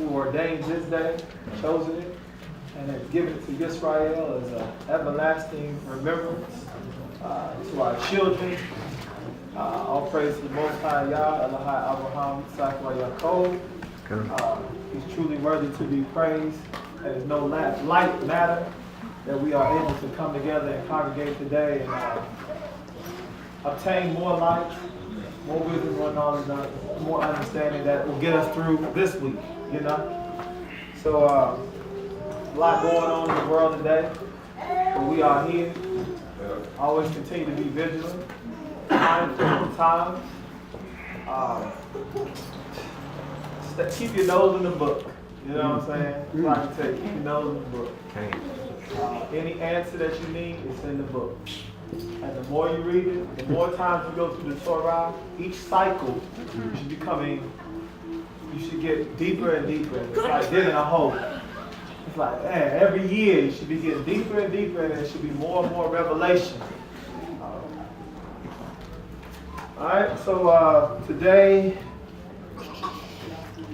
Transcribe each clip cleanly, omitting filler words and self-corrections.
who ordained this day, chosen it, and has given it to Israel as an everlasting remembrance to our children. All praise to the Most High Yah, Elohai Abraham, Yitzhak, Yaakov. He's truly worthy to be praised. It is no light matter that we are able to come together and congregate today and obtain more light, more wisdom, more knowledge, more understanding that will get us through this week, you know? So, a lot going on in the world today, but we are here. Always continue to be vigilant, mindful of time. Keep your nose in the book. You know what I'm saying? Like I say, keep your nose in the book. Any answer that you need is in the book. And the more you read it, the more times you go through the Torah, each cycle you should get deeper and deeper. It's like digging a hole. It's like, man, every year you should be getting deeper and deeper, and there should be more and more revelation. Alright, so today,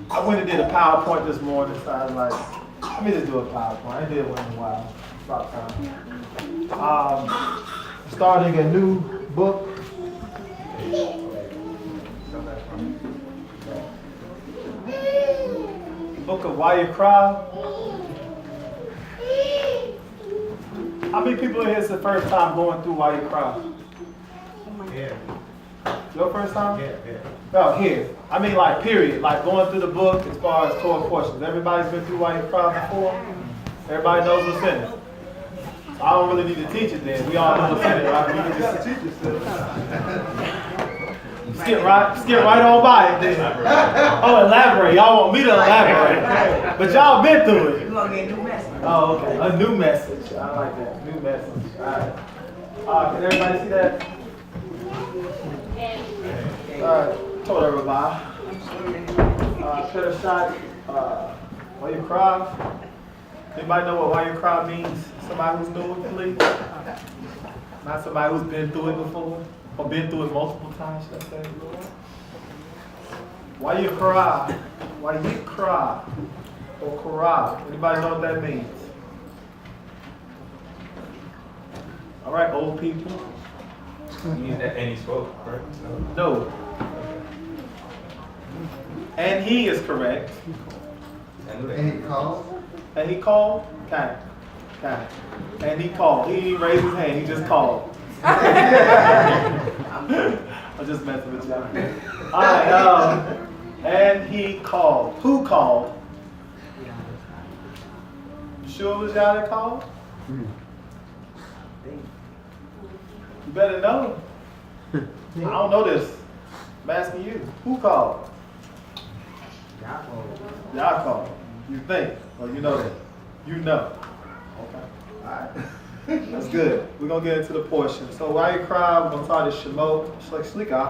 I went and did a PowerPoint this morning, so I was like, let me just do a PowerPoint. I did one in a while. It's about time. Starting a new book. Book of Wayiqra. How many people in here is the first time going through Wayiqra? Yeah. Your first time? Yeah. No, here. I mean, like, period. Like, going through the book as far as Torah portions. Everybody's been through Wayiqra before? Everybody knows what's in it. So I don't really need to teach it then. We all know what's in it, right? We can just teach it still. Skip right on by it then. Oh, elaborate. Y'all want me to elaborate. But y'all been through it. We're going to get a new message. Oh, okay. A new message. I like that. New message. All right. Can everybody see that? All right. Told everybody. Shot. Wayiqra. Anybody know what Wayiqra means? Somebody who's new, please? Not somebody who's been through it before? Or been through it multiple times, should I say? Wayiqra. Wayiqra. Or Korah. Anybody know what that means? All right, old people. And he spoke, right? No. And he is correct. And he called? And he called? Okay. And he called. He didn't raise his hand, he just called. I'm just messing with y'all. Alright, and he called. Who called? You sure it was y'all that called? You better know. I don't know this. I'm asking you. Who called? Y'all called. You think? Well, you know that. You know. Okay. Alright. That's good. We're going to get into the portion. So Wayiqra, we're going to start at Shemot,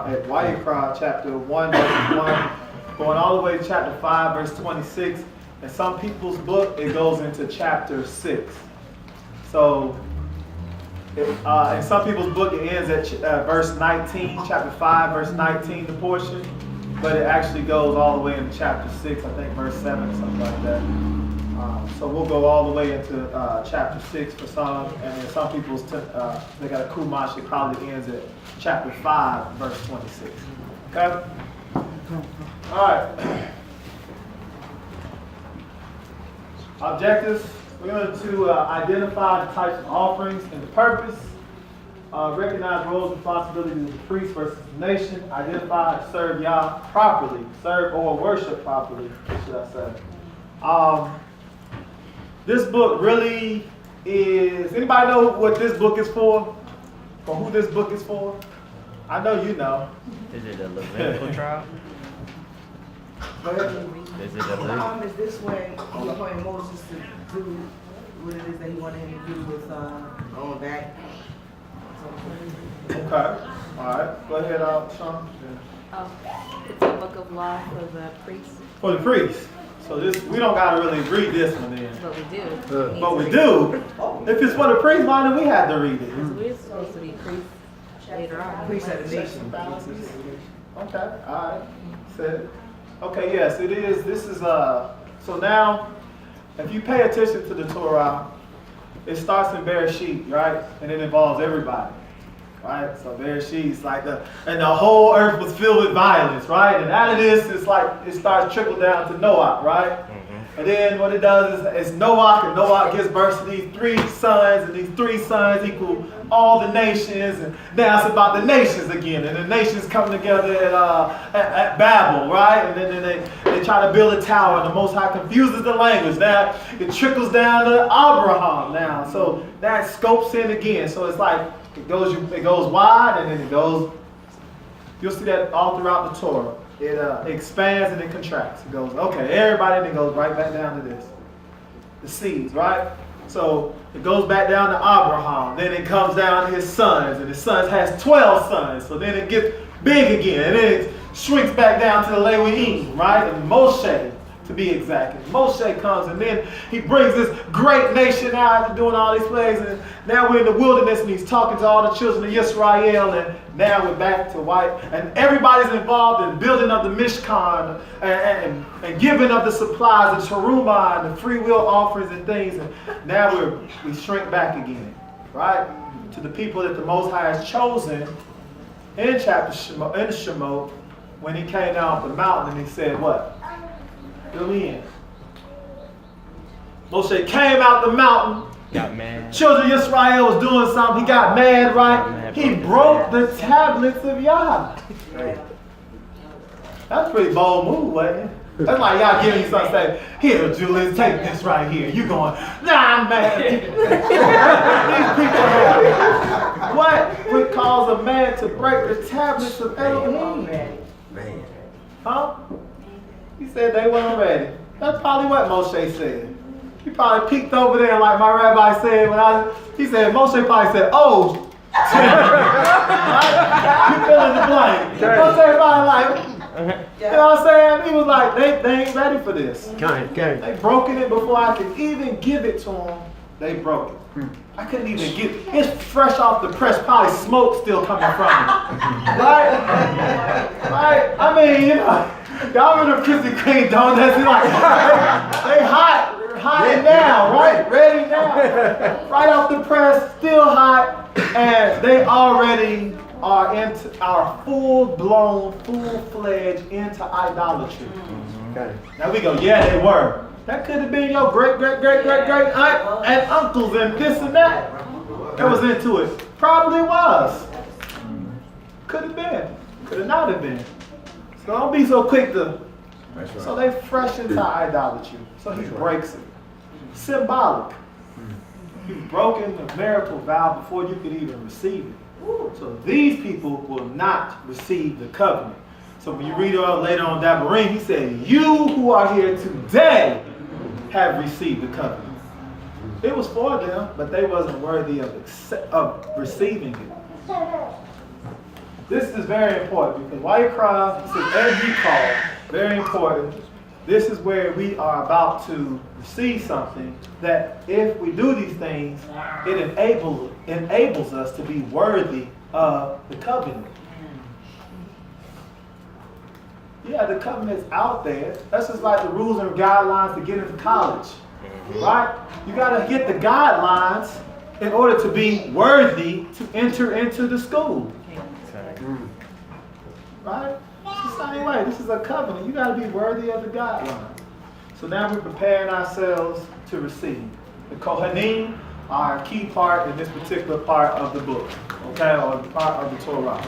at Wayiqra chapter 1, verse 1, going all the way to chapter 5, verse 26. In some people's book, it goes into chapter 6. So in some people's book, it ends at verse 19, chapter 5, verse 19, the portion. But it actually goes all the way into chapter 6, I think verse 7, something like that. So we'll go all the way into chapter 6 for some, and then some people's, they got a Kumash, it probably ends at chapter 5, verse 26. Okay? All right. Objectives. We're going to identify the types of offerings and the purpose. Recognize roles and responsibilities of the priest versus the nation. Identify and serve Yah properly. Serve or worship properly, should I say. This book really is... Anybody know what this book is for? Or who this book is for? I know you know. Is it a Levitical trial? Go ahead. Is it a Levitical? Is this when he appointed Moses to do what it is that he wanted him to do with going back? Okay. All right. Go ahead, Sean. It's a book of law for the priests. For the priest. So this, we don't gotta really read this one then. But we do. But we do. If it's for the priest, why do we have to read it? Because we're supposed to be priests later on. Priests of the nation. Okay. All right. Said it. Okay. Yes, it is. This is So now, if you pay attention to the Torah, it starts in Bereshit, right? And it involves everybody, right? So Bereshit's like and the whole earth was filled with violence, right? And out of this, it's like it starts trickle down to Noah, right? And then what it does is Noah, and Noah gives birth to these 3 sons, and these 3 sons equal all the nations, and now it's about the nations again, and the nations come together at Babel, right? And then they try to build a tower, and the Most High confuses the language. Now it trickles down to Abraham now, so that scopes in again. So it's like it goes wide, and then it goes. You'll see that all throughout the Torah. It expands and it contracts. It goes, okay, everybody, and it goes right back down to this. The seeds, right? So it goes back down to Abraham. Then it comes down to his sons, and his sons has 12 sons. So then it gets big again, and then it shrinks back down to the Leviticus, right? And Moshe, to be exact. And Moshe comes, and then he brings this great nation out after doing all these plays. And now we're in the wilderness, and he's talking to all the children of Israel. And now we're back to white. And everybody's involved in building of the Mishkan and giving of the supplies, the Terumah, and the free will offerings and things. And now we shrink back again, right? To the people that the Most High has chosen in chapter Shemot, when he came down off the mountain and he said what? Fill me in. Moshe came out the mountain. Got mad. Children of Israel was doing something. He got mad, right? He broke the tablets of Yah. That's a pretty bold move, wasn't it? That's like y'all giving you something, say, here, Julius, take this right here. You going, nah, I'm mad. These people, what would cause a man to break the tablets of Elohim? Man. Huh? He said they weren't ready. That's probably what Moshe said. He probably peeked over there like my rabbi said he said, Moshe probably said, oh, right? You fill in the blank. Moshe probably like, you know what I'm saying? He was like, they ain't ready for this. They broken it before I could even give it to them. They broke it. I couldn't even get it. It's fresh off the press, probably smoke still coming from it. Right? Right? I mean, you know, y'all remember Krispy Kreme donuts? It's like, they hot and now, right? Ready now. Right off the press, still hot, and they already are full-blown, full-fledged into idolatry. Okay. Now we go, yeah, they were. That could have been your great aunt and uncles and this and that was into it. Probably was. Could have been. Could have not have been. So don't be so quick to. Right. So they fresh into idolatry. So he breaks it. Symbolic. He's broken the marital vow before you could even receive it. So these people will not receive the covenant. So when you read later on Dabarim, he said, you who are here today have received the covenant. It was for them, but they wasn't worthy of receiving it. This is very important because Wayiqra says, as you call, very important. This is where we are about to receive something that if we do these things, it enables us to be worthy of the covenant. Yeah, the covenant's out there. That's just like the rules and guidelines to get into college, right? You got to get the guidelines in order to be worthy to enter into the school, right? It's the same way. This is a covenant. You got to be worthy of the guidelines. So now we're preparing ourselves to receive. The Kohanim are a key part in this particular part of the book, okay, or the part of the Torah,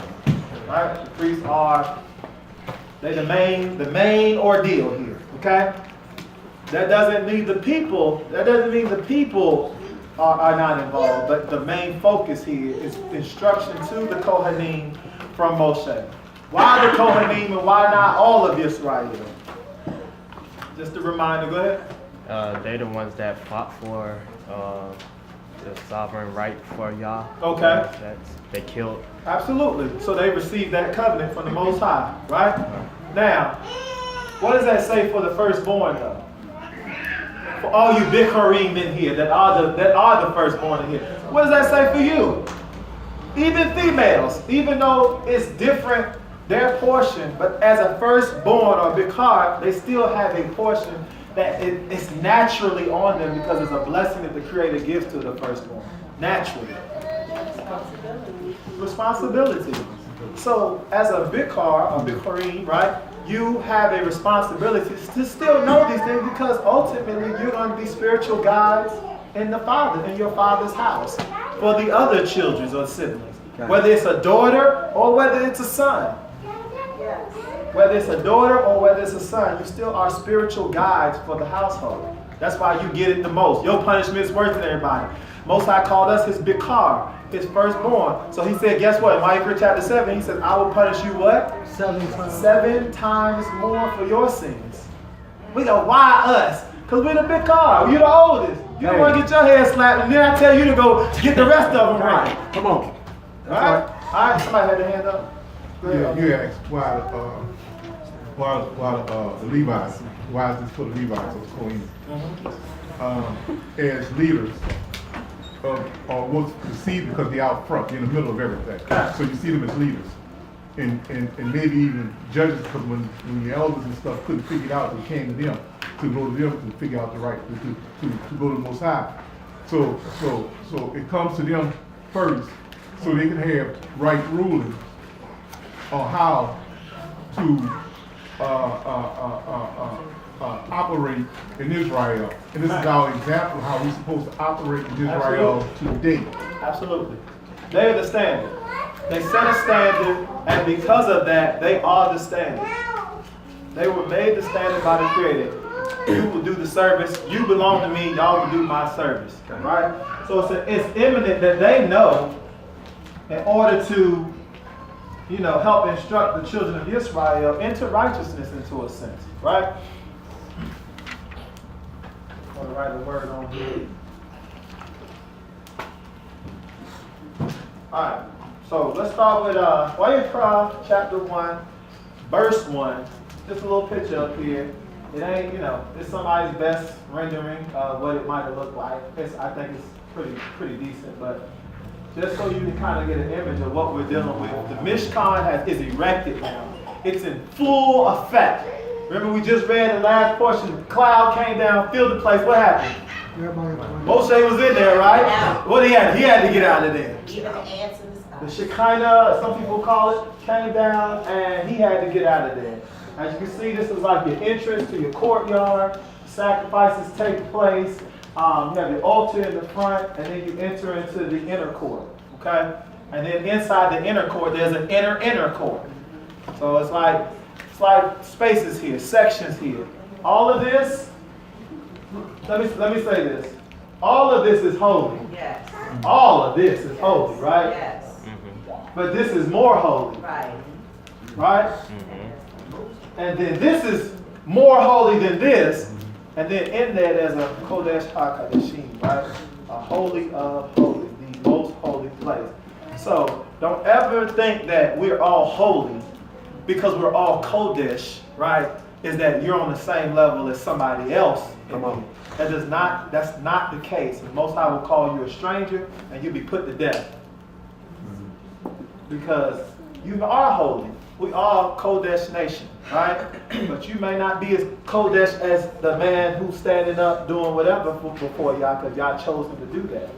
right? The priests are the main ordeal here, okay? That doesn't mean the people are not involved, but the main focus here is instruction to the Kohanim from Moshe. Why the Kohanim and why not all of Israel? Just a reminder, go ahead. They're the ones that fought for the sovereign right for Yah. Okay. They killed. Absolutely. So they received that covenant from the Most High, right? Now, what does that say for the firstborn, though? For all you Bikharim in here that are the firstborn in here, what does that say for you? Even females, even though it's different, their portion, but as a firstborn or Bikhar, they still have a portion that it's naturally on them because it's a blessing that the Creator gives to the firstborn. Naturally. Responsibility. So as a bikar, a bikarim, right, you have a responsibility to still know these things because ultimately you're going to be spiritual guides in your father's house for the other children or siblings. Whether it's a daughter or whether it's a son. Whether it's a daughter or whether it's a son, you still are spiritual guides for the household. That's why you get it the most. Your punishment is worse than everybody. Most High called us his bikar, his firstborn. So he said, guess what? In Wayiqra chapter 7, he says, I will punish you what? 7 times. 7 times more for your sins. We go, why us? Because we're the bikar. You're the oldest. You don't want to get your head slapped, and then I tell you to go get the rest of them right. Come on. All right? All right, somebody had their hand up. You asked why the Levites, why is this for the Levites or Kohen? As leaders, what's perceived because they're out front, they're in the middle of everything. So you see them as leaders. And maybe even judges, because when the elders and stuff couldn't figure it out, they came to them to go to them to figure out the right, to go to the Most High. So it comes to them first so they can have right ruling on how to operate in Israel. And this is our example of how we're supposed to operate in Israel today. Absolutely. They're the standard. They set a standard, and because of that, they are the standard. They were made the standard by the Creator. You will do the service. You belong to me. Y'all will do my service. Right? So it's imminent that they know in order to, help instruct the children of Israel into righteousness, into a sense. Right? I'm going to write a word on here. All right. So let's start with Wayiqra chapter 1, verse 1. Just a little picture up here. It ain't, it's somebody's best rendering of what it might have looked like. I think it's pretty decent, but just so you can kind of get an image of what we're dealing with. The Mishkan is erected now. It's in full effect. Remember we just read the last portion, the cloud came down, filled the place. What happened? Moshe was in there, right? What he had? He had to get out of there. Even the ants in the sky. The Shekinah, some people call it, came down and he had to get out of there. As you can see, this is like your entrance to your courtyard. Sacrifices take place. You have the altar in the front, and then you enter into the inner court. Okay? And then inside the inner court, there's an inner court. So it's like spaces here, sections here. All of this, let me say this. All of this is holy. Yes. All of this is holy, right? Yes. But this is more holy. Right. Right? And then this is more holy than this. And then in there, there's a Kodesh HaKadeshim, right? A holy of holy, the most holy place. So don't ever think that we're all holy because we're all Kodesh, right? Is that you're on the same level as somebody else. That's not the case. And Most High will call you a stranger and you'll be put to death. Because you are holy. We are Kodesh nation, right? But you may not be as Kodesh as the man who's standing up doing whatever before y'all, because y'all chosen to do that.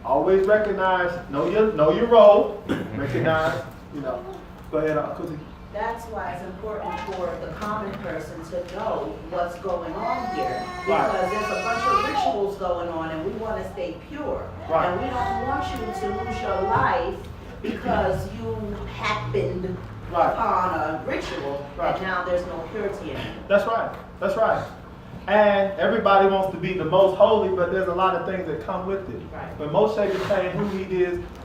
Always recognize, know your role, recognize, Go ahead, Kuti. That's why it's important for the common person to know what's going on here. Because there's a bunch of rituals going on and we want to stay pure. Right. And we don't want you to lose your life because you happened upon a ritual and now there's no purity in it. That's right. And everybody wants to be the most holy, but there's a lot of things that come with it. Right. When Moshe became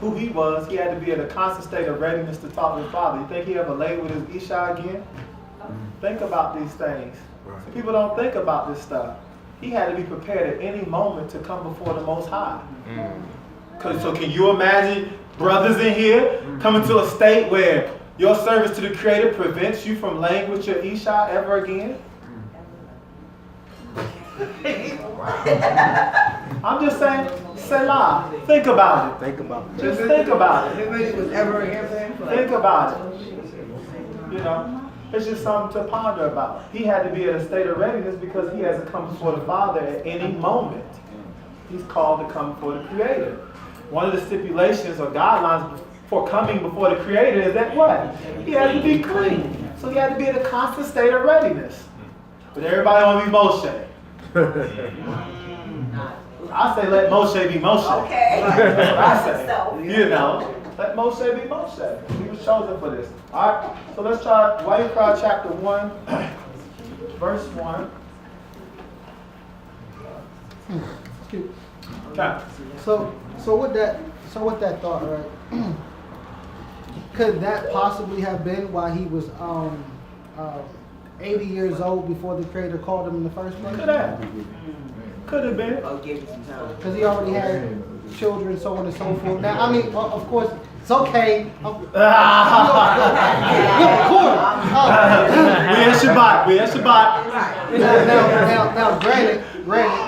who he was, he had to be in a constant state of readiness to talk to his father. You think he ever laid with his Isha again? Think about these things. So people don't think about this stuff. He had to be prepared at any moment to come before the Most High. So can you imagine brothers in here coming to a state where your service to the Creator prevents you from laying with your Isha ever again? I'm just saying, Selah, think about it. Just think about it. If it was ever a him, Think about it. It's just something to ponder about. He had to be in a state of readiness because he has to come before the Father at any moment. He's called to come before the Creator. One of the stipulations or guidelines for coming before the Creator is that what? He had to be clean. So he had to be in a constant state of readiness. But everybody want to be Moshe. I say let Moshe be Moshe. Okay. That's what I say. So, You know, let Moshe be Moshe. He was chosen for this. All right, so let's try Wayiqra chapter 1, verse 1. Okay. So with that thought, right? Could that possibly have been why he was 80 years old before the Creator called him in the first place? Could have. Could have been. I'll give you some time. Because he already had children, so on and so forth. Now, I mean, of course, it's okay. We in Shabbat. We in Shabbat. Now, granted,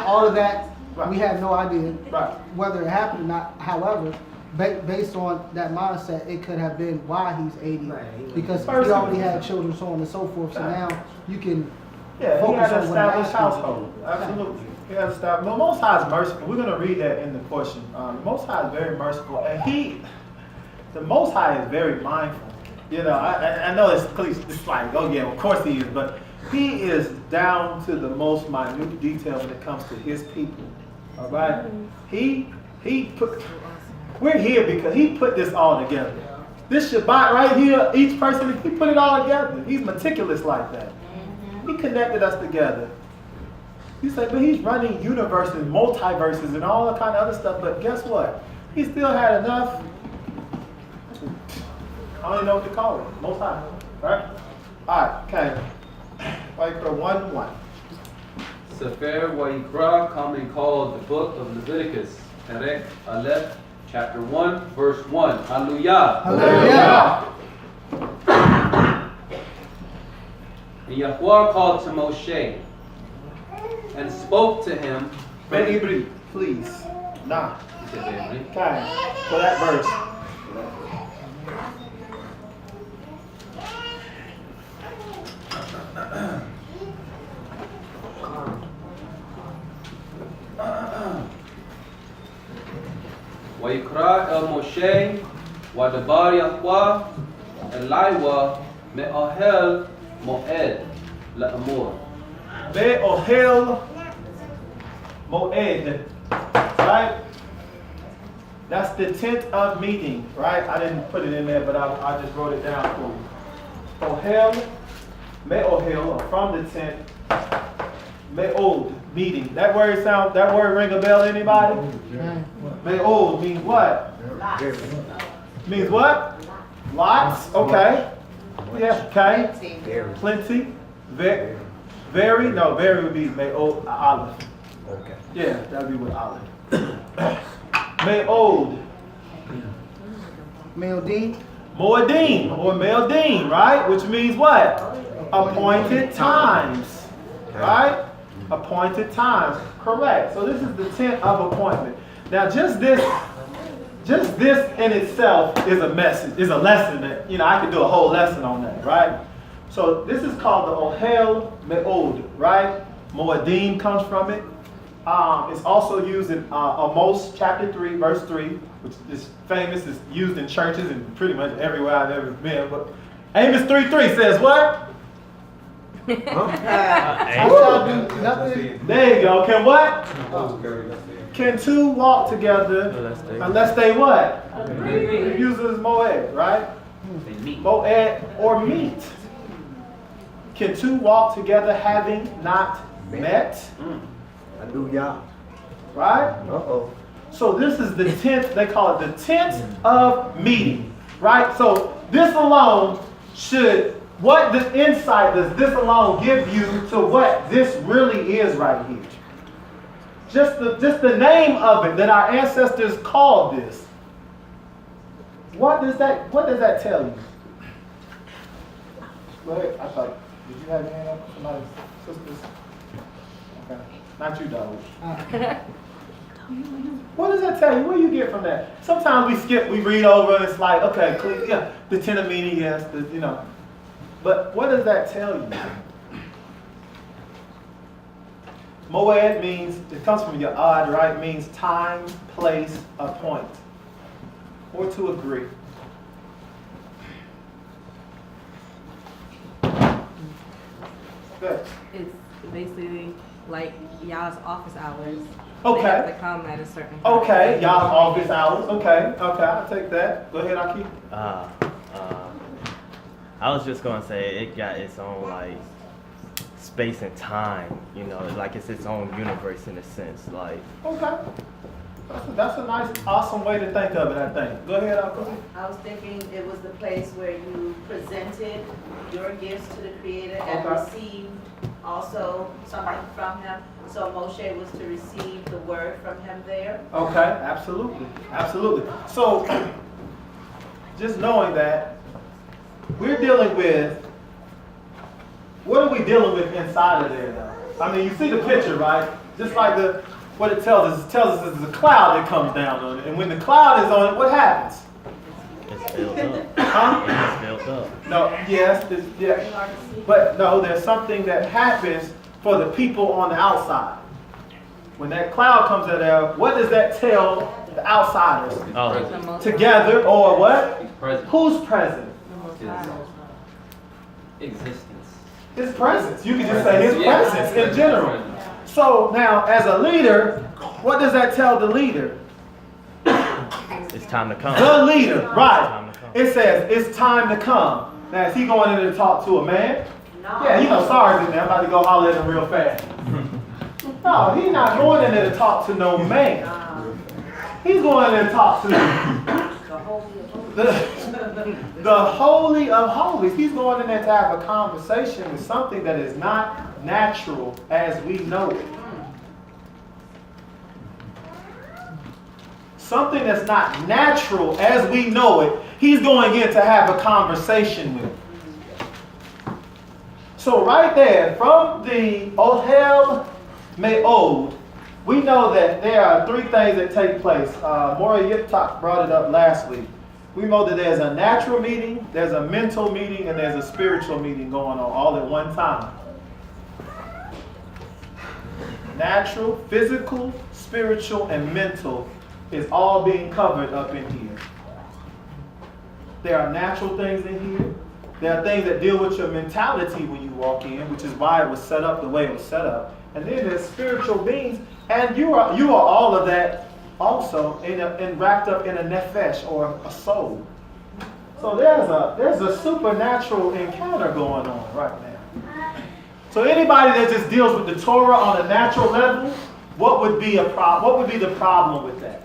all of that, we have no idea Right. whether it happened or not. However, based on that mindset, it could have been why he's 80, Right. because he already had children, so on and so forth. So now you can Yeah, he focus had an on what I'm established asking. household. Absolutely. He had established. The Most High is merciful. We're going to read that in the portion. The Most High is very merciful. And the Most High is very mindful. You know, I know it's cliche. It's like, oh yeah, of course he is. But he is down to the most minute detail when it comes to his people. All right? We're here because he put this all together. This Shabbat right here, each person, he put it all together. He's meticulous like that. He connected us together. You say, but he's running universes, multiverses, and all that kind of other stuff. But guess what? He still had enough. I don't even know what to call it. Most High, right? All right, okay. Wayiqra 1:1. Sefer Wayiqra, commonly called the book of Leviticus, Perek Aleph, chapter 1, verse 1. Hallelujah. Hallelujah. And Yahweh called to Moshe and spoke to him. Benibri, please. Nah. He said, "Benibri." Okay. For that verse. Wayiqra el Moshe, Wadabar Yahweh, Eliwa, Me'ahel Moed, La'amor. Be'ohel Moed. Right? That's the tent of meeting, right? I didn't put it in there, but I just wrote it down for you. Ohel, Me'ohel, from the tent. Me'od, meeting. That word ring a bell, anybody? Me'od means what? Means what? Lots, okay. Yeah, okay. Plenty. Very would be Me'od, olive. Okay. Yeah, that would be with olive. Me'od. Meodim. Moedim, or Meodim, right? Which means what? Appointed times. Right? Appointed times. Correct. So this is the tent of appointment. Now just this in itself is a message, is a lesson that, I could do a whole lesson on that, right? So this is called the Ohel Me'od, right? Moedim comes from it. It's also used in Amos chapter 3, verse 3, which is famous. It's used in churches and pretty much everywhere I've ever been. But Amos 3:3 says what? I shall do nothing. There you go. Can what? Can two walk together unless they what? It uses moed, right? Moed or meet. Can two walk together having not met? Hallelujah. Right? Uh-oh. So this is the tent, they call it the tent of meeting, right? So this alone what the insight does this alone give you to what this really is right here? Just the name of it that our ancestors called this. What does that tell you? Go ahead. I thought, did you have your hand up? Somebody's sisters? Okay. Not you, dog. What does that tell you? What do you get from that? Sometimes we read over, and it's like, okay, yeah, the tent of meeting, yes, But what does that tell you? Moed means, it comes from your odd, right? It means time, place, appoint, or to agree. Good. It's basically like y'all's office hours. Okay. They have to come at a certain time. Okay, y'all office hours. Okay, I'll take that. Go ahead, Aki. I was just gonna say it got its own like space and time, you know, like it's its own universe in a sense, like. Okay. That's a nice, awesome way to think of it, I think. Go ahead, Aki. I was thinking it was the place where you presented your gifts to the Creator and Okay. received also something from Him. So Moshe was to receive the word from Him there. Okay, absolutely, absolutely. So, just knowing that, we're dealing with, what are we dealing with inside of there though? I mean, you see the picture, right? Just like what it tells us there's a cloud that comes down on it. And when the cloud is on it, what happens? It's filled up. Huh? It's filled up. No, yes, yeah. But no, there's something that happens for the people on the outside. When that cloud comes in there, what does that tell the outsiders? Oh, Together or what? He's present. Who's present? Existence. His presence. You can just say his Yeah. presence in general. So now, as a leader, what does that tell the leader? it's time to come. The leader, right. Time to come. It says, it's time to come. Now, is he going in there to talk to a man? No. Yeah, you know, SARS in there. I'm about to go holler at him real fast. No, he's not going in there to talk to no man. He's going in there to talk to the Holy of Holies. He's going in there to have a conversation with something that is not natural as we know it. Something that's not natural as we know it, he's going in to have a conversation with. So right there, from the Ohel Me'od, we know that there are three things that take place. MORAY brought it up last week. We know that there's a natural meeting, there's a mental meeting, and there's a spiritual meeting going on all at one time. Natural, physical, spiritual, and mental is all being covered up in here. There are natural things in here. There are things that deal with your mentality when you walk in, which is why it was set up the way it was set up. And then there's spiritual beings, and you are all of that also in wrapped up in a nefesh or a soul. So there's a supernatural encounter going on right now. So anybody that just deals with the Torah on a natural level, what would be the problem with that?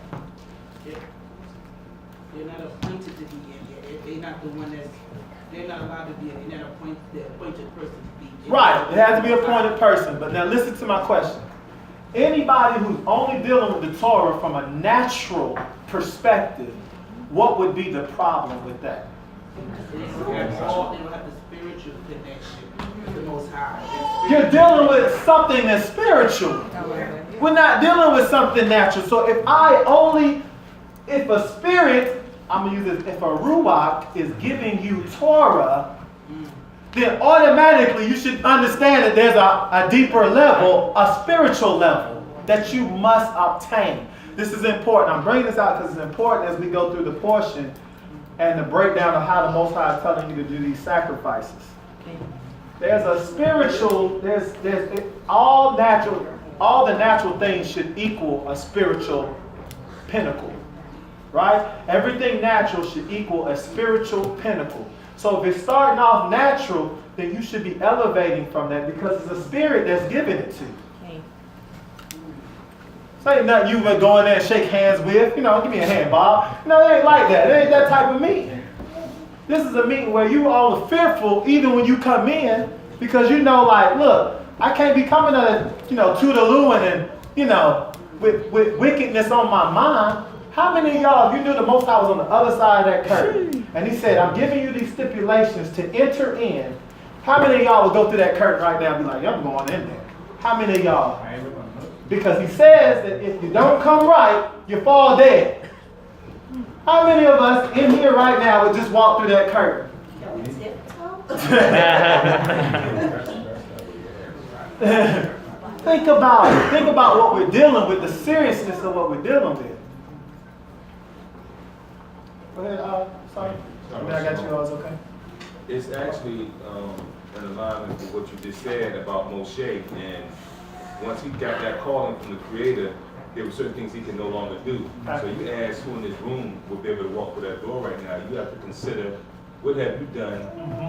They're not appointed to be in there. They're not the one they're not allowed to be in. They're not the appointed person to be in. Right, it has to be a appointed person. But now listen to my question. Anybody who's only dealing with the Torah from a natural perspective, what would be the problem with that? They don't have the spiritual connection with the Most High. You're dealing with something that's spiritual. We're not dealing with something natural. So if a spirit, I'm going to use this, if a ruach is giving you Torah, then automatically you should understand that there's a deeper level, a spiritual level that you must obtain. This is important. I'm bringing this out because it's important as we go through the portion and the breakdown of how the Most High is telling you to do these sacrifices. There's a spiritual, all the natural things should equal a spiritual pinnacle. Right? Everything natural should equal a spiritual pinnacle. So if it's starting off natural, then you should be elevating from that because it's a spirit that's giving it to you. Okay. This ain't nothing you would go in there and shake hands with. You know, give me a hand, Bob. No, it ain't like that. It ain't that type of meeting. This is a meeting where you all are fearful even when you come in because you know, like, look, I can't be coming to, toodalooing and, with wickedness on my mind. How many of y'all, if you knew the Most High was on the other side of that curtain, and he said, I'm giving you these stipulations to enter in, how many of y'all would go through that curtain right now and be like, I'm going in there? How many of y'all? Because he says that if you don't come right, you fall dead. How many of us in here right now would just walk through that curtain? Can we tiptoe? Think about what we're dealing with, the seriousness of what we're dealing with. Go ahead, sorry. I mean, I got you, all okay? It's actually in alignment with what you just said about Moshe. And once he got that calling from the Creator, there were certain things he can no longer do. So you ask who in this room would be able to walk through that door right now. You have to consider what have you done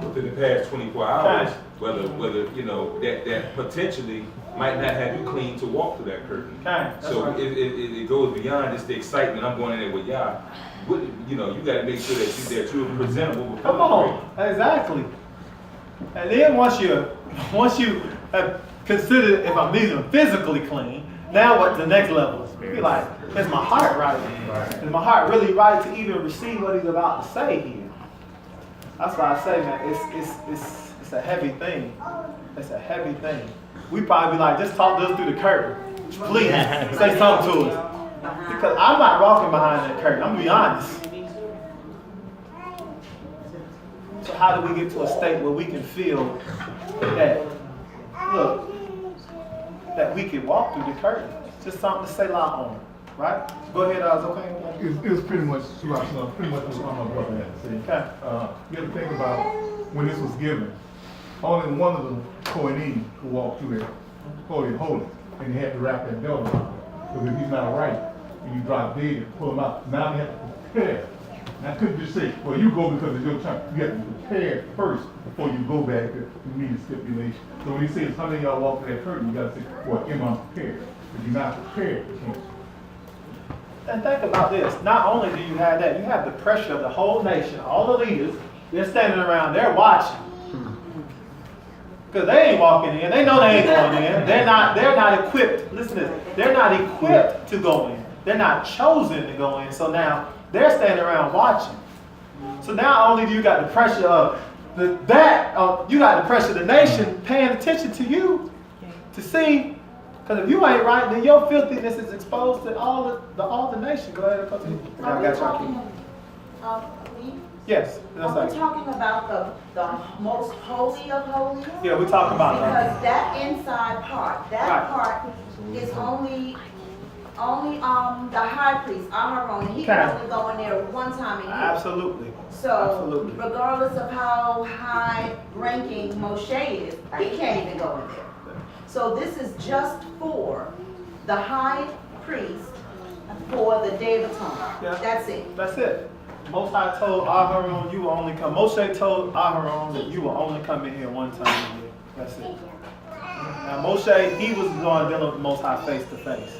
within the past 24 hours, whether you know that potentially might not have you clean to walk through that curtain. So right. it goes beyond just the excitement. I'm going in there with Yah. You know, you got to make sure that you're presentable. Come on, exactly. And then once you have considered if I'm even physically clean, now what the next level is? Be like, is my heart right? Is my heart really right to even receive what he's about to say here? That's why I say, man, it's a heavy thing. It's a heavy thing. We probably be like, just talk to us through the curtain. Please, say something to us. Because I'm not walking behind that curtain. I'm gonna be honest. So how do we get to a state where we can feel that, look, that we can walk through the curtain? Just something to say loud on, right? Go ahead, I was okay with that? It was pretty much what my brother had to say. Okay. You have to think about when this was given. Only one of the Kohanim could walk through there, holy of holies, and you had to wrap that belt around him. Because if he's not right, and you drop dead and pull him out, now you have to prepare. And I couldn't just say, well, you go because it's your time. You have to prepare first before you go back to meet the stipulation. So when he says, how many of y'all walk through that curtain, you got to say, well, am I prepared? If you're not prepared, you can't. And think about this. Not only do you have that, you have the pressure of the whole nation, all the leaders, they're standing around, they're watching. Because they ain't walking in. They know they ain't going in. They're not equipped. Listen to this. They're not equipped to go in. They're not chosen to go in. So now they're standing around watching. So not only do you got the pressure of you got the pressure of the nation paying attention to you to see. Because if you ain't right, then your filthiness is exposed to all the nation. Go ahead and continue. Are we talking Yes. Are we talking about the most holy of holies? Yeah, we're talking about that. Because that inside part, that part is only the high priest, Aharon, he can only go in there one time a year. Absolutely. So regardless of how high ranking Moshe is, he can't even go in there. So this is just for the high priest for the Day of Atonement. Yeah. That's it. That's it. Most High told Aharon, you will only come. Moshe told Aharon that you will only come in here one time a year. That's it. Now Moshe, he was going dealing with the Most High face to face,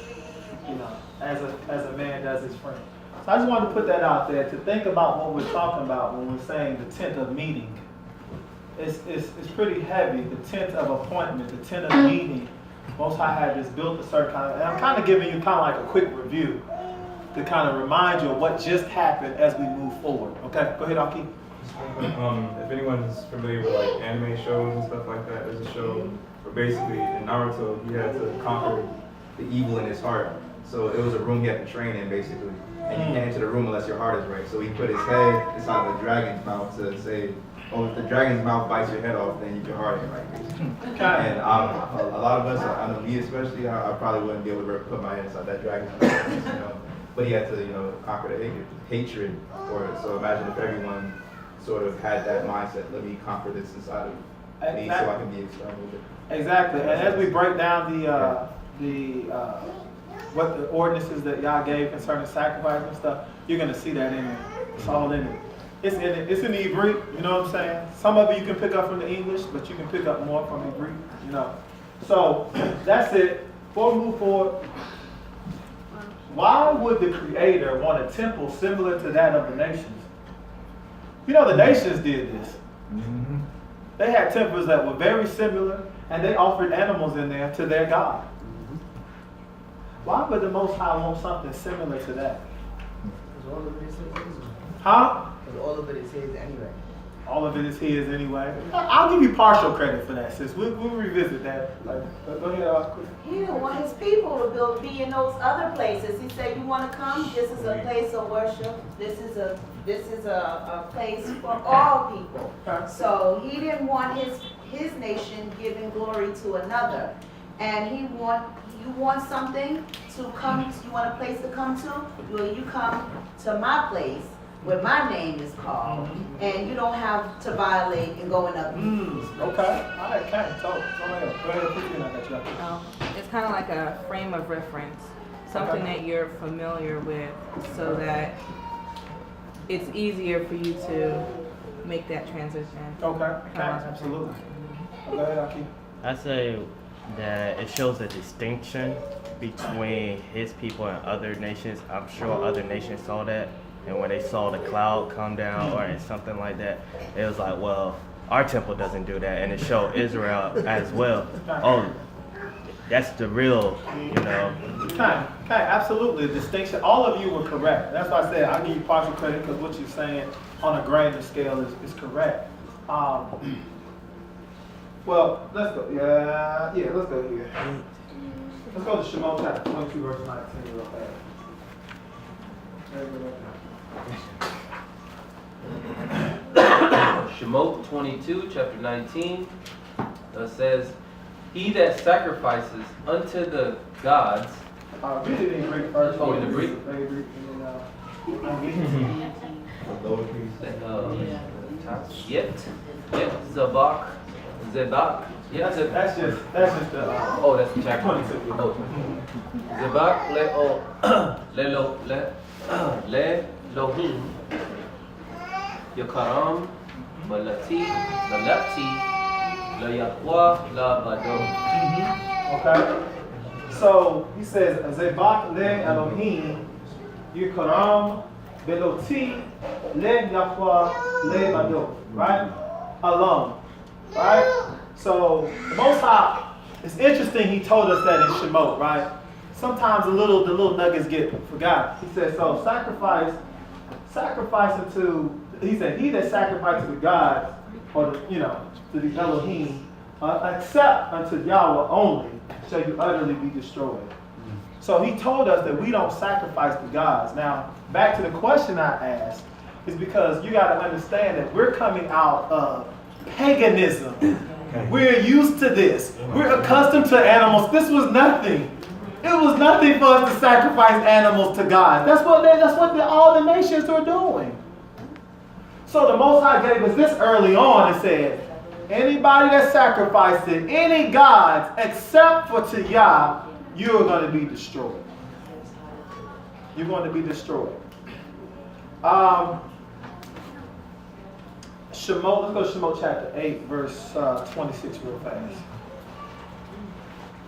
you know, as a man does his friend. So I just wanted to put that out there to think about what we're talking about when we're saying the tent of meeting. It's pretty heavy. The tent of appointment, the tent of meeting. Most High had this built a certain kind of, and I'm kind of giving you kind of like a quick review to kind of remind you of what just happened as we move forward. Okay, go ahead, Aki. If anyone's familiar with like anime shows and stuff like that, there's a show where basically in Naruto he had to conquer the evil in his heart. So it was a room he had to train in basically. And you can't enter the room unless your heart is right. So he put his head inside the dragon's mouth to say, oh, if the dragon's mouth bites your head off, then your heart ain't right, basically. And a lot of us, I know me especially, I probably wouldn't be able to put my head inside that dragon's mouth, you know. But he had to, you know, conquer the hatred for it. So imagine if everyone sort of had that mindset, let me conquer this inside of me so I can be external with it. Exactly. And as we break down what the ordinances that y'all gave concerning sacrifice and stuff, you're gonna see that in it. It's all in it. It's in it. It's in the Hebrew, you know what I'm saying? Some of it you can pick up from the English, but you can pick up more from the Greek, you know. So that's it. Before we move forward, why would the Creator want a temple similar to that of the nations? You know, the nations did this. Mm-hmm. They had temples that were very similar, and they offered animals in there to their God. Why would the Most High want something similar to that? Because all of it is his anyway. Huh? Because all of it is his anyway. All of it is his anyway. I'll give you partial credit for that, sis. We'll revisit that. Like, go ahead, quick. He didn't want his people to be in those other places. He said, you want to come? This is a place of worship. This is a place for all people. So So he didn't want his nation giving glory to another. And you want something to come, you want a place to come to? Well, you come to my place where my name is called, and you don't have to violate and go in other people's place. Okay. All right, okay. So, go ahead, put your hand up, got you. It's kind of like a frame of reference, something that you're familiar with, so that it's easier for you to make that transition. Okay, absolutely. Go ahead, Aki. I say that it shows a distinction between his people and other nations. I'm sure other nations saw that, and when they saw the cloud come down or something like that, it was like, well, our temple doesn't do that, and it showed Israel as well. Oh, that's the real, you know. Okay, absolutely. The distinction, all of you were correct. That's why I said I'll give you partial credit because what you're saying on a grander scale is correct. Well, let's go. Yeah, let's go here. Let's go to Shemot chapter 22, verse 19 real fast. Shemot 22, chapter 19, says, "He that sacrifices unto the gods." Read it in Greek first. Oh, in the Greek? Yet Zabak. Yeah, that's just the. Oh, that's the chapter 22. Oh. Zabak le Lohim Yakaram Malati La Yahwa La Badom. Okay. So he says Zebak le Elohim Yikaram Beloti le Yahwa le Badom. Right? Alone. Right? So the Most High, it's interesting he told us that in Shemot, right? Sometimes the little nuggets get forgot. He said, so sacrifice unto, he said, he that sacrifices to God, or to the Elohim, except unto Yahweh only, shall you utterly be destroyed. So he told us that we don't sacrifice to gods. Now, back to the question I asked, is because you got to understand that we're coming out of paganism. We're used to this. We're accustomed to animals. This was nothing. It was nothing for us to sacrifice animals to God. That's what all the nations are doing. So the Most High gave us this early on and said, anybody that sacrifices to any gods except for to Yah, you're going to be destroyed. You're going to be destroyed. Shemot, let's go to Shemot chapter 8, verse 26 real fast.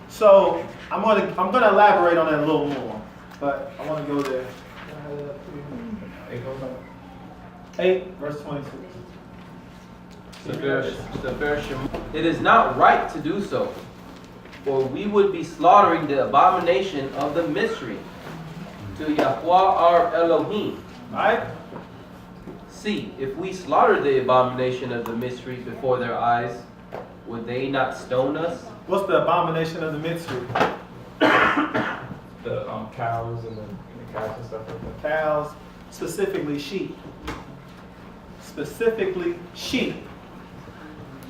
So I'm gonna elaborate on that a little more, but I want to go there. 8 verse 26. It is not right to do so, for we would be slaughtering the abomination of the mystery to Yahweh our Elohim. Right? See, if we slaughter the abomination of the mystery before their eyes, would they not stone us? What's the abomination of the mystery? The cows and the calves and stuff like that. Cows, specifically sheep. Specifically sheep.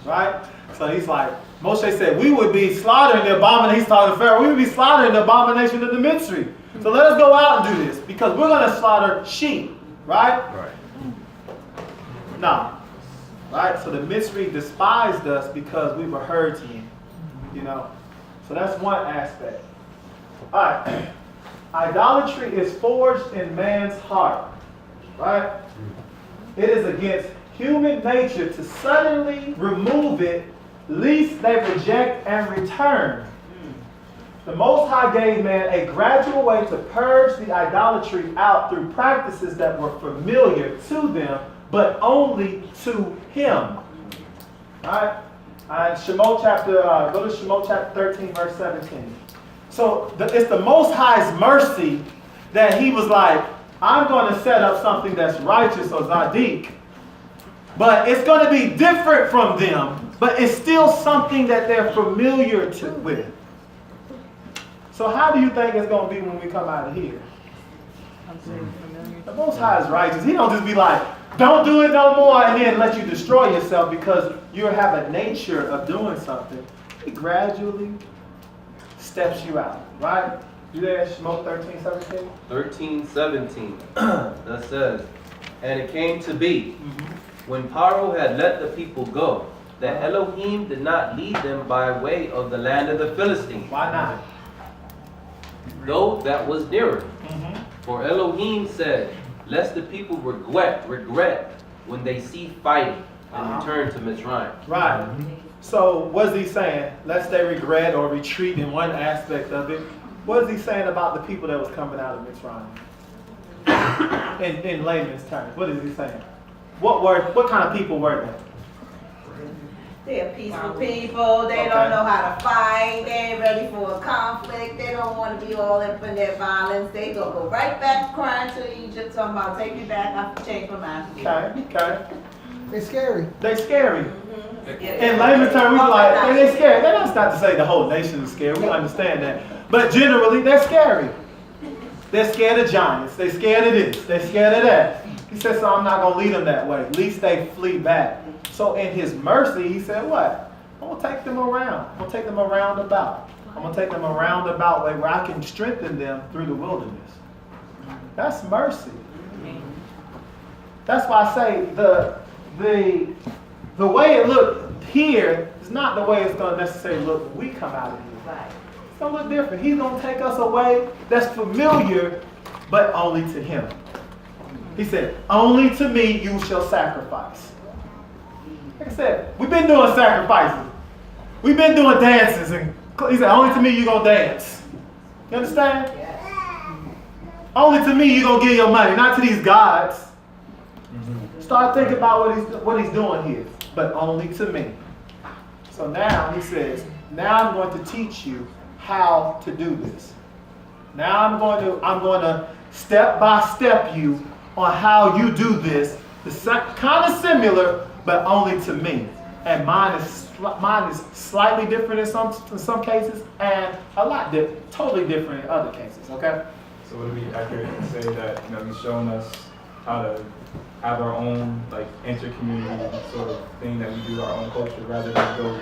Right? So he's like, Moshe said, we would be slaughtering the abomination. He's talking to Pharaoh. We would be slaughtering the abomination of the mystery. So let us go out and do this because we're going to slaughter sheep. Right? Right. No. Right? So the mystery despised us because we were heard to him. So that's one aspect. Alright. Idolatry is forged in man's heart. Right? It is against human nature to suddenly remove it, lest they reject and return. The Most High gave man a gradual way to purge the idolatry out through practices that were familiar to them, but only to him. Alright? Shemot chapter, go to Shemot chapter 13, verse 17. So it's the Most High's mercy that he was like, I'm going to set up something that's righteous or Zadik, but it's going to be different from them, but it's still something that they're familiar with. So how do you think it's going to be when we come out of here? The Most High is righteous. He don't just be like, don't do it no more, and then let you destroy yourself because you have a nature of doing something. He gradually steps you out, right? You there, Shemot 13:17? 13:17. That says, and it came to be, when Paro had let the people go, that Elohim did not lead them by way of the land of the Philistines. Why not? Though that was nearer. For Elohim said, lest the people regret when they see fighting and return to Mitzrayim. Right. So what's he saying? Lest they regret or retreat in one aspect of it. What is he saying about the people that was coming out of Mitzrayim? In layman's terms, what is he saying? What kind of people were they? They're peaceful people. They don't know how to fight. They ain't ready for a conflict. They don't want to be all up in their violence. They gonna go right back crying to Egypt, talking about take me back. I've changed my mind. Okay. They scary. They scary. In layman's terms, we like, they scary. That's not to say the whole nation is scared. We understand that. But generally, they're scary. They're scared of giants. They're scared of this. They're scared of that. He said, so I'm not going to lead them that way. At least they flee back. So in his mercy, he said, what? I'm going to take them around. I'm going to take them around about. I'm going to take them around about way where I can strengthen them through the wilderness. That's mercy. That's why I say the way it looked here is not the way it's going to necessarily look when we come out of here. It's going to look different. He's going to take us away that's familiar, but only to him. He said, only to me you shall sacrifice. Like I said, we've been doing sacrifices. We've been doing dances. And he said, only to me you're going to dance. You understand? Only to me you're going to give your money, not to these gods. Start thinking about what he's doing here. But only to me. So now he says, now I'm going to teach you how to do this. Now I'm going to step by step you on how you do this. It's kind of similar, but only to me. And mine is slightly different in some cases, and a lot totally different in other cases. Okay. So would it be accurate to say that he's showing us how to have our own like inter-community sort of thing that we do our own culture rather than go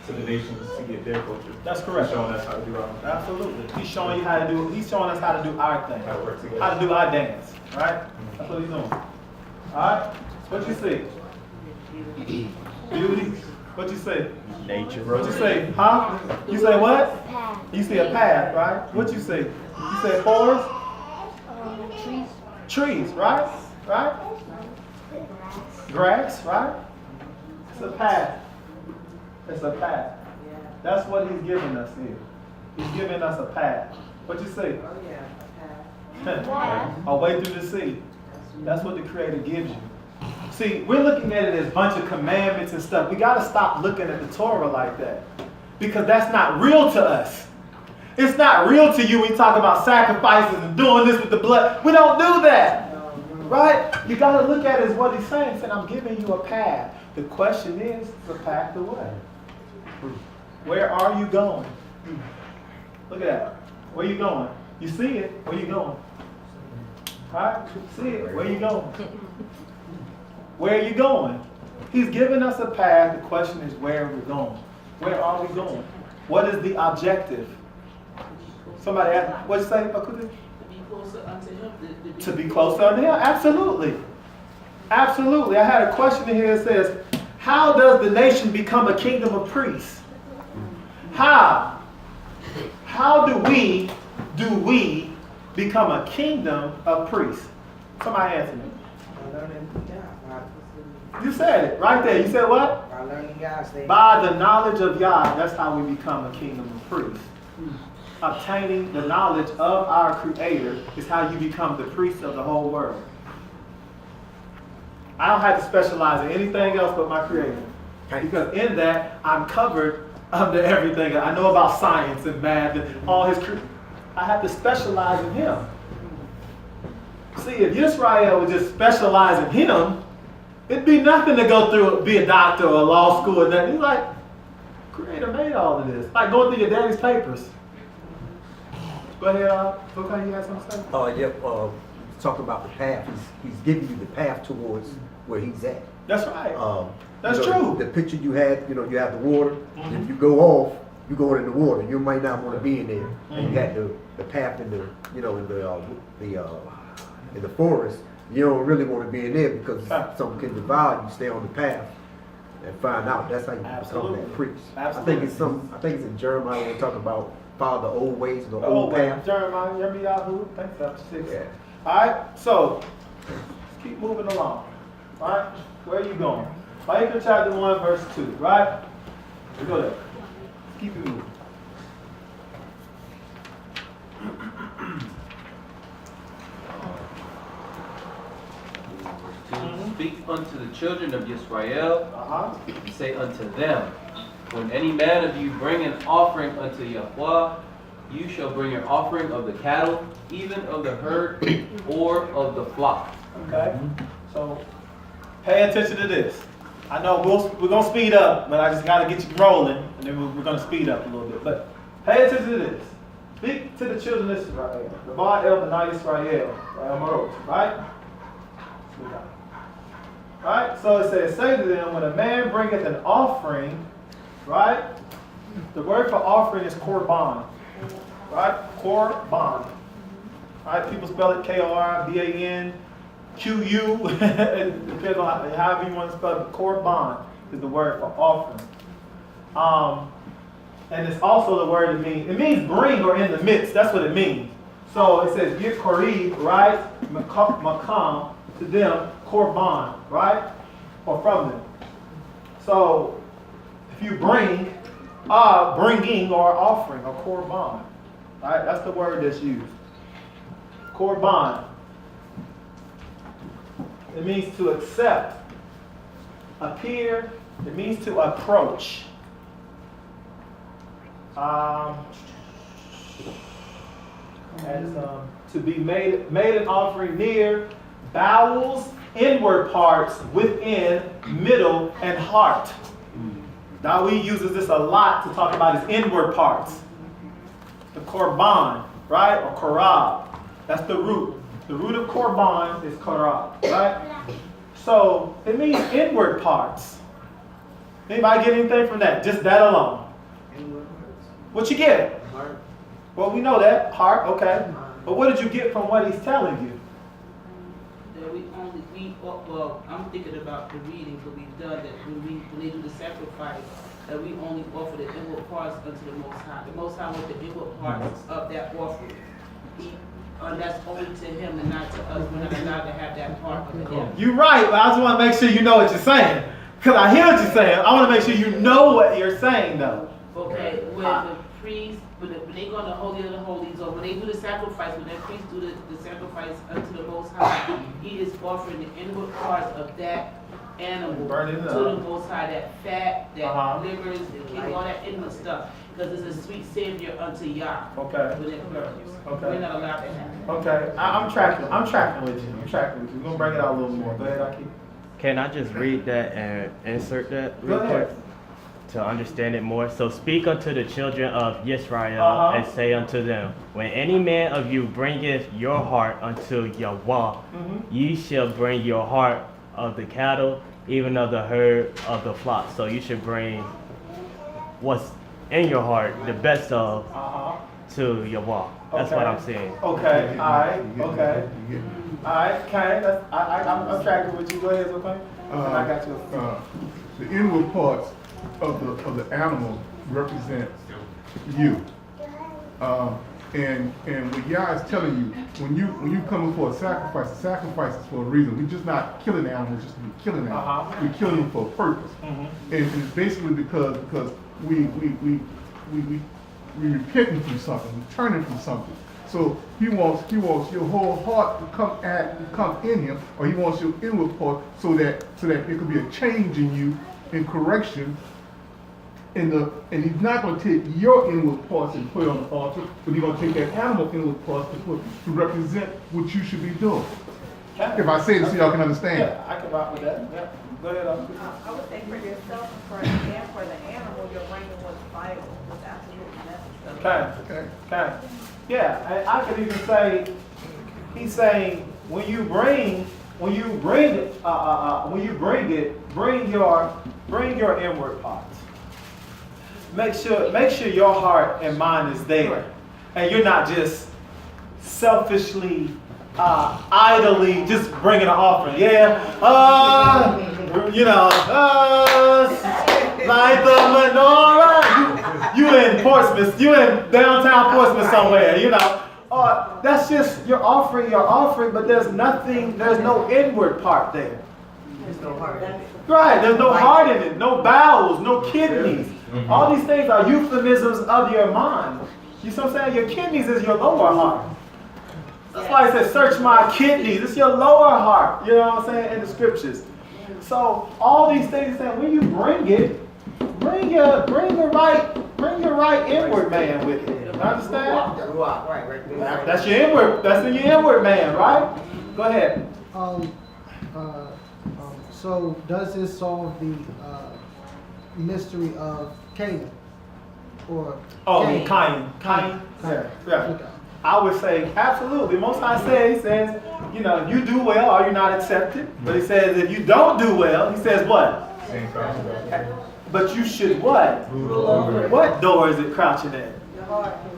to the nations to get their culture? That's correct. He's showing us how to do our own thing. Absolutely. He's showing you how to do. He's showing us how to do our thing. How to work together. How to do our dance. Right? That's what he's doing. All right. What you see? Beauty. What you say? Nature. What you say? Huh? You say what? You see a path, right? What you say? You say forest? Trees. Trees, right? Right? Grass, right? It's a path. It's a path. That's what he's giving us here. He's giving us a path. What you say? A way through the sea. That's what the Creator gives you. See, we're looking at it as a bunch of commandments and stuff. We got to stop looking at the Torah like that. Because that's not real to us. It's not real to you when you talk about sacrifices and doing this with the blood. We don't do that. Right? You got to look at it as what he's saying. He said, I'm giving you a path. The question is, the path to what? Where are you going? Look at that. Where you going? You see it. Where you going? Right? See it. Where you going? Where are you going? He's giving us a path. The question is where we're going. Where are we going? What is the objective? Somebody asked, what'd you say, Bakuti? To be closer unto him. To be closer unto him? Absolutely. Absolutely. I had a question in here that says, how does the nation become a kingdom of priests? How? How do we become a kingdom of priests? Somebody answer me. You said it right there. You said what? By learning God's things. By the knowledge of God. That's how we become a kingdom of priests. Obtaining the knowledge of our Creator is how you become the priest of the whole world. I don't have to specialize in anything else but my Creator. Because in that, I'm covered under everything. I know about science and math and all his I have to specialize in him. See, if Israel would just specialize in him, it'd be nothing to go through, be a doctor or a law school or nothing. He's like, Creator made all of this. Like going through your daddy's papers. Go ahead, okay, you got something to say? talking about the path. He's giving you the path towards where he's at. That's right. That's You know, true. The picture you had, you know, you have the water. If you go off, you go in the water. You might not want to be in there. And you had the path in the, you know, in the forest. You don't really want to be in there because something can devour you. Stay on the path and find out. That's how you become that priest. Absolutely. I think it's in Jeremiah when they talk about follow the old ways, the The old way. path. Jeremiah, Yirmiyahu, I think that's 6. Yeah. Alright, so let's keep moving along. Alright, where are you going? Wayiqra chapter 1, verse 2, right? We go there. Let's keep it moving. Speak unto the children of Israel, Uh-huh. and say unto them, when any man of you bring an offering unto Yahweh, you shall bring your offering of the cattle, even of the herd, or of the flock. Okay? So pay attention to this. I know we're going to speed up, but I just got to get you rolling, and then we're going to speed up a little bit. But pay attention to this. Speak to the children of Israel. Rabbi El Benai Israel. Right? Right? So it says, say to them, when a man bringeth an offering, right? The word for offering is korban. Right? Korban. Right? People spell it Korban. QU, it depends on however you want to spell it. Korban is the word for offering. And it's also the word it means bring or in the midst. That's what it means. So it says Yikori, right? Makam, to them, korban, right? Or from them. So if you bring, bringing or offering, or korban, right? That's the word that's used. Korban. It means to accept, appear. It means to approach. To be made an offering near, bowels, inward parts, within, middle, and heart. Dawid uses this a lot to talk about his inward parts. The korban, right? Or korab. That's the root. The root of korban is korab, right? So it means inward parts. Anybody get anything from that? Just that alone. What you get? Heart. Well, we know that. Heart, okay. But what did you get from what he's telling you? That well, I'm thinking about the reading, but we've done that when they do the sacrifice, that we only offer the inward parts unto the Most High. The Most High wants the inward parts of that offering. That's only to him and not to us. We're not allowed to have that part of him. You're right, but I just want to make sure you know what you're saying. Because I hear what you're saying. I want to make sure you know what you're saying, though. Okay, when the priest, when they go in the Holy of the Holies, or when they do the sacrifice, when the priest do the sacrifice unto the Most High, he is offering the inward parts of that animal to the Most High, that fat, that livers, the kidney, all that inward stuff. Because it's a sweet savior unto Yah. Okay. When it burns. Okay. We're not allowed to have it. Okay. I'm tracking with you. We're going to bring it out a little more. Go ahead, Aki. Can I just read that and insert that real quick to understand it more? So speak unto the children of Israel and say unto them, when any man of you bringeth your heart unto Yahweh, ye shall bring your heart of the cattle, even of the herd of the flock. So you should bring what's in your heart, the best of, to Yahweh. That's what I'm saying. Okay, alright, okay. Alright, okay, I'm tracking with you. Go ahead, okay? I got you. The inward parts of the animal represent you. And what Yah is telling you, when you come for a sacrifice, the sacrifice is for a reason. We're just not killing animals just to be killing animals. We're killing them for a purpose. And it's basically because we repenting from something, we turning from something. So he wants your whole heart to come in him, or he wants your inward part so that there could be a change in you, in correction. And he's not going to take your inward parts and put it on the altar, but he's going to take that animal inward parts to represent what you should be doing. If I say this so y'all can understand. Yeah, I can rock with that. Yeah. Go ahead. I would say for yourself and for the animal, your bringing was vital, was absolutely necessary. Okay. Yeah, and I could even say, he's saying when you bring it, bring your inward parts. Make sure your heart and mind is there, and you're not just selfishly, idly just bringing an offering. Like the menorah. You in Portsmouth, you in downtown Portsmouth somewhere, that's just you're offering, but there's no inward part there. There's no heart in it. Right, there's no heart in it, no bowels, no kidneys. All these things are euphemisms of your mind. You see what I'm saying? Your kidneys is your lower heart. That's why it says, search my kidneys. It's your lower heart. You know what I'm saying? In the scriptures. So all these things that when you bring it, bring your right inward man with it. You understand? Right. That's your inward. That's in your inward man, right? Go ahead. So does this solve the mystery of Canaan? Or Cain. Yeah. I would say absolutely. Most High says, you do well or you're not accepted. But he says if you don't do well, he says what? But you should what? What door is it crouching at?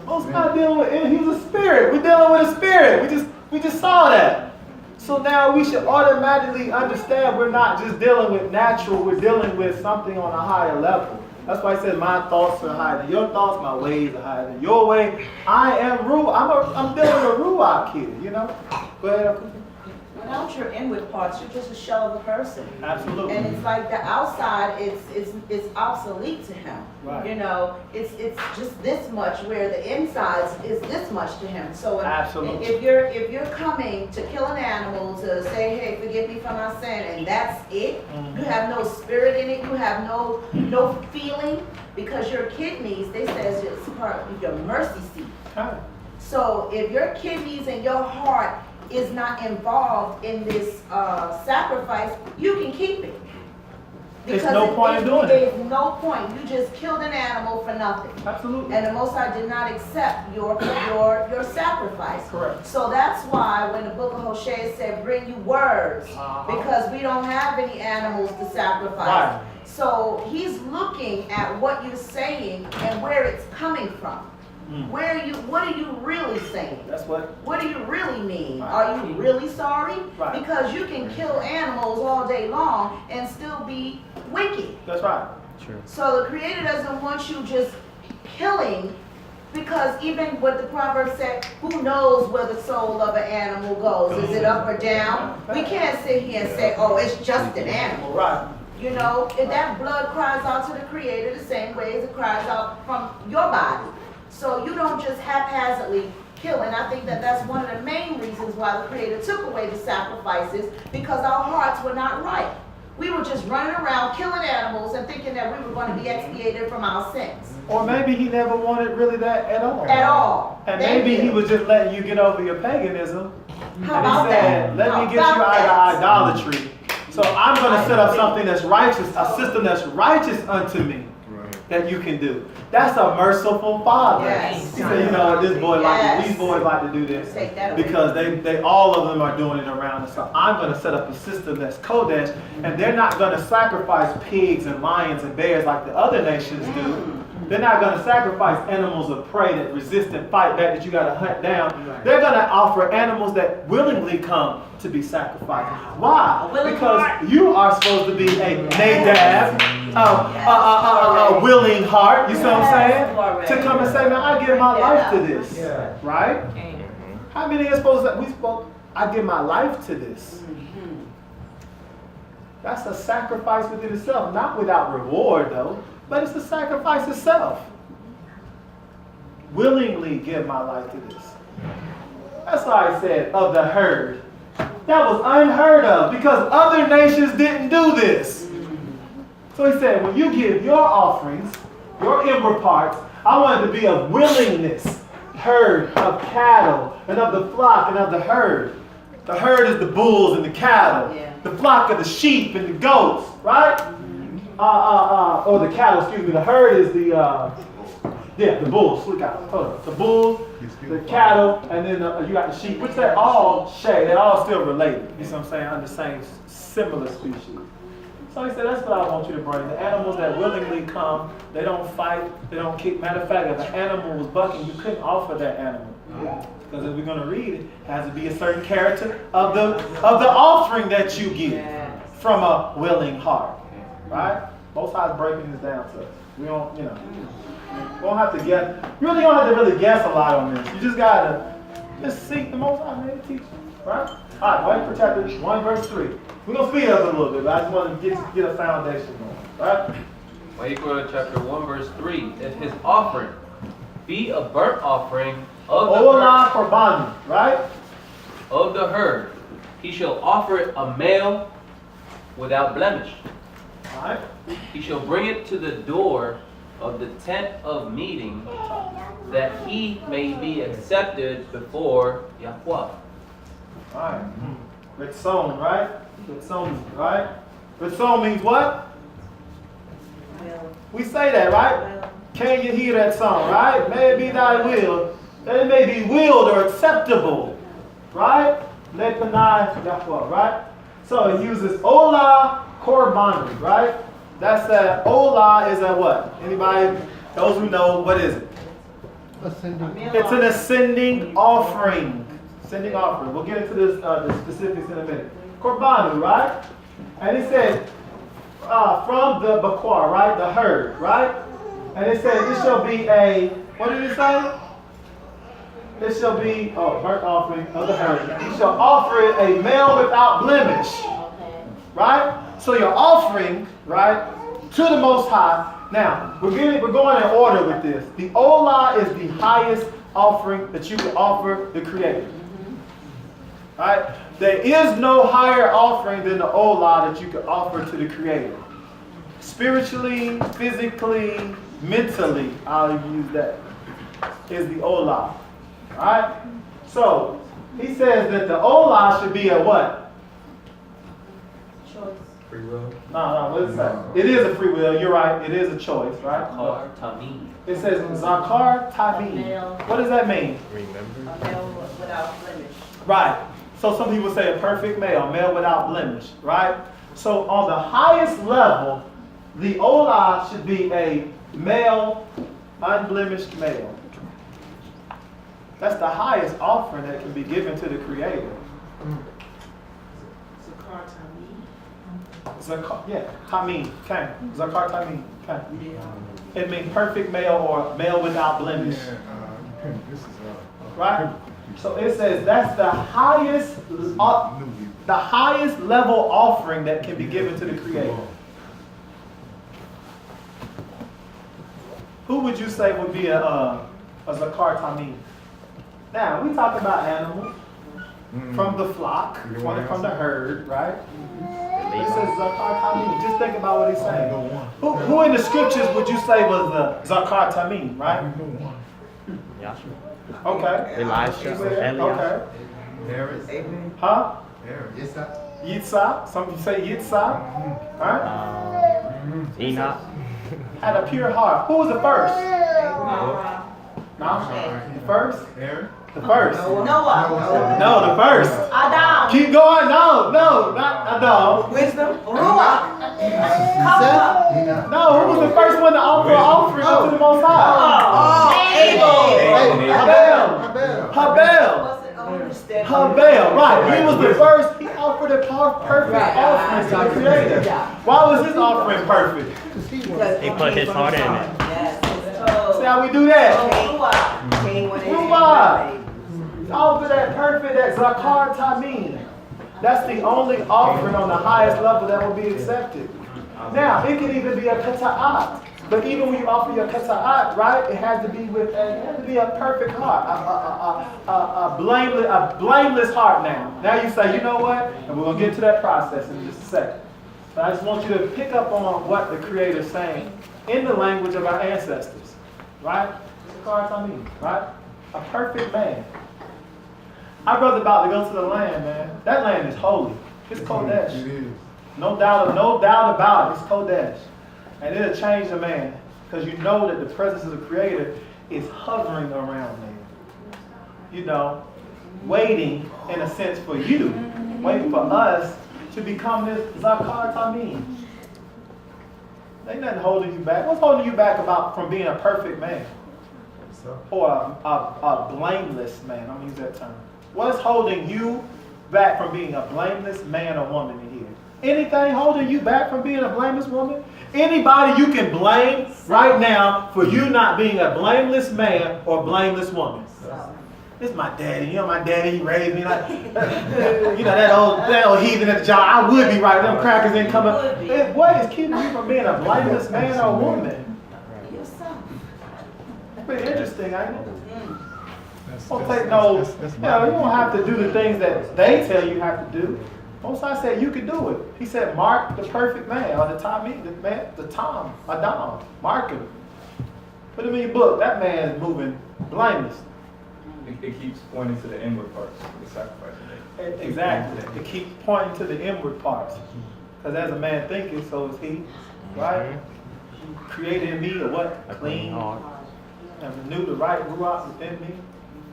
Most High dealing with it. He's a spirit. We're dealing with a spirit. We just saw that. So now we should automatically understand we're not just dealing with natural, we're dealing with something on a higher level. That's why I said my thoughts are higher than your thoughts, my ways are higher than your way. I am I'm dealing with a Ruach here, Go ahead. Without your inward parts, you're just a shell of a person. Absolutely. And it's like the outside it's obsolete to him. Right. It's just this much, where the inside is this much to him. So absolutely. if you're coming to kill an animal to say, hey, forgive me for my sin, and that's it, you have no spirit in it, you have no feeling, because your kidneys, they say, it's part of your mercy seat. Okay. So if your kidneys and your heart is not involved in this sacrifice, you can keep it. There's no point in doing it. There's no point. You just killed an animal for nothing. Absolutely. And the Most High did not accept your sacrifice. Correct. So that's why when the book of Hosea said, bring you words, because we don't have any animals to sacrifice. Right. So he's looking at what you're saying and where it's coming from. What are you really saying? That's what. What do you really mean? Right. Are you really sorry? Right. Because you can kill animals all day long and still be wicked. That's right. True. So the Creator doesn't want you just killing, because even what the proverb said, who knows where the soul of an animal goes? Is it up or down? We can't sit here and say, oh, it's just an animal. Right. If that blood cries out to the Creator the same way as it cries out from your body. So you don't just haphazardly kill. And I think that that's one of the main reasons why the Creator took away the sacrifices, because our hearts were not right. We were just running around killing animals and thinking that we were going to be expiated from our sins. Or maybe he never wanted really that at all. At all. And maybe he was just letting you get over your paganism. How about that? Let me get you out of idolatry. So I'm going to set up something that's righteous, a system that's righteous unto me, that you can do. That's a merciful Father. Yes. He said, this boy these boys like to do this because they all of them are doing it around us. So I'm going to set up a system that's Kodesh, and they're not going to sacrifice pigs and lions and bears like the other nations do. They're not going to sacrifice animals of prey that resist and fight back that you got to hunt down. They're going to offer animals that willingly come to be sacrificed. Why? Because you are supposed to be a Nadab, a willing heart, you see what I'm saying? To come and say, man, I give my life to this. Right? How many are supposed to, I give my life to this. That's a sacrifice within itself, not without reward though. But it's the sacrifice itself. Willingly give my life to this. That's why I said of the herd. That was unheard of because other nations didn't do this. So he said, when you give your offerings, your inward parts, I want it to be of willingness. Herd of cattle and of the flock and of the herd. The herd is the bulls and the cattle. The flock of the sheep and the goats, right? Or the cattle, excuse me. The herd is the Yeah, the bulls, hold on. The bulls, the cattle, and then you got the sheep, which they're all they're all still related. You see what I'm saying? Under the same similar species. So he said, that's what I want you to bring. The animals that willingly come, they don't fight, they don't kick. Matter of fact, if an animal was bucking, you couldn't offer that animal. Because if we're going to read it has to be a certain character of the offering that you give from a willing heart. Right? Most High is breaking this down to us. We don't, we don't have to guess. You really don't have to really guess a lot on this. You just got to just seek the Most High, man, teach. Right? All right, Wayiqra chapter 1, verse 3. We're going to speed up a little bit, but I just want to get a foundation going. Right? Wayiqra chapter 1, verse 3. If his offering be a burnt offering of the Ola Korbani, right? Of the herd, he shall offer it a male without blemish. Right. He shall bring it to the door of the tent of meeting, that he may be accepted before Yahweh. Alright. Ritzon, right? Ritzon, right? Ritzon means what? We say that, right? Can you hear that song, right? May it be thy will, that it may be willed or acceptable, right? Lepanai Yahweh, right? So it uses Ola Korbani, right? That's Ola is a what? Anybody, those who know, what is it? Ascending. It's an ascending offering. Ascending offering. We'll get into this, the specifics in a minute. Korbani, right? And it says, from the Bakwar, right? The herd, right? And it says, it shall be a, what did it say? It shall be, burnt offering of the herd. You shall offer it a male without blemish. Right? So your offering, right, to the Most High. Now, we're going in order with this. The Olah is the highest offering that you can offer the Creator. Right? There is no higher offering than the Olah that you can offer to the Creator. Spiritually, physically, mentally, I'll even use that, is the Olah. Right? So, he says that the Olah should be a what? Free will. No, what is that? It is a free will. You're right. It is a choice, right? Zakar Tamim. It says Zakar Tamim. What does that mean? Remember? A male without blemish. Right. So some people say a perfect male, male without blemish, right? So on the highest level, the Olah should be a male, unblemished male. That's the highest offering that can be given to the Creator. Zakar Tamim. Zakar, yeah, Tamim, okay. Zakar Tamim, okay. It means perfect male or male without blemish. Right? So it says that's the highest level offering that can be given to the Creator. Who would you say would be a Zakar Tamim? Now, we talk about animals from the flock, from the herd, right? It says Zakar Tamim. Just think about what he's saying. Who in the scriptures would you say was the Zakar Tamim, right? Yahshua. Okay. Elisha. Okay. Amen. Huh? Yitzhak. Yitzhak. Some people say Yitzhak. Right? Enoch. Had a pure heart. Who was the first? No? The first? The first. Noah. No, the first. Adam. Keep going. No, not Adam. Wisdom. Ruach. Come No, who was the first one to offer an offering up to the Most High? Abel. Habel. Habel, right. He was the first. He offered a perfect offering to the Creator. Why was his offering perfect? He put his heart in it. See how we do that? Ruach. Offer that perfect, that Zakar Tamim. That's the only offering on the highest level that will be accepted. Now, it can even be a kata'at. But even when you offer your kata'at, right, it has to be a perfect heart, a blameless heart now. Now you say, you know what? And we're going to get to that process in just a second. But I just want you to pick up on what the Creator is saying in the language of our ancestors, right? Zakar Tamim, right? A perfect man. Our brother about to go to the land, man. That land is holy. It's Kodesh. It is. No doubt about it. It's Kodesh. And it'll change a man. Because you know that the presence of the Creator is hovering around there. You know, waiting in a sense for you, waiting for us to become this Zakar Tamim. Ain't nothing holding you back. What's holding you back from being a perfect man? Or a blameless man? I'm gonna use that term. What's holding you back from being a blameless man or woman in here? Anything holding you back from being a blameless woman? Anybody you can blame right now for you not being a blameless man or blameless woman? It's my daddy. You know my daddy, he raised me like, you know, that old heathen at the job. I would be right. Them crackers ain't coming. What is keeping you from being a blameless man or woman? Yourself. It's pretty interesting, ain't it? Don't take no, you don't have to do the things that they tell you have to do. Most High said you could do it. He said, mark the perfect man, or the Tom, Adam. Mark him. Put him in your book. That man is moving blameless. It keeps pointing to the inward parts of the sacrifice. Exactly. It keeps pointing to the inward parts. Because as a man thinketh, so is he. Right? Created in me a what? Clean heart. And renew the right ruach within me.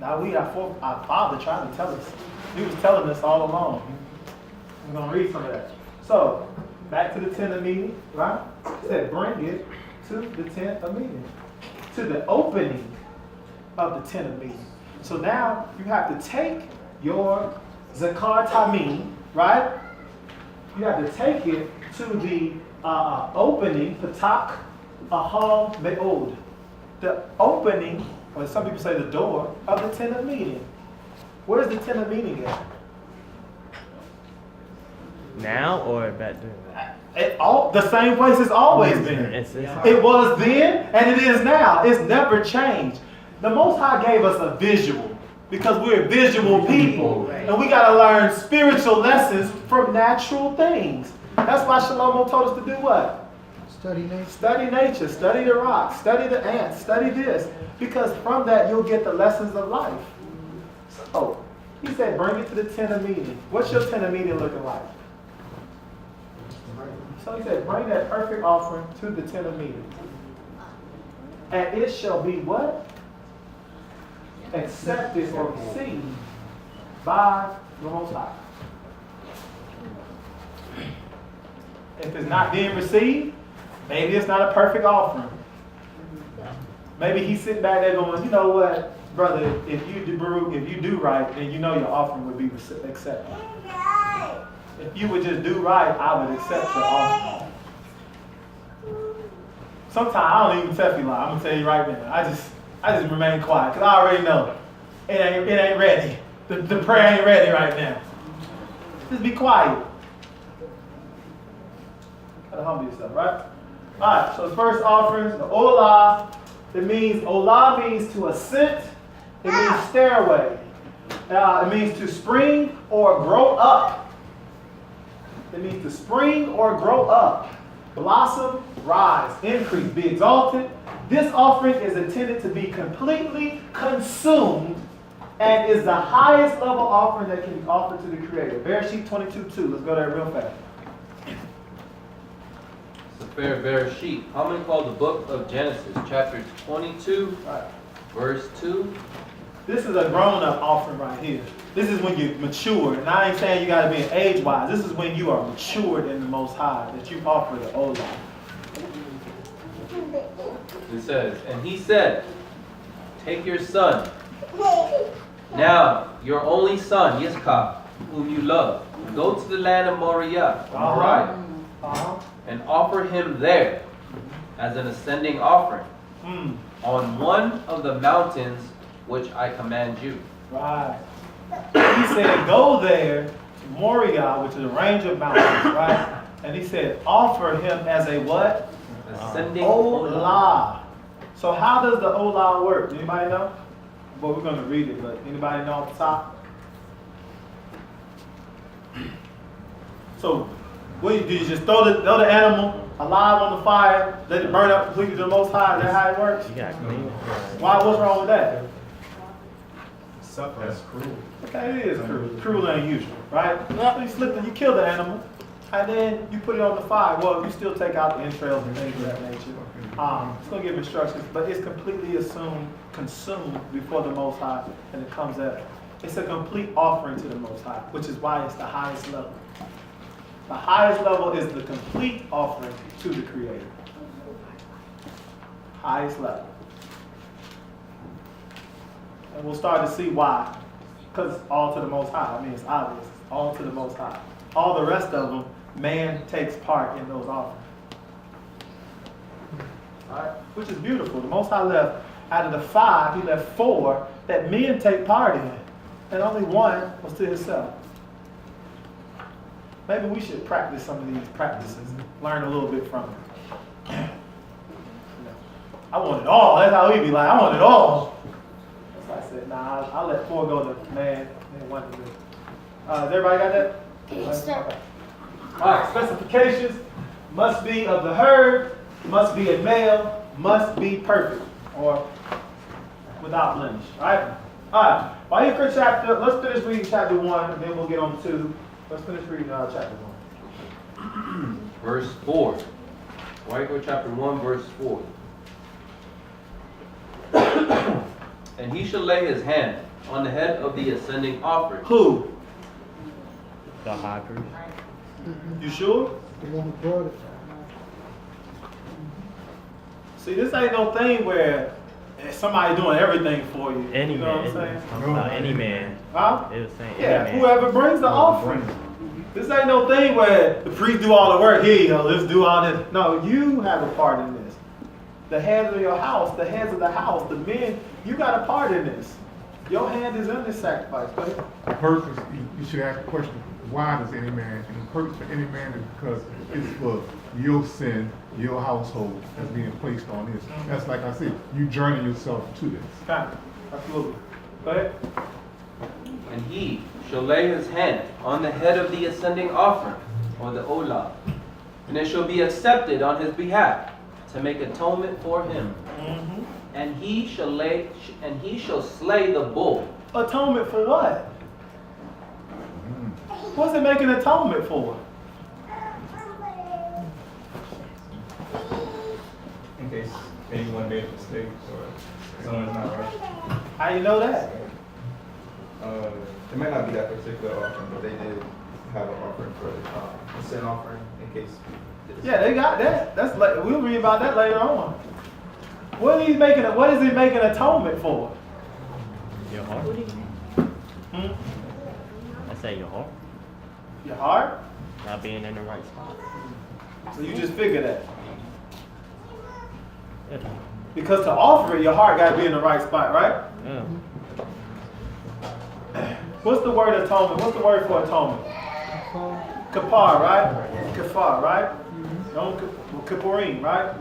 Now our Father tried to tell us. He was telling us all along. I'm going to read some of that. So, back to the tent of meeting, right? It said, bring it to the tent of meeting. To the opening of the tent of meeting. So now, you have to take your Zakar Tamim, right? You have to take it to the opening, Patak Ahal Me'od. The opening, or some people say the door, of the tent of meeting. Where's the tent of meeting at? Now or back then? The same place it's always been. It was then and it is now. It's never changed. The Most High gave us a visual because we're visual people. And we got to learn spiritual lessons from natural things. That's why Shlomo told us to do what? Study nature. Study nature. Study the rocks. Study the ants. Study this. Because from that you'll get the lessons of life. So, he said bring it to the tent of meeting. What's your tent of meeting looking like? So he said, bring that perfect offering to the tent of meeting. And it shall be what? Accepted or received by the Most High. If it's not being received, maybe it's not a perfect offering. Maybe he's sitting back there going, you know what, brother, if you do BARUCK, if you do right, then you know your offering would be accepted. If you would just do right, I would accept your offering. Sometimes I don't even tell people, I'm going to tell you right now. I just remain quiet because I already know it ain't ready. The prayer ain't ready right now. Just be quiet. Gotta humble yourself, right? Alright, so the first offerings, the Olah. Olah means to ascent. It means stairway. It means to spring or grow up. It means to spring or grow up, blossom, rise, increase, be exalted. This offering is intended to be completely consumed and is the highest level offering that can be offered to the Creator. Bereshit 22:2. Let's go there real fast. It's a fair Bereshit. How many call the book of Genesis, chapter 22, verse 2? This is a grown-up offering right here. This is when you're matured. And I ain't saying you got to be age-wise. This is when you are matured in the Most High, that you offer the Olah. It says, and he said, take your son, now your only son, Yitzchak, whom you love, go to the land of MORAY, and offer him there as an ascending offering on one of the mountains which I command you. Right. He said, go there to MORAY, which is a range of mountains, right? And he said, offer him as a what? Ascending Olah. So how does the Olah work? Anybody know? Well, we're going to read it, but anybody know off the top? So, what do you just throw the animal alive on the fire, let it burn up completely to the Most High? Is that how it works? You got clean. Why? What's wrong with that? That's cruel. Okay, it is cruel. Cruel and unusual, right? You killed the animal. And then you put it on the fire. Well, you still take out the entrails and things of that nature. It's going to give instructions, but it's completely consumed before the Most High, and it comes out. It's a complete offering to the Most High, which is why it's the highest level. The highest level is the complete offering to the Creator. Highest level. And we'll start to see why. Because it's all to the Most High. I mean, it's obvious. It's all to the Most High. All the rest of them, man takes part in those offerings. All right? Which is beautiful. The Most High left, out of the 5, he left 4 that men take part in. And only 1 was to himself. Maybe we should practice some of these practices. Learn a little bit from it. I want it all. That's how we be like, I want it all. That's why I said, nah, I'll let 4 go to man and 1 to me. Has everybody got that? Yes, sir. Okay. All right, specifications. Must be of the herd, must be a male, must be perfect, or without blemish. All right? All right. Wayiqra chapter, let's finish reading chapter 1, and then we'll get on 2. Let's finish reading chapter 1. Verse 4. Wayiqra chapter 1, verse 4. And he shall lay his hand on the head of the ascending offering. Who? The high priest. You sure? The one who brought it. See, this ain't no thing where somebody doing everything for you. Any you know man. what I'm saying? Talking about any man. Huh? It was saying Yeah, any man. whoever brings the offering. This ain't no thing where the priest do all the work. Here you go, let's do all this. No, you have a part in this. The heads of your house, the heads of the house, the men, you got a part in this. Your hand is in this sacrifice, baby. The purpose, you should ask the question, why does any man, and the purpose for any man is because it's for your sin, your household that's being placed on this. That's like I said, you journey yourself to this. Okay, absolutely. Go ahead. And he shall lay his hand on the head of the ascending offering, or the olah, and it shall be accepted on his behalf to make atonement for him. And he shall slay the bull. Atonement for what? What's it making atonement for? In case anyone made a mistake or someone's not right. How you know that? It might not be that particular offering, but they did have an offering for a sin offering in case. Yeah, they got that. That's like, we'll read about that later on. What is he making atonement for? Your heart. I say your heart. Your heart? Not being in the right spot. So you just figure that. Yeah. Because to offer it, your heart got to be in the right spot, right? Yeah. What's the word atonement? What's the word for atonement? Kapar, right? Kafar, right? Kippurim, right?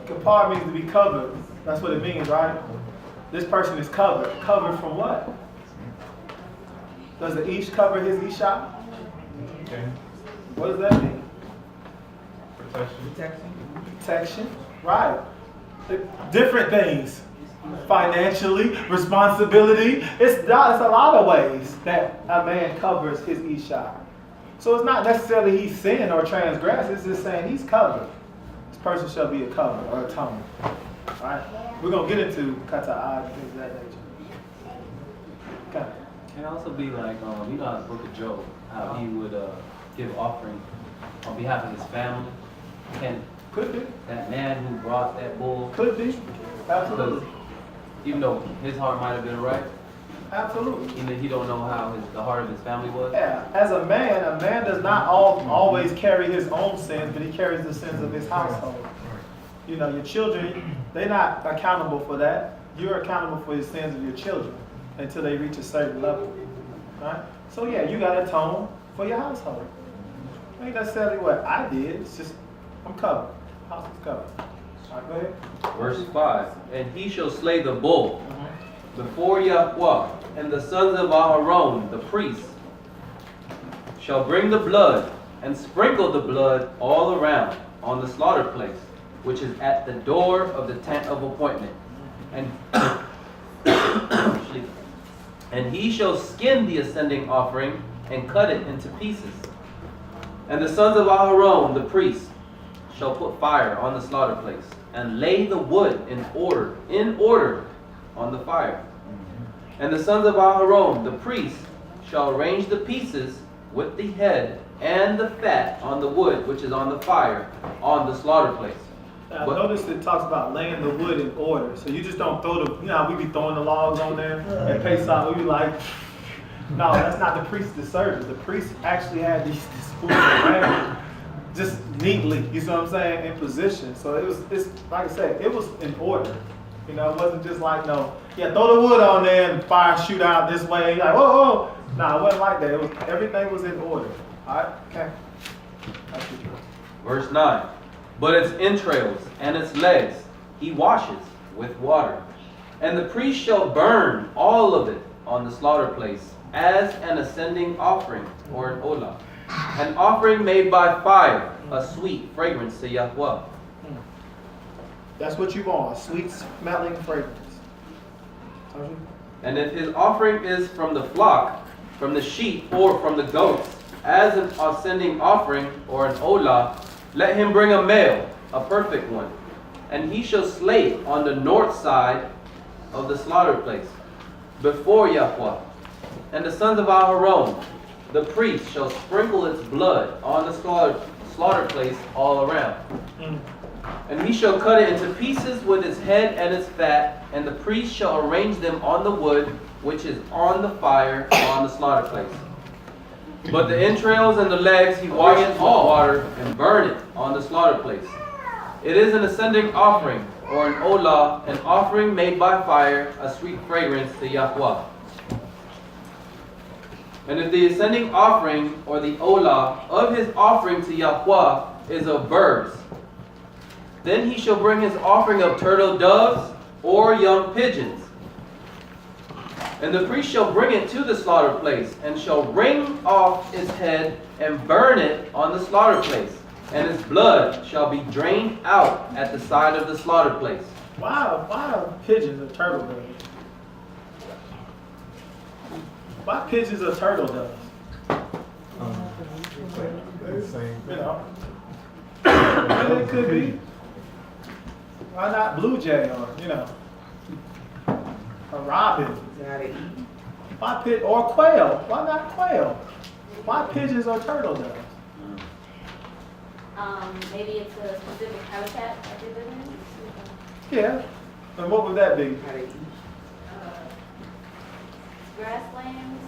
Kapar means to be covered. That's what it means, right? This person is covered. Covered from what? Does the Ish cover his Isha? Okay. What does that mean? Protection. Protection, right. Different things. Financially, responsibility. It's a lot of ways that a man covers his Isha. So it's not necessarily he's sinned or transgressed. It's just saying he's covered. This person shall be a cover or atonement. Right? We're going to get into kata'ah and things of that nature. Okay. Can it also be like, you know how the book of Job, how he would give offering on behalf of his family? Could be. That man who brought that bull, Could be. Absolutely. even though his heart might have been right, Absolutely. even he don't know how the heart of his family was. Yeah. As a man does not always carry his own sins, but he carries the sins of his household. You know, your children, they're not accountable for that. You're accountable for the sins of your children until they reach a certain level. Right? So yeah, you got to atone for your household. Ain't necessarily what I did. It's just, I'm covered. House is covered. All right, go ahead. Verse 5, and he shall slay the bull before Yahweh, and the sons of Aharon, the priests, shall bring the blood and sprinkle the blood all around on the slaughter place, which is at the door of the tent of appointment. And he shall skin the ascending offering and cut it into pieces. And the sons of Aharon, the priest, shall put fire on the slaughter place, and lay the wood in order on the fire. And the sons of Aharon, the priest, shall arrange the pieces with the head and the fat on the wood which is on the fire on the slaughter place. I noticed it talks about laying the wood in order. So you just don't throw the, you know how we be throwing the logs on there and Pesach, we be like, no, that's not the priest's service. The priest actually had these spoons around just neatly, you see what I'm saying, in position. So it's like I said, it was in order. You know, it wasn't just like, no, yeah, throw the wood on there and fire shoot out this way. Like, whoa, whoa. No, it wasn't like that. It was, everything was in order. All right, okay. That's the truth. Verse 9. But its entrails and its legs he washes with water. And the priest shall burn all of it on the slaughter place as an ascending offering or an olah, an offering made by fire, a sweet fragrance to Yahweh. That's what you want, a sweet smelling fragrance. And if his offering is from the flock, from the sheep, or from the goats, as an ascending offering or an olah, let him bring a male, a perfect one, and he shall slay it on the north side of the slaughter place, before Yahweh. And the sons of Aharon, the priest, shall sprinkle its blood on the slaughter place all around. And he shall cut it into pieces with its head and its fat, and the priest shall arrange them on the wood which is on the fire on the slaughter place. But the entrails and the legs he washes with water and burn it on the slaughter place. It is an ascending offering, or an olah, an offering made by fire, a sweet fragrance to Yahweh. And if the ascending offering, or the olah, of his offering to Yahweh is of birds, then he shall bring his offering of turtle doves or young pigeons. And the priest shall bring it to the slaughter place, and shall wring off its head, and burn it on the slaughter place. And its blood shall be drained out at the side of the slaughter place. Why are pigeons or turtle doves? Why pigeons or turtle doves? You know, maybe it could be. Why not blue jay or, you know, a robin? Why or quail? Why not quail? Why pigeons or turtle doves? Maybe it's a specific habitat that they live in. Yeah. And what would that be? Grasslands,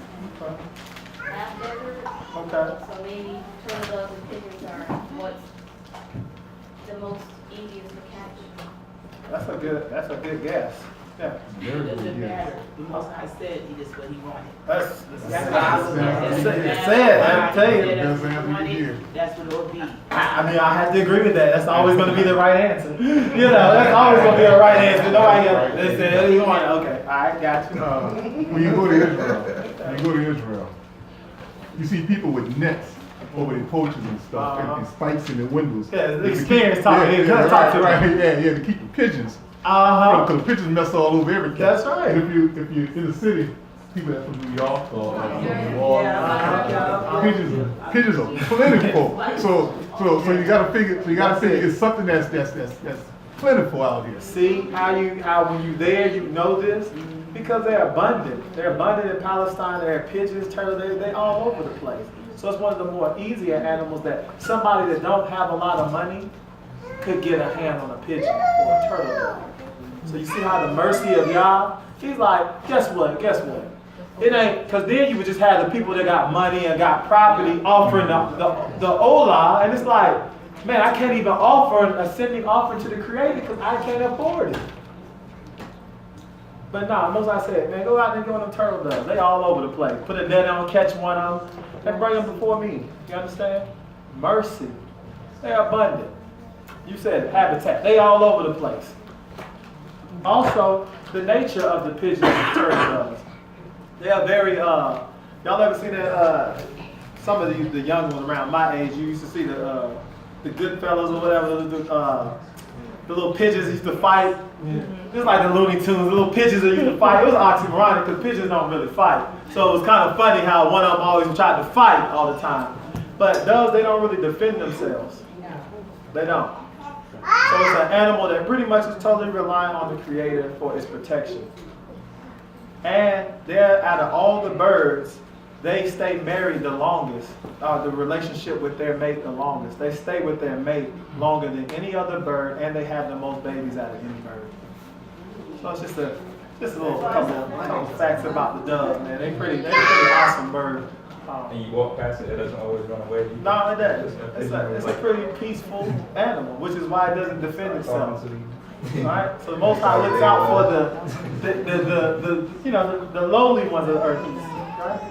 half desert. Okay. So maybe turtle doves and pigeons are what's the most easiest to catch. That's a good guess. Yeah. It doesn't matter. Most I said he just what he wanted. That's That's what it would be. I mean, I have to agree with that. That's always going to be the right answer. You know, that's always going to be the right answer. Nobody else. They said, you want it? Okay, all right, got you. When you go to Israel, you see people with nets over their porches and stuff, and spikes in their windows. Yeah, the experience talking here. Yeah, to keep the pigeons. Because the pigeons mess all over everything. That's right. And if you're in the city, people that from New York or from New Orleans, pigeons are plentiful. So you gotta figure it's something that's plentiful out here. See how when you there you know this? Because they're abundant. They're abundant in Palestine. There are pigeons, turtles, they're all over the place. So it's one of the more easier animals that somebody that don't have a lot of money could get a hand on a pigeon or a turtle dove. So you see how the mercy of Yah, he's like, guess what? It ain't, because then you would just have the people that got money and got property offering the olah, and it's like, man, I can't even offer an ascending offering to the Creator because I can't afford it. But nah, most I said, man, go out and get on them turtle doves. They all over the place. Put a net on, catch one of them, and bring them before me. You understand? Mercy. They're abundant. You said habitat. They all over the place. Also, the nature of the pigeons and turtle doves. They are very, y'all ever seen that, some of the young ones around my age, you used to see the Goodfellas or whatever, the little pigeons used to fight. Just like the Looney Tunes, the little pigeons that used to fight. It was oxymoronic because pigeons don't really fight. So it was kind of funny how one of them always tried to fight all the time. But doves, they don't really defend themselves. They don't. So it's an animal that pretty much is totally relying on the Creator for its protection. And they're, out of all the birds, they stay married the longest, the relationship with their mate the longest. They stay with their mate longer than any other bird, and they have the most babies out of any bird. So it's just a little couple facts about the dove, man. They're pretty awesome bird. And you walk past it, it doesn't always run away. No, it doesn't. It's a pretty peaceful animal, which is why it doesn't defend itself. Right? So the Most High looks out for the lowly ones of the earth. Right?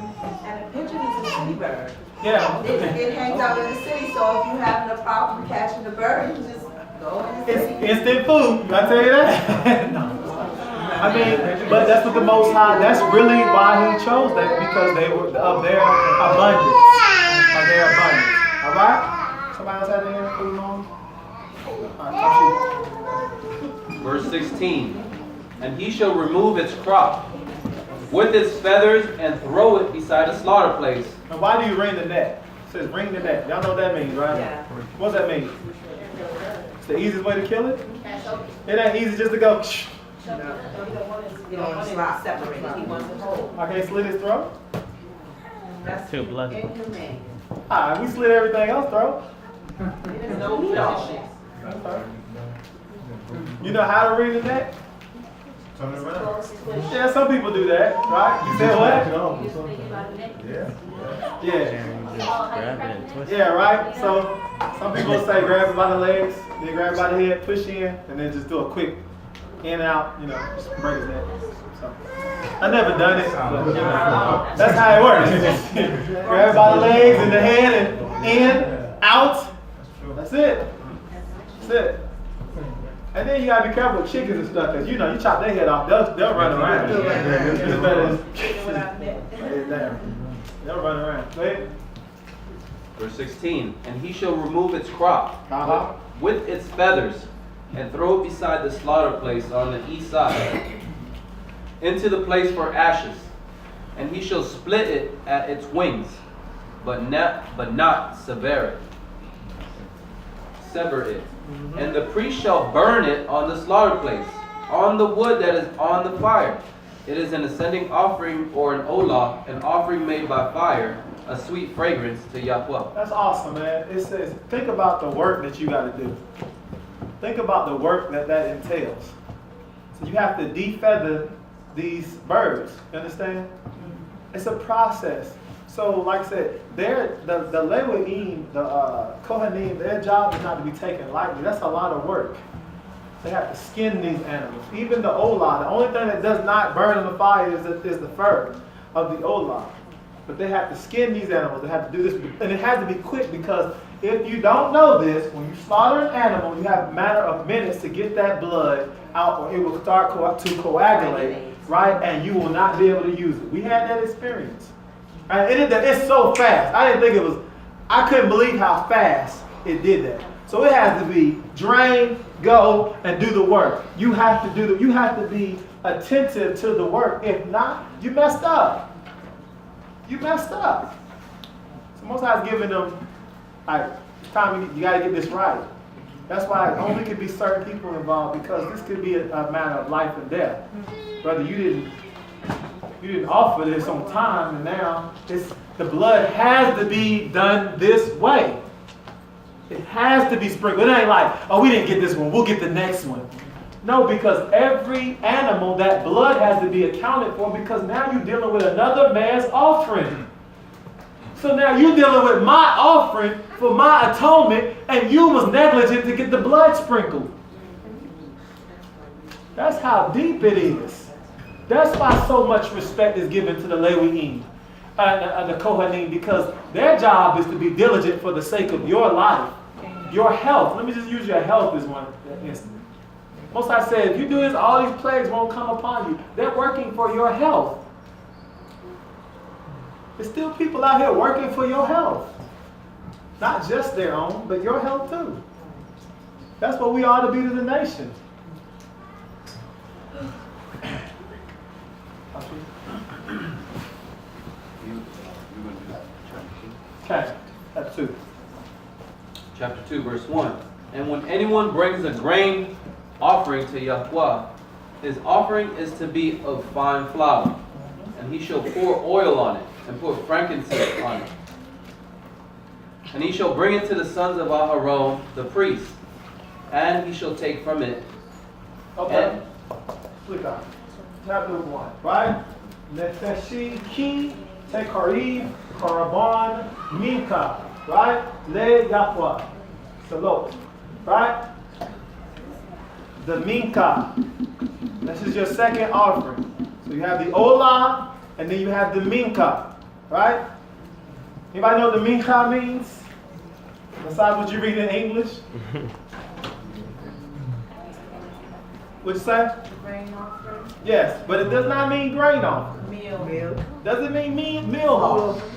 And a pigeon is a city bird. Yeah. It hangs out in the city, so if you're having a problem catching the bird, you just go in the city. It's instant food. I tell you that. No. I mean, but that's what the Most High, that's really why He chose that, because they were of their abundance. Of their abundance. Alright? Somebody else had their food on? Alright, Verse 16. And he shall remove its crop with its feathers and throw it beside a slaughter place. and why do you ring the net? It says ring the net. Y'all know what that means, right? Yeah. What does that mean? It's the easiest way to kill it? It ain't easy just to go, shh. You don't want it separated. He wants it whole. I can't slit his throat? That's Too bloody. inhumane. Alright, we slit everything else throat. There's no meat on it. You know how to ring the net? Turn it around. Yeah, some people do that, right? You said what? Yeah. Yeah. Just grab it and twist it. Yeah, right? So some people say grab it by the legs, then grab it by the head, push in, and then just do a quick in and out, just break his neck. So I never done it, but that's how it works. Grab it by the legs and the head and in, out. That's it. That's it. And then you gotta be careful with chickens and stuff, cause you chop their head off, they'll run around. It's better. They'll run around. Go ahead. Verse 16. And he shall remove its crop with its feathers and throw it beside the slaughter place on the east side into the place for ashes. And he shall split it at its wings, but not sever it. And the priest shall burn it on the slaughter place, on the wood that is on the fire. It is an ascending offering or an olah, an offering made by fire, a sweet fragrance to Yahweh. That's awesome, man. It says, think about the work that you got to do. Think about the work that entails. So you have to defeather these birds. You understand? It's a process. So, like I said, the Levi'im, the Kohanim, their job is not to be taken lightly. That's a lot of work. They have to skin these animals. Even the olah, the only thing that does not burn in the fire is the fur of the olah. But they have to skin these animals. They have to do this, and it has to be quick, because if you don't know this, when you slaughter an animal, you have a matter of minutes to get that blood out, or it will start to coagulate, right? And you will not be able to use it. We had that experience. And it's so fast. I couldn't believe how fast it did that. So it has to be drain, go, and do the work. You have to be attentive to the work. If not, you messed up. You messed up. So Most High's giving them, it's time you got to get this right. That's why it only could be certain people involved, because this could be a matter of life and death. Brother, you didn't offer this on time, and now the blood has to be done this way. It has to be sprinkled. It ain't like, oh, we didn't get this one, we'll get the next one. No, because every animal, that blood has to be accounted for, because now you're dealing with another man's offering. So now you're dealing with my offering for my atonement, and you was negligent to get the blood sprinkled. That's how deep it is. That's why so much respect is given to the Levi'im, the Kohanim, because their job is to be diligent for the sake of your life, your health. Let me just use your health as one instance. Most I said, if you do this, all these plagues won't come upon you. They're working for your health. There's still people out here working for your health. Not just their own, but your health too. That's what we ought to be to the nation. Okay. Chapter 2. Chapter 2, verse 1. And when anyone brings a grain offering to Yahweh, his offering is to be of fine flour, and he shall pour oil on it, and put frankincense on it. And he shall bring it to the sons of Aharon, the priest, and he shall take from it. Okay. Click on chapter 1, right? Nefeshi ki tekariv karaban minka, right? Le Yahweh. Salot, right? The minka. This is your second offering. So you have the olah, and then you have the minka, right? Anybody know what the minka means? Besides what you read in English? What'd you say? Grain offering. Yes, but it does not mean grain offering. Meal. Does it mean meal offering?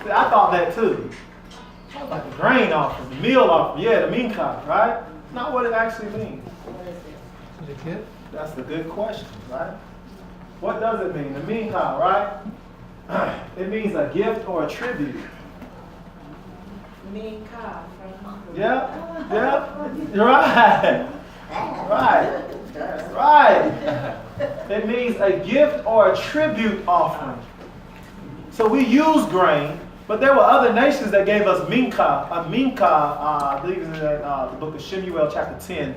See, I thought that too. I was like a grain offering, the meal offering. Yeah, the minka, right? Not what it actually means. Is it good? That's a good question, right? What does it mean? The minka, right? It means a gift or a tribute. Minka. Yeah, right. Right. It means a gift or a tribute offering. So we use grain, but there were other nations that gave us minka. A minka, I believe it's in the book of Shemuel chapter 10.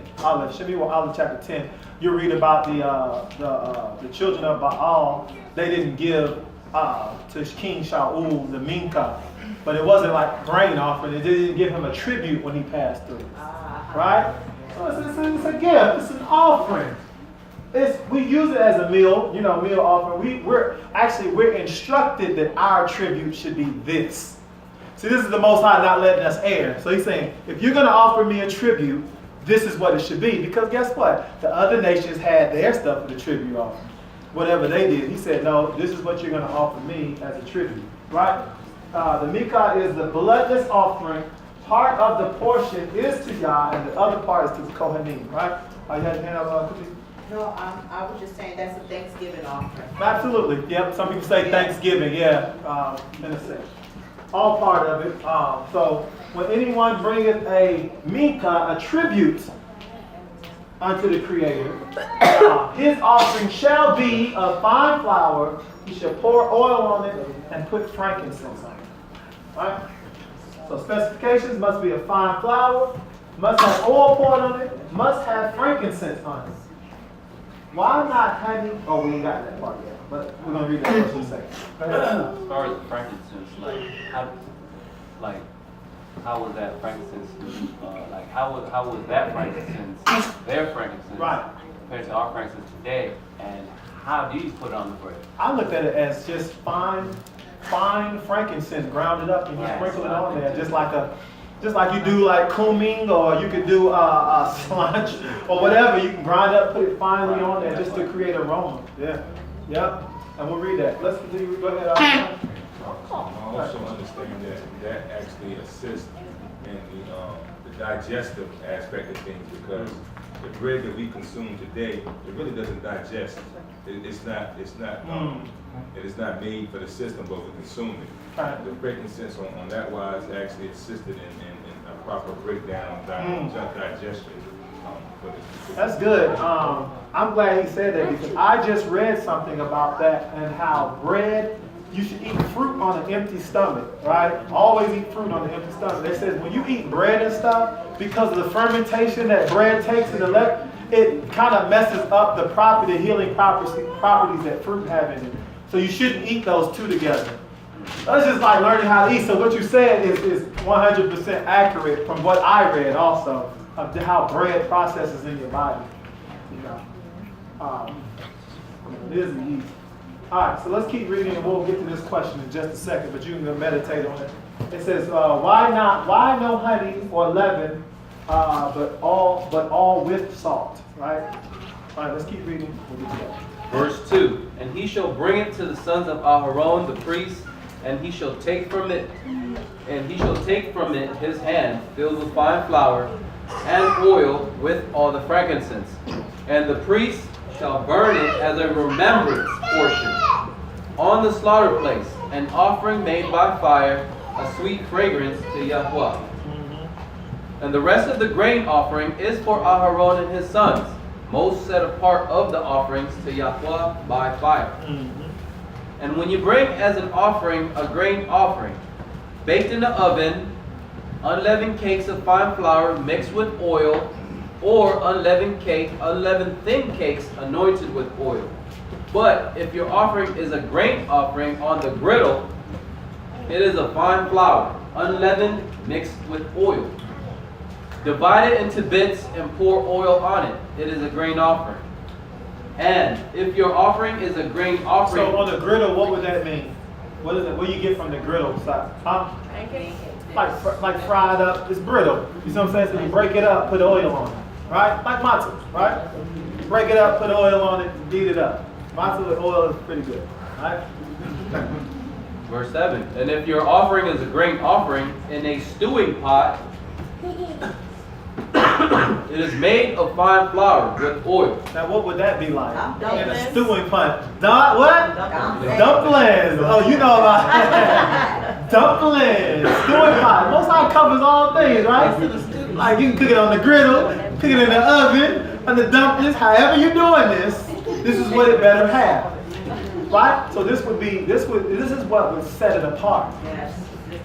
Shemuel chapter 10. You read about the children of Baal. They didn't give to King Shaul the minka, but it wasn't like grain offering. It didn't give him a tribute when he passed through, right? So it's a gift. It's an offering. We use it as a meal, meal offering. We're instructed that our tribute should be this. See, this is the Most High not letting us err. So he's saying, if you're going to offer me a tribute, this is what it should be. Because guess what? The other nations had their stuff for the tribute offering. Whatever they did. He said, no, this is what you're going to offer me as a tribute. Right? The mikah is the bloodless offering. Part of the portion is to Yah, and the other part is to the Kohanim. Right? You had your hand up, Cookie? No, I was just saying that's a Thanksgiving offering. Absolutely. Yep. Some people say Thanksgiving. Yeah. In a sense. All part of it. So when anyone bringeth a minka, a tribute unto the Creator, his offering shall be of fine flour. He shall pour oil on it and put frankincense on it. Right? So specifications must be of fine flour, must have oil poured on it, must have frankincense on it. Why not honey? Oh, we ain't got that part yet, but we're gonna read that first in a second. Go ahead. As far as the frankincense, how was that frankincense? How was that frankincense? Their frankincense, Right. compared to our frankincense today, and how do you put it on the bread? I looked at it as just fine frankincense, ground it up, and you sprinkle it on there, just like you do like cumin, or you could do slanch, or whatever. You can grind up, put it finely on there, just to create aroma. Yeah, yep. And we'll read that. Let's continue. Go ahead. I also understand that actually assists in the digestive aspect of things, because the bread that we consume today, it really doesn't digest. It is not made for the system, but we consume it. Right. The frankincense on that wise actually assisted in a proper breakdown, digestion. That's good. I'm glad he said that, because I just read something about that and how bread, you should eat fruit on an empty stomach, right? Always eat fruit on an empty stomach. They says when you eat bread and stuff, because of the fermentation that bread takes in it kind of messes up the healing properties that fruit have in it. So you shouldn't eat those two together. That's just like learning how to eat. So what you said is 100% accurate from what I read also, of how bread processes in your body. It is the yeast. All right, so let's keep reading, and we'll get to this question in just a second, but you can go meditate on it. It says, why no honey or leaven, but all with salt, right? All right, let's keep reading. We'll get to that. Verse 2, and he shall bring it to the sons of Aharon the priest, and he shall take from it his hand filled with fine flour and oil with all the frankincense, and the priest shall burn it as a remembrance portion on the slaughter place, an offering made by fire a sweet fragrance to Yahweh. And the rest of the grain offering is for Aharon and his sons, most set apart of the offerings to Yahweh by fire. And when you bring as an offering a grain offering, baked in the oven, unleavened cakes of fine flour mixed with oil, or unleavened thin cakes anointed with oil. But if your offering is a grain offering on the griddle, it is a fine flour, unleavened, mixed with oil. Divide it into bits and pour oil on it. It is a grain offering. And if your offering is a grain offering... So on the griddle, what would that mean? What is it? What do you get from the griddle side? Huh? Like fried up, it's brittle. You see what I'm saying? So you break it up, put oil on it. Right? Like matzah, right? You break it up, put oil on it, beat it up. Matzah with oil is pretty good. Right? Verse 7. And if your offering is a grain offering in a stewing pot, it is made of fine flour with oil. Now what would that be like? In a Dumplings. stewing pot. What? Dumplings. Oh, you know about that. Dumplings. Stewing pot. Most High covers all things, right? Like you can cook it on the griddle, cook it in the oven, and the dumplings. However you're doing this is what it better have. Right? So this is what would set it apart.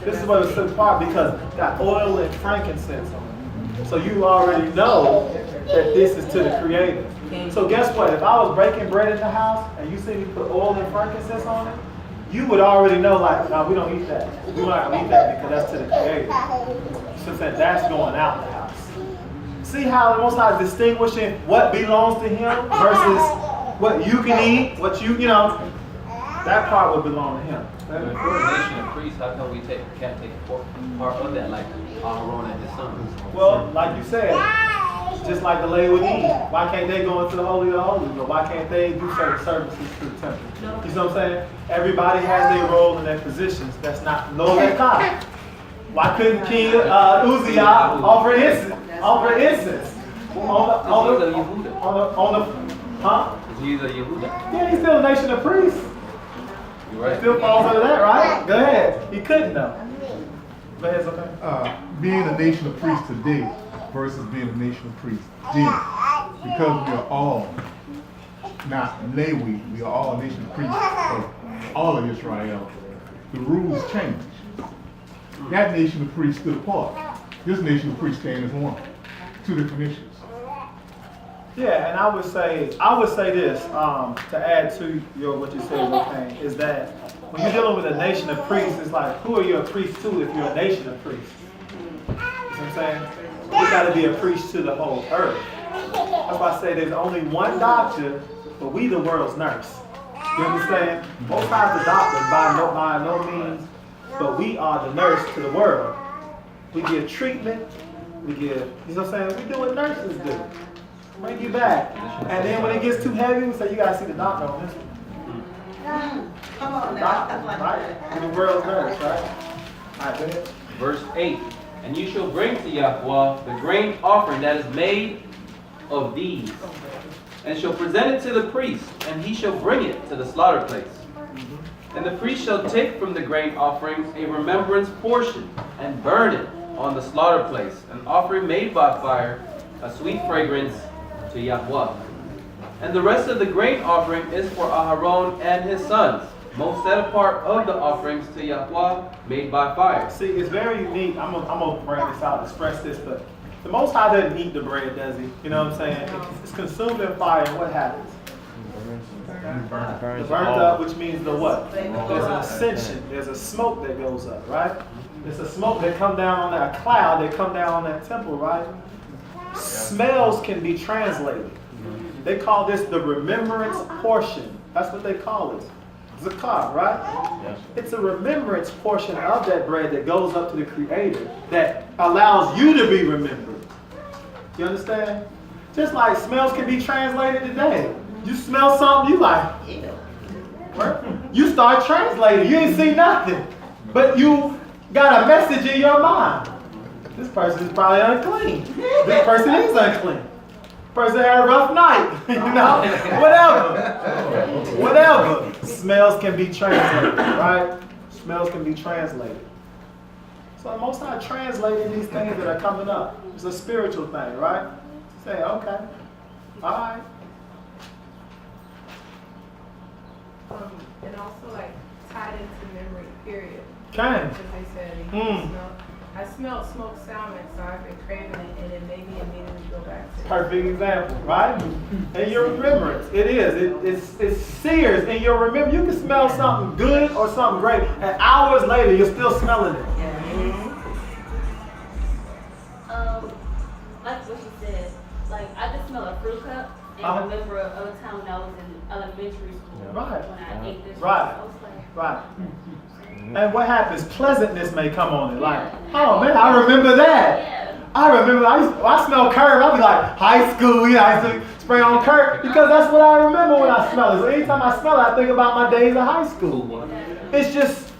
This is what would set it apart because it got oil and frankincense on it. So you already know that this is to the Creator. So guess what? If I was breaking bread in the house and you see me put oil and frankincense on it, you would already know, like, no, we don't eat that. We don't eat that because that's to the Creator. So that's going out the house. See how the Most High is distinguishing what belongs to Him versus what you can eat, what you know, that part would belong to Him. If we're a nation of priests, how come we can't take part of that, like Aharon and his sons? Well, like you said, just like the Leviticus, why can't they go into the Holy of Holies? Or why can't they do certain services to the temple? You see what I'm saying? Everybody has their role and their positions. That's not no that. Why couldn't King Uzziah offer incense? He's a Yehuda. Yeah, he's still a nation of priests. You're right. Still falls under that, right? Go ahead. He couldn't though. Go ahead, okay. Being a nation of priests today versus being a nation of priests then, because we are all not Levi, we are all a nation of priests of all of Israel. The rules change. That nation of priests stood apart. This nation of priests came as one. Two different issues. Yeah, and I would say this to add to what you said, Rokane, is that when you're dealing with a nation of priests, it's like, who are you a priest to if you're a nation of priests? You know what I'm saying? We got to be a priest to the whole earth. That's why I say there's only one doctor, but we the world's nurse. You understand? Most times the doctor by no means, but we are the nurse to the world. We give treatment. We give, you know what I'm saying? We do what nurses do. Bring you back. And then when it gets too heavy, we say, you got to see the doctor on this one. Come on now. Doctor, right? And the world's nurse, right? All right, go ahead. Verse 8. And you shall bring to Yahweh the grain offering that is made of these, and shall present it to the priest, and he shall bring it to the slaughter place. And the priest shall take from the grain offering a remembrance portion, and burn it on the slaughter place, an offering made by fire, a sweet fragrance to Yahweh. And the rest of the grain offering is for Aharon and his sons, most set apart of the offerings to Yahweh made by fire. See, it's very unique. I'm gonna bring this out, express this, but the Most High doesn't eat the bread, does He? You know what I'm saying? It's consumed in fire, and what happens? Burnt up, which means the what? There's an ascension. There's a smoke that goes up, right? There's a smoke that come down on that cloud that come down on that temple, right? Smells can be translated. They call this the remembrance portion. That's what they call it. Zakah, right? Yes. It's a remembrance portion of that bread that goes up to the Creator that allows you to be remembered. You understand? Just like smells can be translated today. You smell something, you like, ew. You start translating. You ain't see nothing. But you got a message in your mind. This person is probably unclean. This person is unclean. Person had a rough night, you know? Whatever. Smells can be translated, right? Smells can be translated. So the Most High translating these things that are coming up. It's a spiritual thing, right? Say, okay, all right. And also like tied into memory, period. Can. Because they said, I smelled smoked salmon, so I've been craving it, and it made me immediately go back to it. Perfect example, right? And your remembrance, it is. It sears in your remembrance. You can smell something good or something great, and hours later you're still smelling it. Like what you said, like I just smell a fruit cup and remember a time when I was in elementary school Right. when I ate this. Right. I was like, Right. And what happens? Pleasantness may come on it. Like, oh man, I remember that. yeah. I remember, I smell curve. I'll be like, high school, I used to spray on curve because that's what I remember when I smell it. So anytime I smell it, I think about my days of high school. It's just,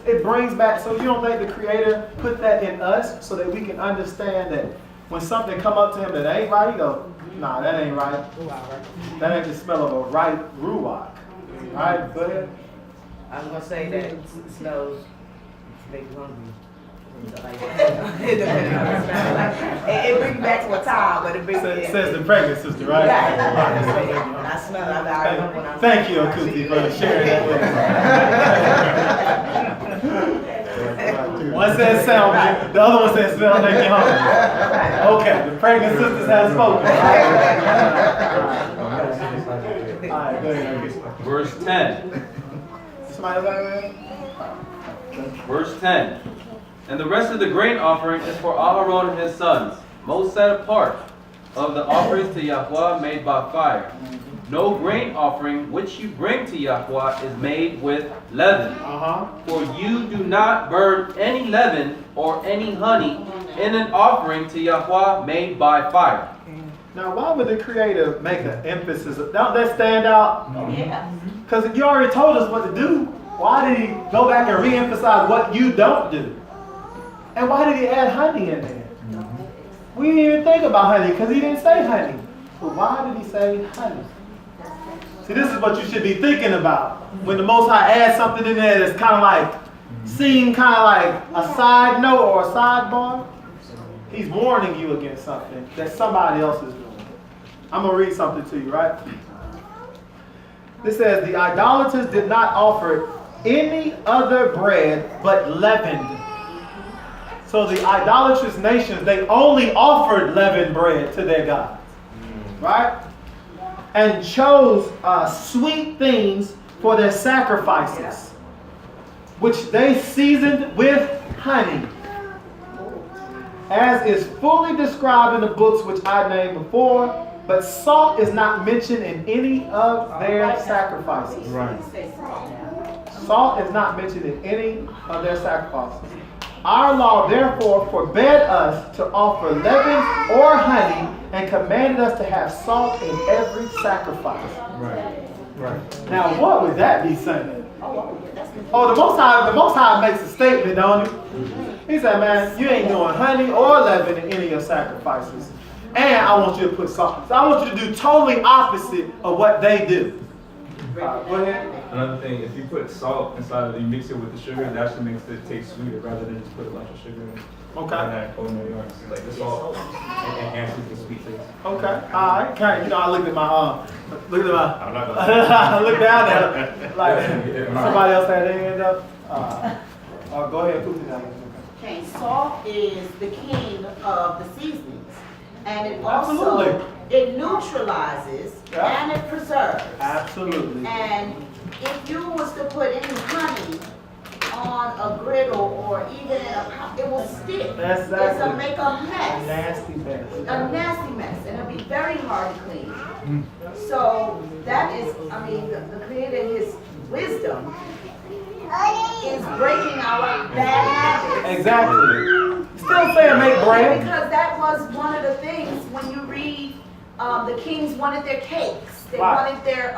it brings back, so you don't think the Creator put that in us so that we can understand that when something come up to him that ain't right, he go, nah, that ain't right. That ain't the smell of a right ruach. All right, go ahead. I was gonna say that it smells make you hungry. It brings me back to a time, but it brings me Says the pregnant sister, right? I smell it. I remember when I was Thank you, Akuti, for sharing that with us. One says sound, the other one says smell make you hungry. Okay, the pregnant sisters have spoken. All right, go ahead. Verse 10. Somebody else got it? Verse 10. And the rest of the grain offering is for Aharon and his sons, most set apart of the offerings to Yahweh made by fire. No grain offering which you bring to Yahweh is made with leaven. For you do not burn any leaven or any honey in an offering to Yahweh made by fire. Now, why would the Creator make an emphasis? Don't that stand out? Yeah. Because you already told us what to do. Why did he go back and re-emphasize what you don't do? And why did he add honey in there? We didn't even think about honey because he didn't say honey. But why did he say honey? See, this is what you should be thinking about. When the Most High adds something in there that's kind of like, seem kind of like a side note or a sidebar, he's warning you against something that somebody else is doing. I'm going to read something to you, right? This says, the idolaters did not offer any other bread but leavened. So the idolatrous nations, they only offered leavened bread to their gods. Right? And chose sweet things for their sacrifices, which they seasoned with honey, as is fully described in the books which I named before. But salt is not mentioned in any of their sacrifices. Right. Salt is not mentioned in any of their sacrifices. Our law therefore forbade us to offer leaven or honey, and commanded us to have salt in every sacrifice. Right. Right. Now, what would that be saying? Oh, the Most High makes a statement, don't he? He said, man, you ain't doing honey or leaven in any of your sacrifices. And I want you to put salt. So I want you to do totally opposite of what they do. Go ahead. Another thing, if you put salt inside of it, you mix it with the sugar, it actually makes it taste sweeter rather than just put a bunch of sugar in. Okay. And that culinary arts, like the salt enhances the sweet taste. Okay. All right. Okay. You know, I looked at my look at my. I'm not gonna. I looked down at it like somebody else had their hand up. Go ahead, Pookie. Okay, salt is the king of the seasonings, and it also Absolutely. it neutralizes and it preserves. Absolutely. And if you was to put any honey on a griddle or even in a pot, it will stick. Exactly. It's a make a mess. A nasty mess. A nasty mess, and it'll be very hard to clean. So that is, I mean, the Creator in His wisdom is breaking our bad habits. Exactly. Still saying make bread. Because that was one of the things when you read, the kings wanted their cakes. They Right. wanted their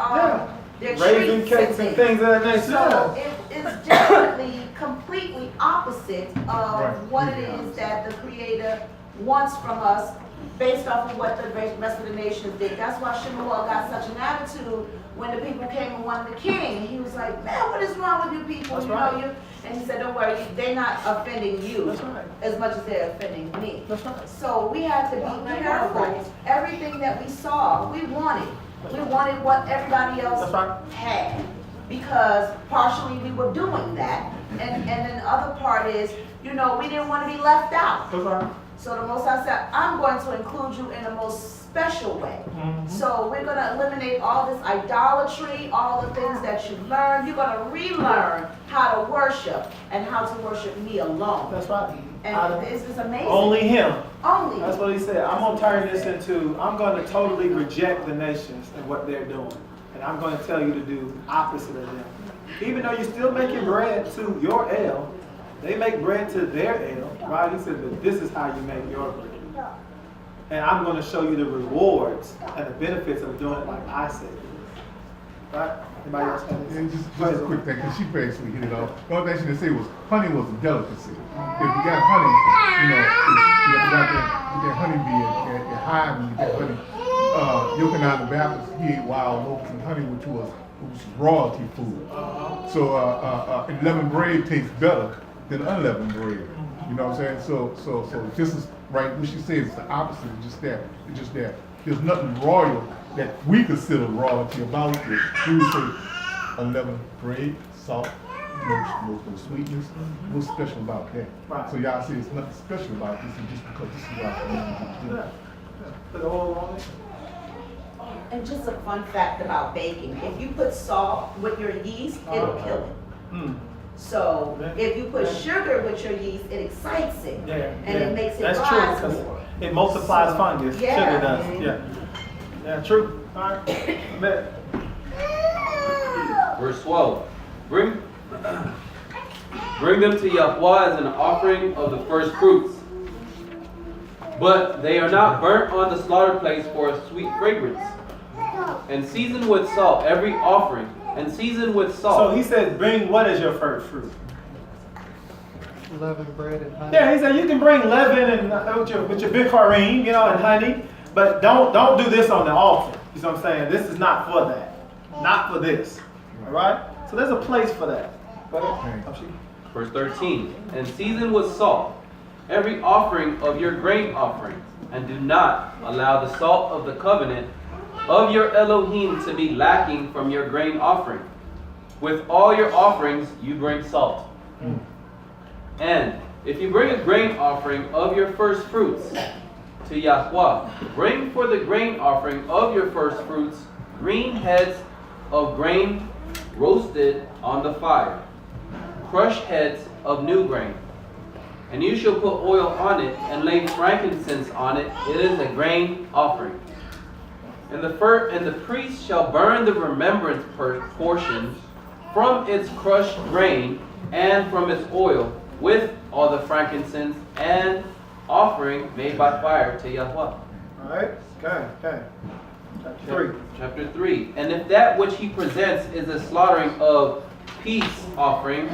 Raisin treats cakes and things of that nature. So it is definitely completely opposite of what it is that the Creator wants from us based off of what the rest of the nations did. That's why Shemuel got such an attitude when the people came and wanted the king. And he was like, man, what is wrong with you people? That's you right. know, and he said, don't worry, they're not offending you That's right. as much as they're offending me. That's right. So we had to be careful. Everything that we saw, we wanted. We wanted what everybody else That's right. had. Because partially we were doing that. And then the other part is, you know, we didn't want to be left out. That's right. So the Most High said, I'm going to include you in the most special way. So we're going to eliminate all this idolatry, all the things that you learned. You're going to relearn how to worship and how to worship me alone. That's right. And this is amazing. Only him. Only. That's what he said. I'm going to turn this into, I'm going to totally reject the nations and what they're doing. And I'm going to tell you to do opposite of them. Even though you're still making bread to your ale, they make bread to their ale, right? He said, but this is how you make your bread. And I'm going to show you the rewards and the benefits of doing it like I said. Right? Anybody else have Yeah, anything? just a quick thing, because she basically hit it off. The only thing she didn't say was honey was a delicacy. If you got honey, you know, you got that honeybee and hive, and you get honey. Yochanan the Baptist, he ate wild locusts and honey, which was royalty food. So unleavened bread tastes better than unleavened bread. You know what I'm saying? So this is right. What she says is the opposite. It's just that. There's nothing royal that we consider royalty about it. We would say unleavened bread, salt, no sweetness. What's special about that? Right. So y'all say it's nothing special about this, and just because this is what I do. Yeah. Put the oil on it. And just a fun fact about baking. If you put salt with your yeast, it'll kill it. So if you put sugar with your yeast, it excites it. And it makes it That's rise true, 'cause more. it multiplies fungus. Yeah. Sugar does. Yeah. Yeah, true. All right. Bet. Verse 12. Bring them to Yahweh as an offering of the first fruits. But they are not burnt on the slaughter place for a sweet fragrance. And season with salt every offering. And season with salt. So he said, bring what is your first fruit? Leavened bread and honey. Yeah, he said you can bring leaven and with your bikurim, you know, and honey, but don't do this on the altar. You know what I'm saying? This is not for that. Not for this. All right? So there's a place for that. Go ahead. Verse 13. And season with salt every offering of your grain offering. And do not allow the salt of the covenant of your Elohim to be lacking from your grain offering. With all your offerings you bring salt. And if you bring a grain offering of your first fruits to Yahweh, bring for the grain offering of your first fruits green heads of grain roasted on the fire, crushed heads of new grain. And you shall put oil on it and lay frankincense on it. It is a grain offering. And the priest shall burn the remembrance portion from its crushed grain and from its oil with all the frankincense and offering made by fire to Yahweh. All right. Okay. Chapter 3. And if that which he presents is a slaughtering of peace offering.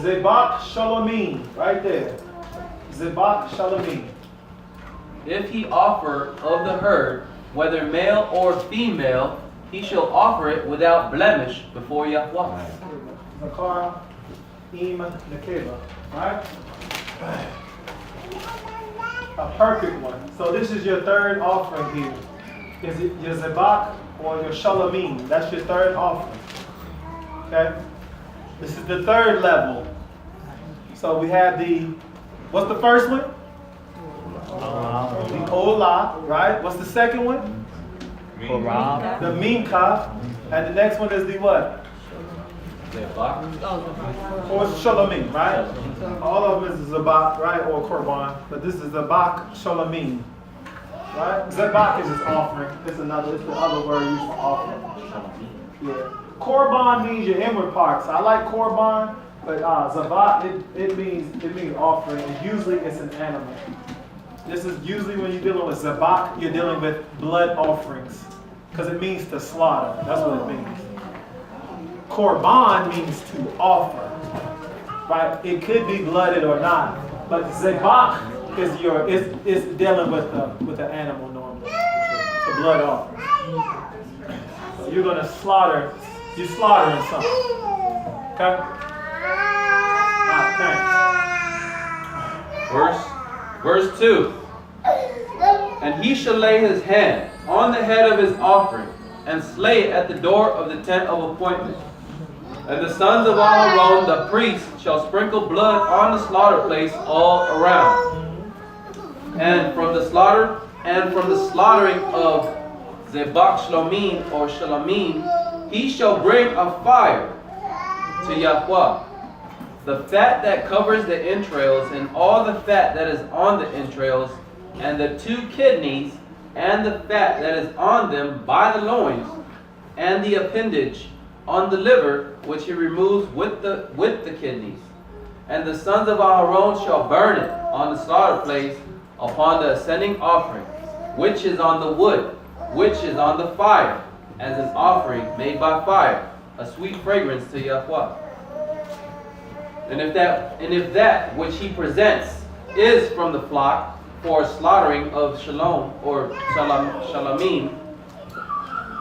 Zebak Shalomim. Right there. Zebak Shalomim. If he offer of the herd, whether male or female, he shall offer it without blemish before Yahweh. Zakar, Im, Nekeba. Right? A perfect one. So this is your third offering here. Is it your Zebak or your Shalomim? That's your third offering. Okay? This is the third level. So we have what's the first one? The Olah, right? What's the second one? The Minka. And the next one is the what? Or Shalomim, right? All of them is Zabak, right? Or Korban. But this is Zabak Shalomim. Right? Zabak is his offering. It's the other word used for offering. Yeah. Korban means your inward parts. I like Korban, but Zabak, it means offering. And usually it's an animal. This is usually when you're dealing with Zabak, you're dealing with blood offerings. Because it means to slaughter. That's what it means. Korban means to offer. Right? It could be blooded or not. But Zabak it's dealing with the animal normally. It's a blood offering. So you're gonna slaughtering something. Okay? Verse 2. And he shall lay his hand on the head of his offering, and slay it at the door of the tent of appointment. And the sons of Aaron, the priest, shall sprinkle blood on the slaughter place all around. And from the slaughtering of Zebach Shlomim or Shalamim, he shall bring a fire to Yahweh. The fat that covers the entrails, and all the fat that is on the entrails, and the 2 kidneys, and the fat that is on them by the loins, and the appendage on the liver, which he removes with the kidneys. And the sons of Aaron shall burn it on the slaughter place upon the ascending offering, which is on the wood, which is on the fire, as an offering made by fire, a sweet fragrance to Yahweh. And if that which he presents is from the flock for slaughtering of Shalom or Shalamim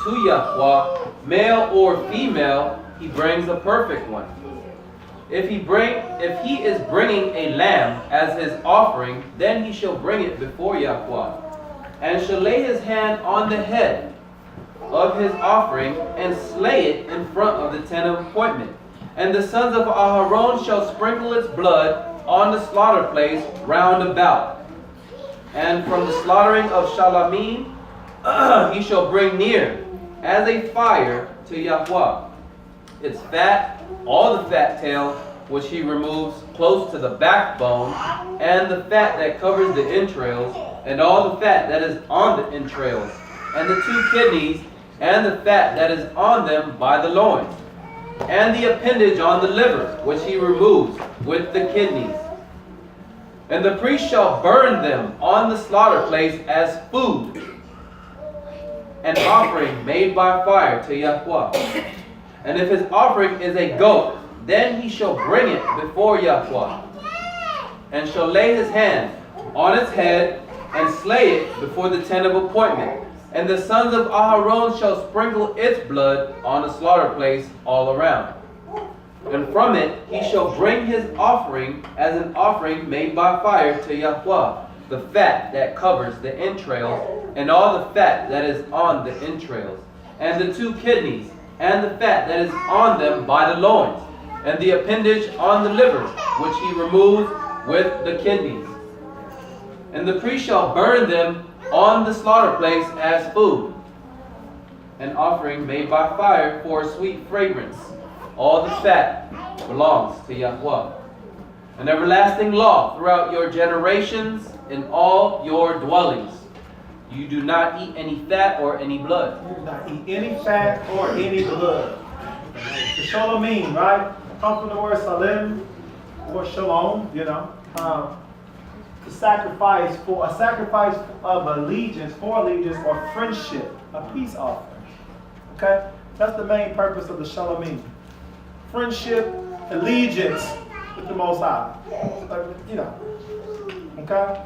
to Yahweh, male or female, he brings a perfect one. If he is bringing a lamb as his offering, then he shall bring it before Yahweh, and shall lay his hand on the head of his offering, and slay it in front of the tent of appointment. And the sons of Aaron shall sprinkle its blood on the slaughter place round about. And from the slaughtering of Shalamim, he shall bring near as a fire to Yahweh its fat, all the fat tail, which he removes close to the backbone, and the fat that covers the entrails, and all the fat that is on the entrails, and the 2 kidneys, and the fat that is on them by the loins, and the appendage on the liver, which he removes with the kidneys. And the priest shall burn them on the slaughter place as food, an offering made by fire to Yahweh. And if his offering is a goat, then he shall bring it before Yahweh, and shall lay his hand on its head, and slay it before the tent of appointment. And the sons of Aaron shall sprinkle its blood on the slaughter place all around. And from it he shall bring his offering as an offering made by fire to Yahweh, the fat that covers the entrails, and all the fat that is on the entrails, and the 2 kidneys, and the fat that is on them by the loins, and the appendage on the liver, which he removes with the kidneys. And the priest shall burn them on the slaughter place as food, an offering made by fire for a sweet fragrance. All the fat belongs to Yahweh. An everlasting law throughout your generations in all your dwellings. You do not eat any fat or any blood. You do not eat any fat or any blood. The Shalomim, right? Comes from the word salim or shalom, a sacrifice of allegiance, for allegiance or friendship, a peace offering. Okay? That's the main purpose of the Shalomim. Friendship, allegiance with the Most High. Okay?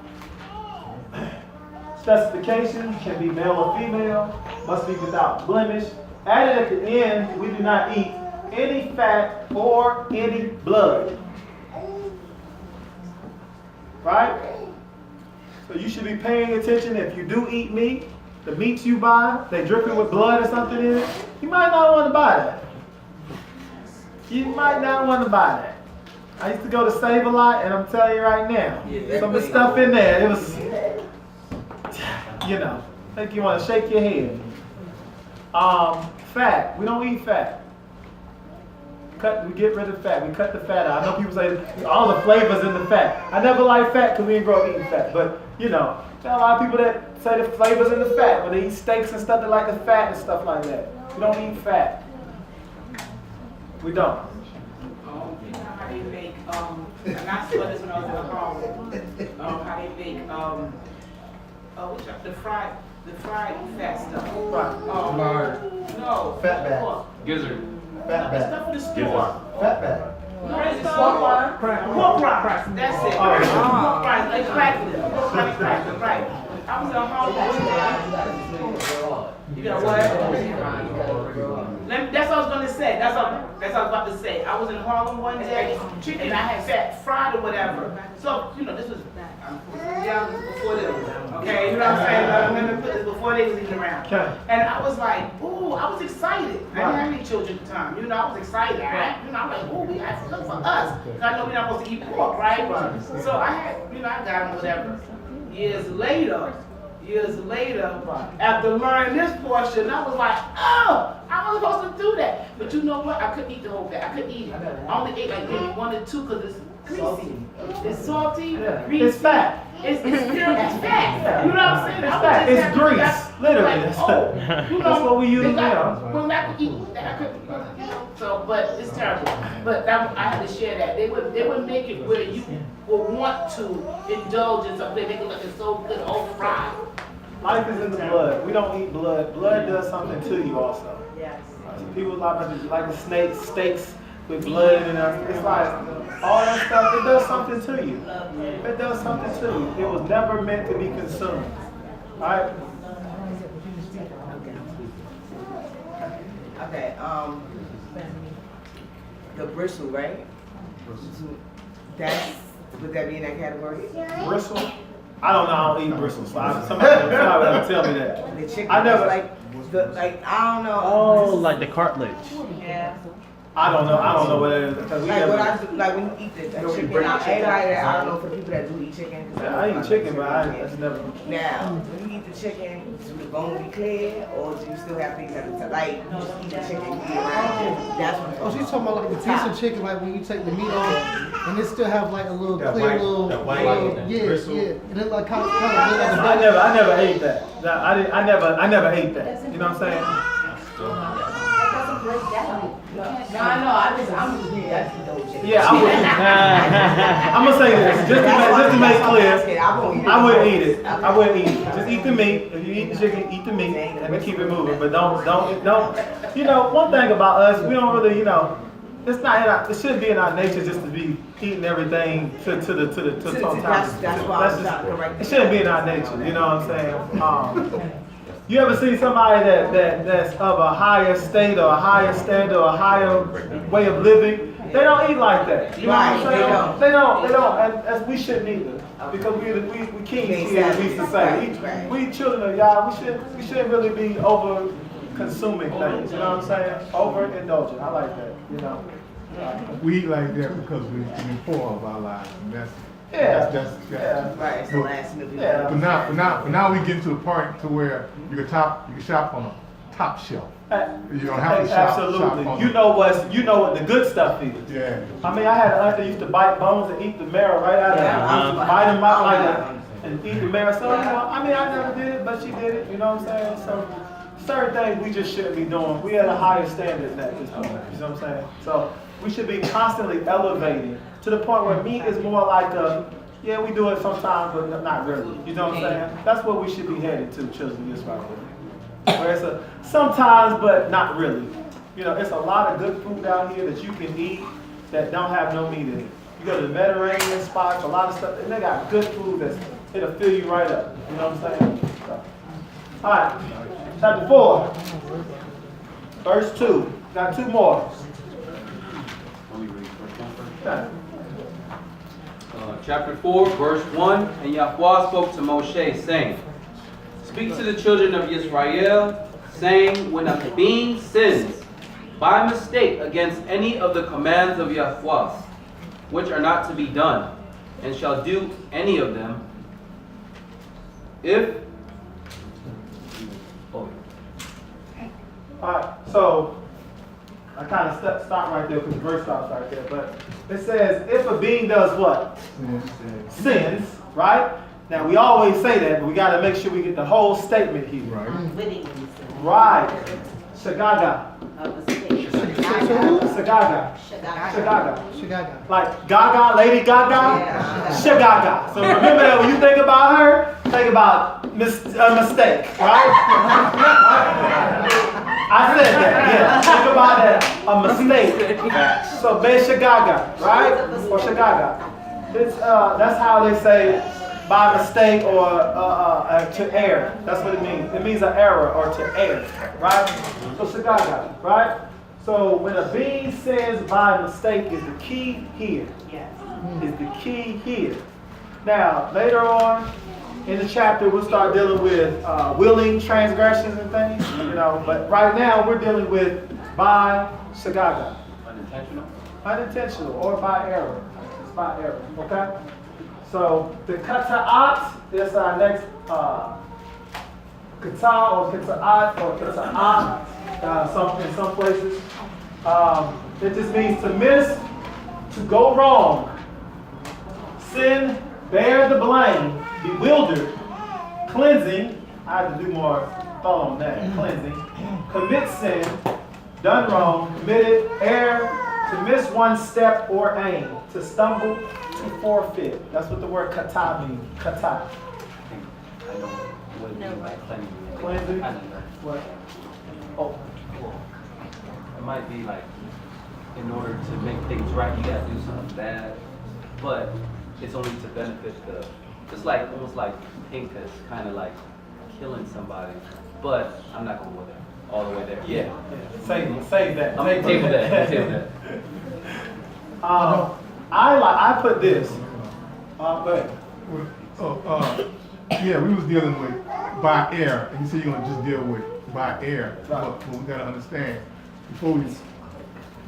Specifications can be male or female, must be without blemish. Added at the end, we do not eat any fat or any blood. Right? So you should be paying attention. If you do eat meat, the meats you buy, they dripping with blood or something in it, you might not want to buy that. You might not want to buy that. I used to go to Save a Lot, and I'm telling you right now, some of the stuff in there, it was, make you want to shake your head. Fat, we don't eat fat. We get rid of fat. We cut the fat out. I know people say all the flavors in the fat. I never liked fat because we didn't grow up eating fat. But there are a lot of people that say the flavors in the fat. When they eat steaks and stuff, they like the fat and stuff like that. We don't eat fat. We don't. You know how they make, and I saw this when I was in Harlem, how they make, the fried fat stuff. Right. No. Fat back. Pork. Gizzard. Fat It's back. stuff for the store. Fat back. Pork rinds. That's it. Oh. Pork rinds, like crackers. Right. I was in Harlem. You know what? That's what I was gonna say. That's what I was about to say. I was in Harlem one day, and I had fat fried or whatever. So this was young before this. Okay, you know what I'm saying? Let me put this before they was even around. And I was like, ooh, I was excited. I didn't have any children at the time. I was excited. I'm like, ooh, we have to cook for us. Cause I know we're not supposed to eat pork, right? So I had, I got them whatever. Years later, after learning this portion, I was like, oh, I was supposed to do that. But you know what? I couldn't eat the whole bag. I couldn't eat it. I only ate like maybe 1 or 2 because it's greasy. It's salty, greasy. It's fat. It's fat. You know what I'm saying? It's fat. It's grease. Literally. Like, that's what we use now. When I could eat that, I couldn't. So, but it's terrible. But I had to share that. They would make it where you would want to indulge in something. They make it look so good, all fried. Life is in the blood. We don't eat blood. Blood does something to you also. Yes. People like the steaks with blood in it. It's like all that stuff. It does something to you. It does something to you. It was never meant to be consumed. Right? Okay. The bristle, right? Would that be in that category? Bristle? I don't know. I don't eat bristles. So somebody would have to tell me that. The chicken. I never. I don't know. Oh, like the cartilage. Yeah. I don't know what it is. When you eat the chicken, I don't know for people that do eat chicken. Yeah, I eat chicken, but I just never. Now, when you eat the chicken, do the bone be clear, or do you still have things at the top? Like, you just eat the chicken, eat it around. That's what. Oh, she's talking about like the piece of chicken, like when you take the meat off, and it still have like a little clear and it like kind of I never ate that. I never ate that. You know what I'm saying? No, I'm just being chicken. Yeah, I would. I'm gonna say this just to make clear. I wouldn't eat it. I wouldn't eat it. Just eat the meat. If you eat the chicken, eat the meat, and then keep it moving. But don't. One thing about us, we don't really. It's not. It shouldn't be in our nature just to be eating everything to the top. That's why I'm not correct. It shouldn't be in our nature. You know what I'm saying? You ever see somebody that's of a higher state or a higher standard or a higher way of living? They don't eat like that. You know what I'm saying? They don't. And we shouldn't either. Because we kings here, we used to say. We children of y'all, we shouldn't really be over consuming things. You know what I'm saying? Overindulgent. I like that. We eat like that because we're poor of our lives. And that's right. It's the last meal. But now we get to the point to where you can shop on a top shelf. You don't have to shop. Absolutely. Shop You know what the good stuff is. Yeah. I mean, I had an aunt that used to bite bones and eat the marrow right out of it. Bite them out like that and eat the marrow. So I never did it, but she did it. You know what I'm saying? So certain things we just shouldn't be doing. We at a higher standard than that at this point. You know what I'm saying? So we should be constantly elevating to the point where meat is more like we do it sometimes, but not really. You know what I'm saying? That's what we should be headed to, children, this right here. Where it's sometimes, but not really. It's a lot of good food out here that you can eat that don't have no meat in it. You go to the Mediterranean spots, a lot of stuff, and they got good food it'll fill you right up. You know what I'm saying? So. All right, chapter 4, verse 2. Got 2 more. Chapter 4, verse 1, and Yahweh spoke to Moshe, saying, Speak to the children of Israel, saying, When a being sins by mistake against any of the commands of Yahweh, which are not to be done, and shall do any of them, if... Alright, so I kind of stop right there because the verse stops right there. But it says, if a being does what? Sins, right? Now we always say that, but we got to make sure we get the whole statement here. Right. Shagaga. Shagaga. Like Gaga, Lady Gaga, Shagaga. So remember that when you think about her, think about a mistake, right? I said that, yeah. Think by a mistake. So Shagaga, right? Or Shagaga. It's that's how they say by mistake or to err. That's what it means. It means an error or to err, right? So Shagaga, right? So when a being sins by mistake is the key here. Yes. Is the key here. Now, later on in the chapter, we'll start dealing with willing transgressions and things, you know. But right now, we're dealing with by shagaga. Unintentional? Unintentional or by error. It's by error, okay? So the kata'at is our next kata or kata'at or kata'at in some places. It just means to miss, to go wrong, sin, bear the blame, bewildered, cleansing. I have to do more thought on that. Cleansing, commit sin, done wrong, committed, err, to miss one step or aim, to stumble, to forfeit. That's what the word kata means. Kata. I know what you mean by cleansing. Cleansing. I know that. What? Oh. It might be like, in order to make things right, you gotta do something bad, but it's only to benefit it's like, almost like pink is kind of like killing somebody, but I'm not gonna go there, all the way there. Yeah. Save that. I'm gonna table that. I put this. Go ahead. Yeah, we was dealing with by air, and you said you're gonna just deal with by air. Right. But we gotta understand, before we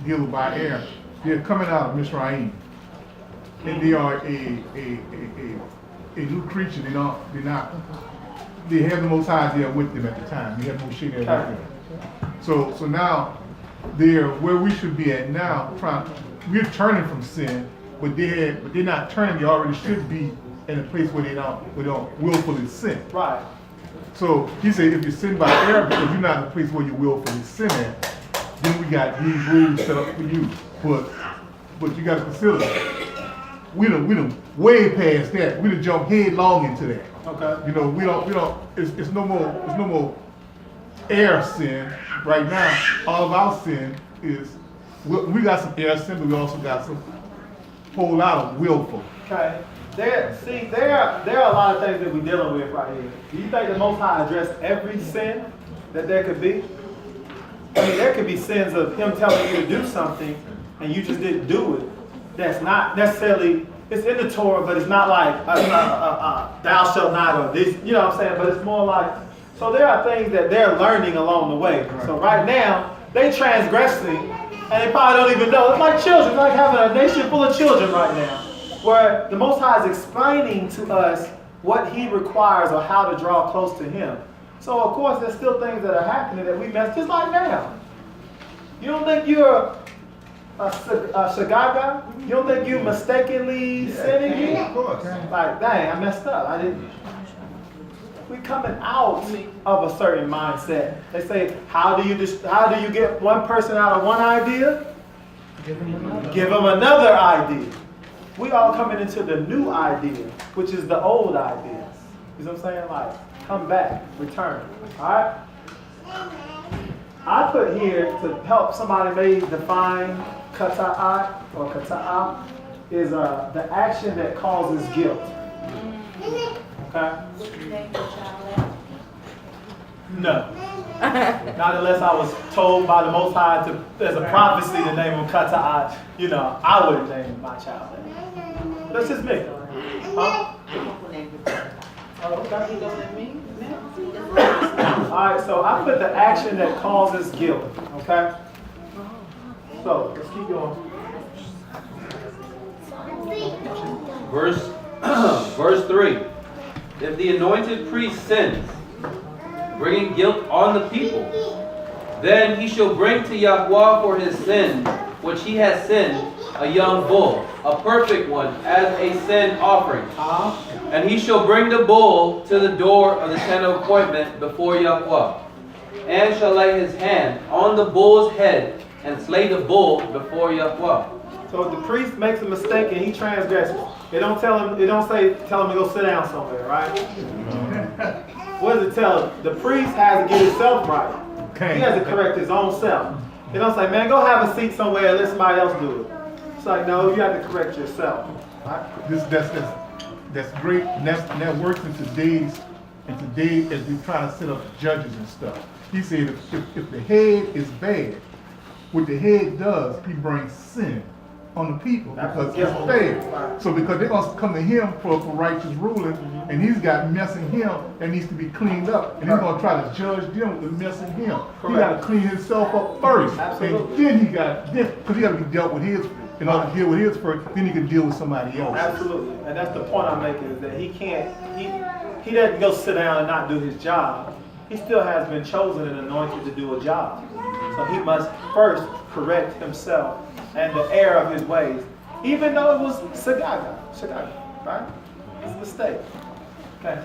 deal with by air, they're coming out of Mizraim, and they are a new creature. They have the Most High there with them at the time. They have Moshe there with them. So now they're where we should be at now. We're turning from sin, but they're not turning. They already should be in a place where they don't willfully sin. Right. So he said, if you sin by error because you're not in a place where you willfully sin at, then we got these rules set up for you. But you got to consider we done way past that. We done jumped headlong into that. Okay. You know, we don't. It's no more air sin right now. All of our sin is we got some air sin, but we also got some whole lot of willful. Okay. There are a lot of things that we're dealing with right here. Do you think the Most High addressed every sin that there could be? I mean, there could be sins of Him telling you to do something and you just didn't do it. That's not necessarily, it's in the Torah, but it's not like thou shalt not or this, you know what I'm saying? But it's more like, so there are things that they're learning along the way. Right. So right now, they transgressing and they probably don't even know. It's like children, it's like having a nation full of children right now, where the Most High is explaining to us what He requires or how to draw close to Him. So of course, there's still things that are happening that we mess, just like now. You don't think you're a shagaga? You don't think you mistakenly sinning here? Of course. Like, dang, I messed up. I didn't. We're coming out of a certain mindset. They say, how do you get one person out of one idea? Give them another idea. We all coming into the new idea, which is the old idea. You know what I'm saying? Like, come back, return. All right? I put here to help somebody maybe define kata'at or kata'ah is the action that causes guilt. Okay? No. Not unless I was told by the Most High there's a prophecy to name him kata'at. You know, I wouldn't name my child that. That's just me. Huh? Oh, okay. Alright, so I put the action that causes guilt. Okay? So, let's keep going. Verse 3. If the anointed priest sins, bringing guilt on the people, then he shall bring to Yahweh for his sin, which he has sinned, a young bull, a perfect one, as a sin offering. And he shall bring the bull to the door of the tent of appointment before Yahweh, and shall lay his hand on the bull's head and slay the bull before Yahweh. So if the priest makes a mistake and he transgresses, it don't tell him to go sit down somewhere, right? What does it tell him? The priest has to get himself right. Okay. He has to correct his own self. They don't say, man, go have a seat somewhere and let somebody else do it. It's like, no, you have to correct yourself. Right? That's great, and that works in today as we try to set up judges and stuff. He said if the head is bad, what the head does, he brings sin on the people because it's bad. So because they're going to come to him for righteous ruling, and he's got mess in him that needs to be cleaned up, and he's going to try to judge them with the mess in him. He got to clean himself up first, and then because he got to be dealt with his. In order to deal with his first, then he can deal with somebody else. Absolutely, and that's the point I'm making, is that he doesn't go sit down and not do his job. He still has been chosen and anointed to do a job. So he must first correct himself and the error of his ways, even though it was Sagaga, right? It's a mistake. Okay,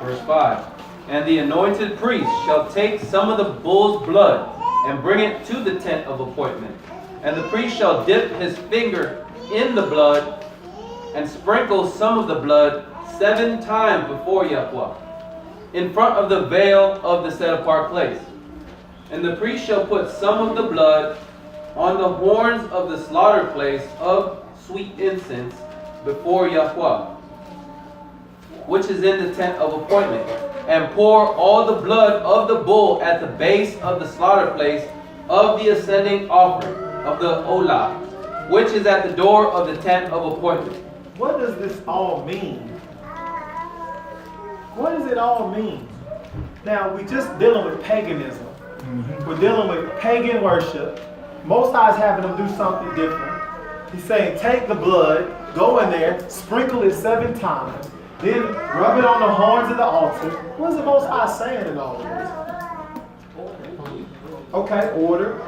Verse 5. And the anointed priest shall take some of the bull's blood and bring it to the tent of appointment. And the priest shall dip his finger in the blood and sprinkle some of the blood 7 times before Yahweh, in front of the veil of the set apart place. And the priest shall put some of the blood on the horns of the slaughter place of sweet incense before Yahweh, which is in the tent of appointment, and pour all the blood of the bull at the base of the slaughter place of the ascending offering of the Olah, which is at the door of the tent of appointment. What does this all mean? What does it all mean? Now, we're just dealing with paganism. We're dealing with pagan worship. Most High is having them do something different. He's saying, take the blood, go in there, sprinkle it 7 times, then rub it on the horns of the altar. What is the Most High saying in all of this? Okay, order.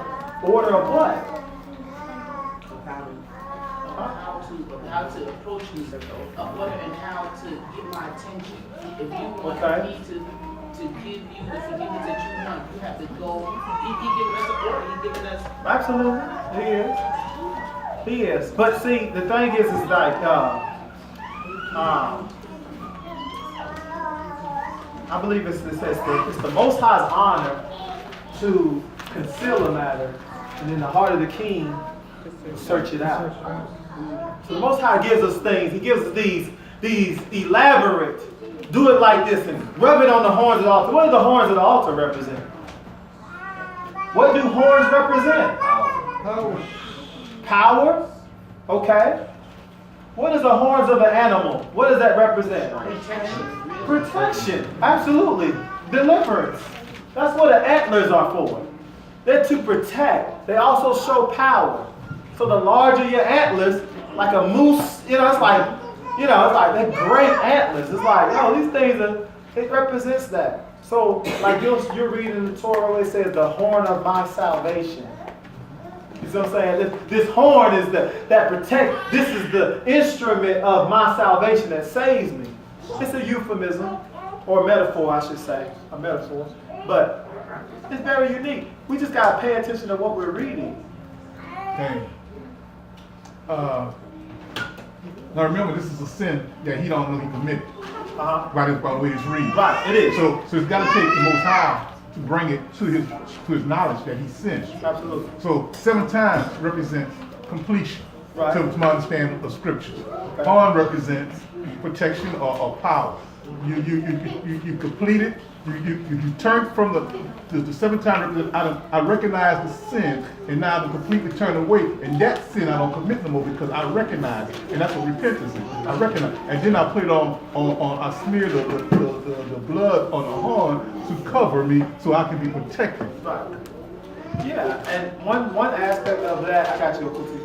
Order of what? How to approach me, order and how to get my attention. If you want me to give you the forgiveness that you want, you have to go. He's giving us an order. He's giving us. Absolutely, he is. But see, the thing is like, I believe it's the Most High's honor to conceal a matter, and in the heart of the king, search it out. So the Most High gives us things. He gives us these elaborate, do it like this and rub it on the horns of the altar. What do the horns of the altar represent? What do horns represent? Power. Okay. What is the horns of an animal? What does that represent? Protection. Absolutely. Deliverance. That's what the antlers are for. They're to protect. They also show power. So the larger your antlers, like a moose, it's like they're great antlers. It's like, these things it represents that. So like you're reading the Torah where it says the horn of my salvation. You see what I'm saying? This horn is that protect. This is the instrument of my salvation that saves me. It's a euphemism, or a metaphor, I should say. A metaphor. But it's very unique. We just got to pay attention to what we're reading. Okay. Now remember, this is a sin that he don't know he committed. By the way it's reading. Right, it is. So it's got to take the Most High to bring it to his knowledge that he sinned. Absolutely. So 7 times represents completion. Right. To my understanding of scriptures. Horn represents protection or power. You complete it. You turn from the 7 times. I recognize the sin, and now I'm completely turned away. And that sin I don't commit no more because I recognize it, and that's what repentance is. I recognize, and then I put it on. I smear the blood on the horn to cover me, so I can be protected. Right. Yeah, and one aspect of that, I got you, Kuti.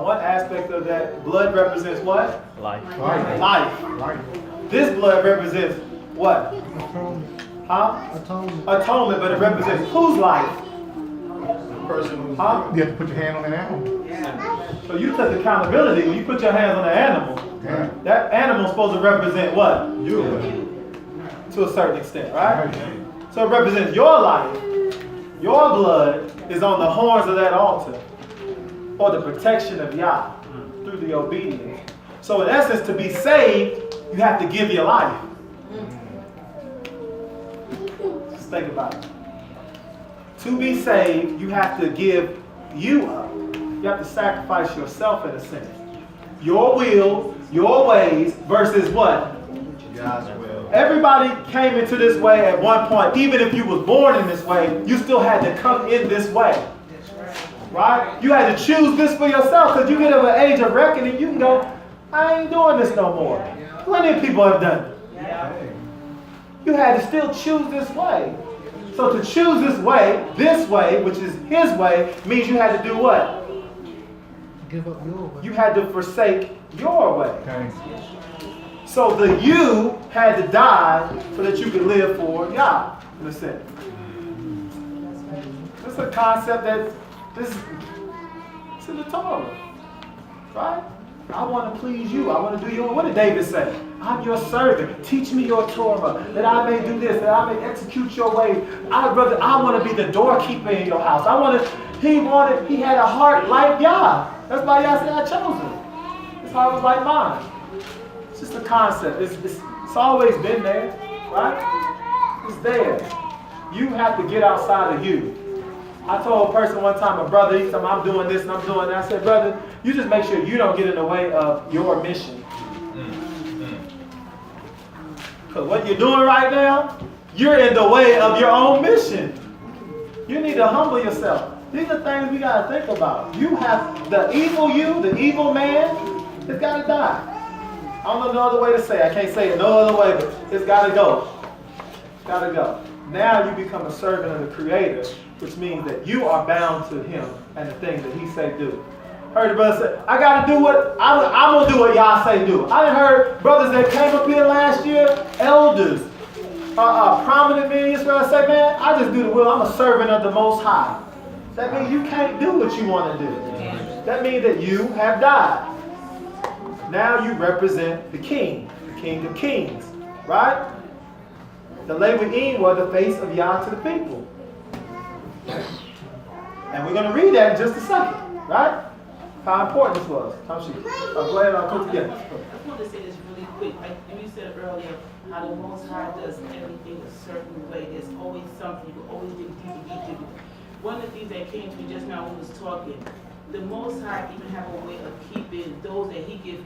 One aspect of that, blood represents what? Life. Life. This blood represents what? Atonement, but it represents whose life? The person who's. You have to put your hand on that animal. Yeah. So you took accountability when you put your hands on the animal. Yeah. That animal's supposed to represent what? You. To a certain extent, right? So it represents your life. Your blood is on the horns of that altar, or the protection of Yah through the obedience. So in essence, to be saved, you have to give your life. Just think about it. to be saved, you have to give you up. You have to sacrifice yourself in a sense. Your will, your ways versus what? God's will. Everybody came into this way at one point. Even if you was born in this way, you still had to come in this way. Right? You had to choose this for yourself, because you get of an age of reckoning, you can go, I ain't doing this no more. Plenty of people have done it. You had to still choose this way. So to choose this way, which is his way, means you had to do what? Give up your way. You had to forsake your way. So the you had to die so that you could live for Yah, in a sense. It's a concept that it's in the Torah, right? I want to please you. I want to do your. What did David say? I'm your servant. Teach me your Torah, that I may do this, that I may execute your way. I want to be the doorkeeper in your house. He had a heart like Yah. That's why Yah said I chose him. His heart was like mine. It's just a concept. It's always been there, right? It's there. You have to get outside of you. I told a person one time, a brother, he said, I'm doing this and I'm doing that. I said, brother, you just make sure you don't get in the way of your mission. Because what you're doing right now, you're in the way of your own mission. You need to humble yourself. These are things we got to think about. You have the evil man, it's got to die. I don't know no other way to say it. I can't say it no other way, but it's got to go. It's got to go. Now you become a servant of the Creator, which means that you are bound to Him and the things that He say do. Heard the brother say, I got to do what, I'm going to do what y'all say do. I done heard brothers that came up here last year, elders, prominent men in Israel say, man, I just do the will. I'm a servant of the Most High. That means you can't do what you want to do. That means that you have died. Now you represent the King of Kings, right? The Levi'im were the face of Yah to the people. And we're going to read that in just a second, right? How important this was. Go ahead, I'll put it together. I just want to say this really quick. Like you said earlier, how the Most High does everything a certain way. There's always something. You always dig deeper. One of the things that came to me just now when we was talking, the Most High even have a way of keeping those that He gives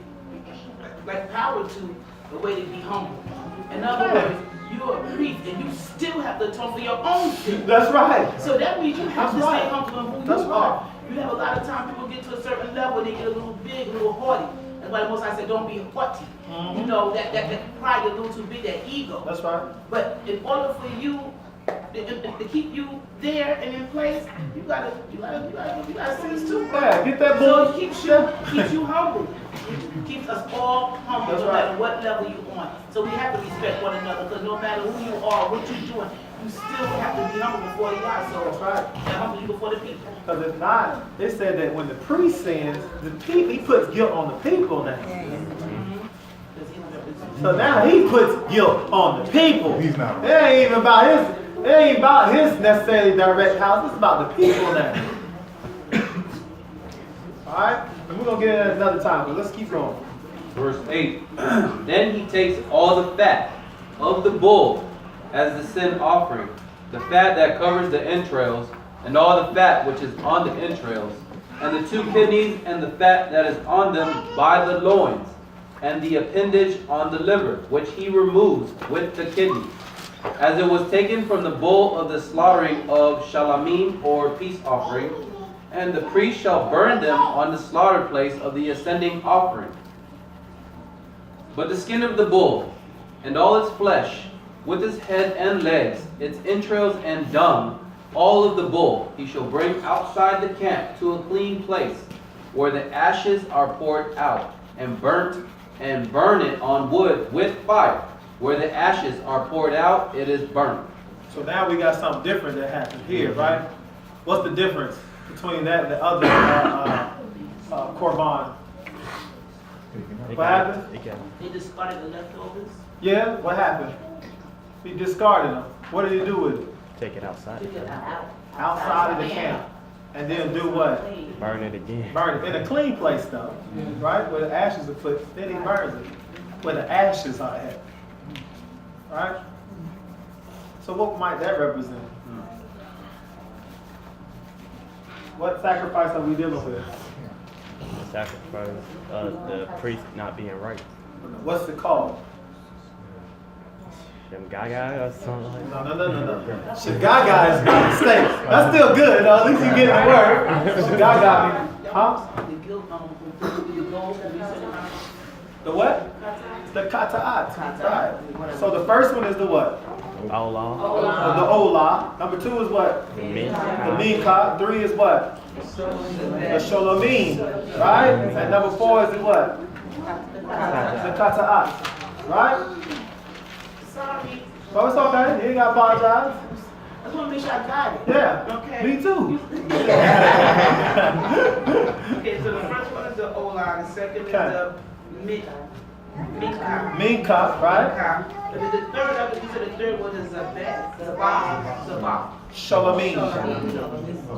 like power to, a way to be humble. In other words, you're a priest and you still have to atone for your own sin. That's right. So that means you have to stay humble in who you are. You have a lot of time people get to a certain level and they get a little big, a little haughty. That's why the Most High said, don't be haughty. You know, that pride is a little too big, that ego. That's right. But in order for you to keep you there and in place, you gotta sense too. Yeah, get that So bull. it keeps you humble. It keeps us all humble, no matter what level you're on. So we have to respect one another, because no matter who you are, what you're doing, you still have to be humble before God. So that's right. And humble you before the people. Because if not, they said that when the priest sins, he puts guilt on the people now. So now he puts guilt on the people. He's not. It ain't even about his necessarily direct house. It's about the people now. All right, and we're gonna get it another time, but let's keep going. Verse 8. Then he takes all the fat of the bull as the sin offering, the fat that covers the entrails, and all the fat which is on the entrails, and the 2 kidneys, and the fat that is on them by the loins, and the appendage on the liver, which he removes with the kidneys, as it was taken from the bull of the slaughtering of shalamim, or peace offering, and the priest shall burn them on the slaughter place of the ascending offering. But the skin of the bull, and all its flesh, with its head and legs, its entrails and dung, all of the bull, he shall bring outside the camp to a clean place, where the ashes are poured out, and burnt, and burn it on wood with fire. Where the ashes are poured out, it is burnt. So now we got something different that happened here, right? What's the difference between that and the other korban? What happened? They discarded the leftovers. Yeah, what happened? He discarded them. What did he do with it? Take it outside. Outside of the camp. And then do what? Burn it again. Burn it. In a clean place though, right? Where the ashes are put, then he burns it. Where the ashes are at. Right? So what might that represent? What sacrifice are we dealing with? The sacrifice of the priest not being right. What's it called? Shemgaga or something like that. No. Shagaga is not mistake. That's still good, though. At least you get the word. Shagaga, huh? The guilt, the gold, The what? The kata'at. Right. So the first one is the what? Allah. The olah. Number 2 is what? The The minka. 3 is what? The sholomim. Right? And number 4 is the what? The kata'at. Right? Sorry. So it's okay. You ain't got to apologize. I just want to make sure I got it. Yeah. Okay. Me too. Okay, so the first one is the Ola, the second is the Minka. Minka, right? And then the third, I think you said the third one is Zabak. Shalomim.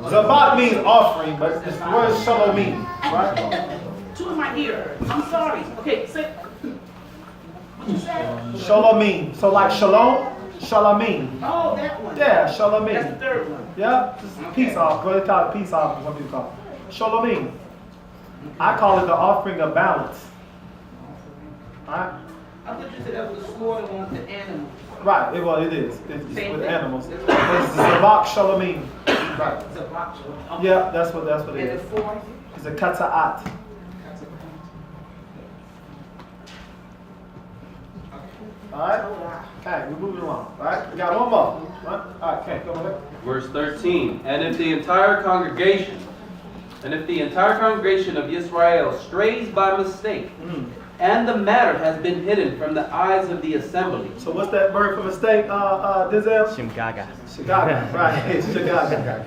Zabat means offering, but the word is shalomim, right? 2 in my ear. I'm sorry. Okay, say. What you said? Shalomim. So like shalom, shalamim. Oh, that one. Yeah, shalamim. That's the third one. Yeah, just peace offering. They call it peace offering. What do you call it? Shalomim. I call it the offering of balance. Alright? I thought you said that was the slaughter one with the animal. Right, it is. It's Same with thing. animals. It's Zabak Shalomim. Right. Zabak. Yeah, that's what it And is. the fourth? It's a kata'at. Alright? Okay, we're moving along. Alright? We got one more. Alright, okay, go ahead. Verse 13, and if the entire congregation of Israel strays by mistake, and the matter has been hidden from the eyes of the assembly. So what's that word for mistake, Dizel? Shemgaga. Shagaga, right. Shagaga.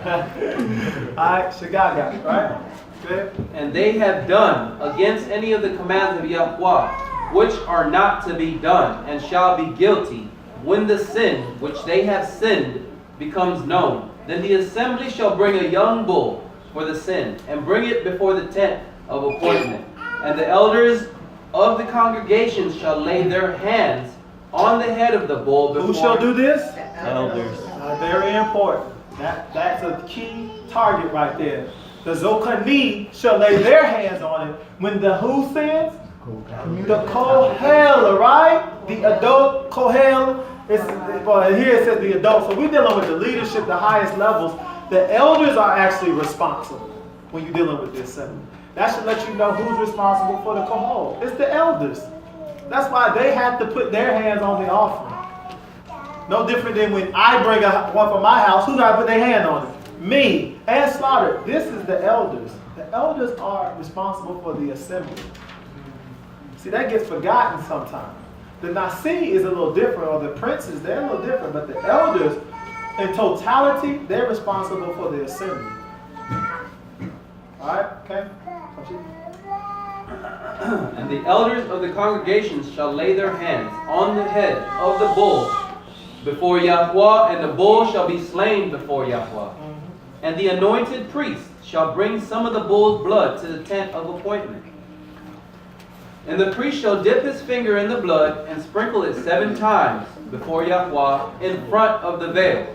Alright, Shagaga, right? Good. And they have done against any of the commands of Yahweh, which are not to be done, and shall be guilty, when the sin which they have sinned becomes known. Then the assembly shall bring a young bull for the sin, and bring it before the tent of appointment. And the elders of the congregation shall lay their hands on the head of the bull before... Who shall do this? Elders. Very important. That's a key target right there. The Zokani shall lay their hands on it. When the who sins? The Kohel, right? The adult Kohel. Well, here it says the adult. So we're dealing with the leadership, the highest levels. The elders are actually responsible when you're dealing with this assembly. That should let you know who's responsible for the Kohol. It's the elders. That's why they have to put their hands on the offering. No different than when I bring one from my house, who got to put their hand on it? Me. And slaughter. This is the elders. The elders are responsible for the assembly. See, that gets forgotten sometimes. The Nasi is a little different, or the princes, they're a little different, but the elders, in totality, they're responsible for the assembly. Alright, okay? And the elders of the congregations shall lay their hands on the head of the bull before Yahweh, and the bull shall be slain before Yahweh. And the anointed priest shall bring some of the bull's blood to the tent of appointment. And the priest shall dip his finger in the blood and sprinkle it 7 times before Yahweh in front of the veil.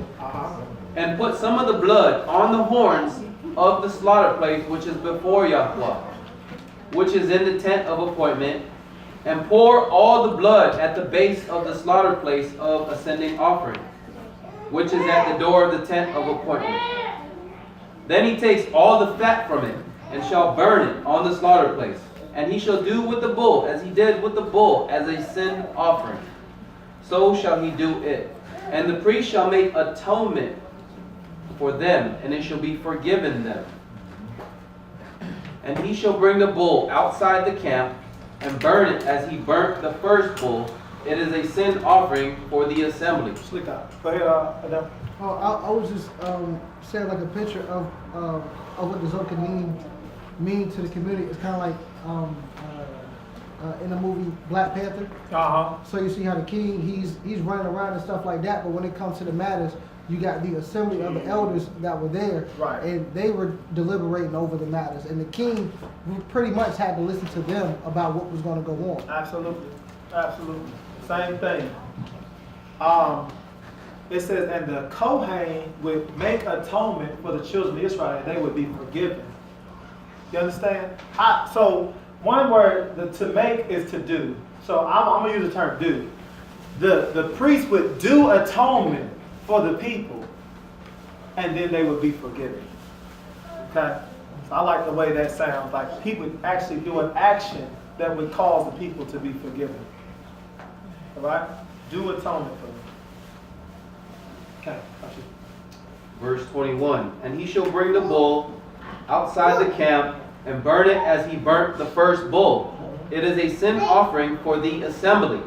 And put some of the blood on the horns of the slaughter place which is before Yahweh, which is in the tent of appointment, and pour all the blood at the base of the slaughter place of ascending offering, which is at the door of the tent of appointment. Then he takes all the fat from it, and shall burn it on the slaughter place. And he shall do with the bull as he did with the bull as a sin offering. So shall he do it. And the priest shall make atonement for them, and it shall be forgiven them. And he shall bring the bull outside the camp, and burn it as he burnt the first bull. It is a sin offering for the assembly. Go ahead, Adam. I was just saying like a picture of what the Zokanim mean to the community. It's kind of like in the movie Black Panther. So you see how the king, he's running around and stuff like that, but when it comes to the matters, you got the assembly of the elders that were there, and they were deliberating over the matters, and the king pretty much had to listen to them about what was going to go on. Absolutely. Absolutely. Same thing. it says, and the Kohen would make atonement for the children of Israel, and they would be forgiven. You understand? So one word, to make is to do. So I'm going to use the term do. The priest would do atonement for the people, and then they would be forgiven. Okay? So I like the way that sounds. Like he would actually do an action that would cause the people to be forgiven. All right? Do atonement for them. Okay. Verse 21, and he shall bring the bull outside the camp and burn it as he burnt the first bull. It is a sin offering for the assembly.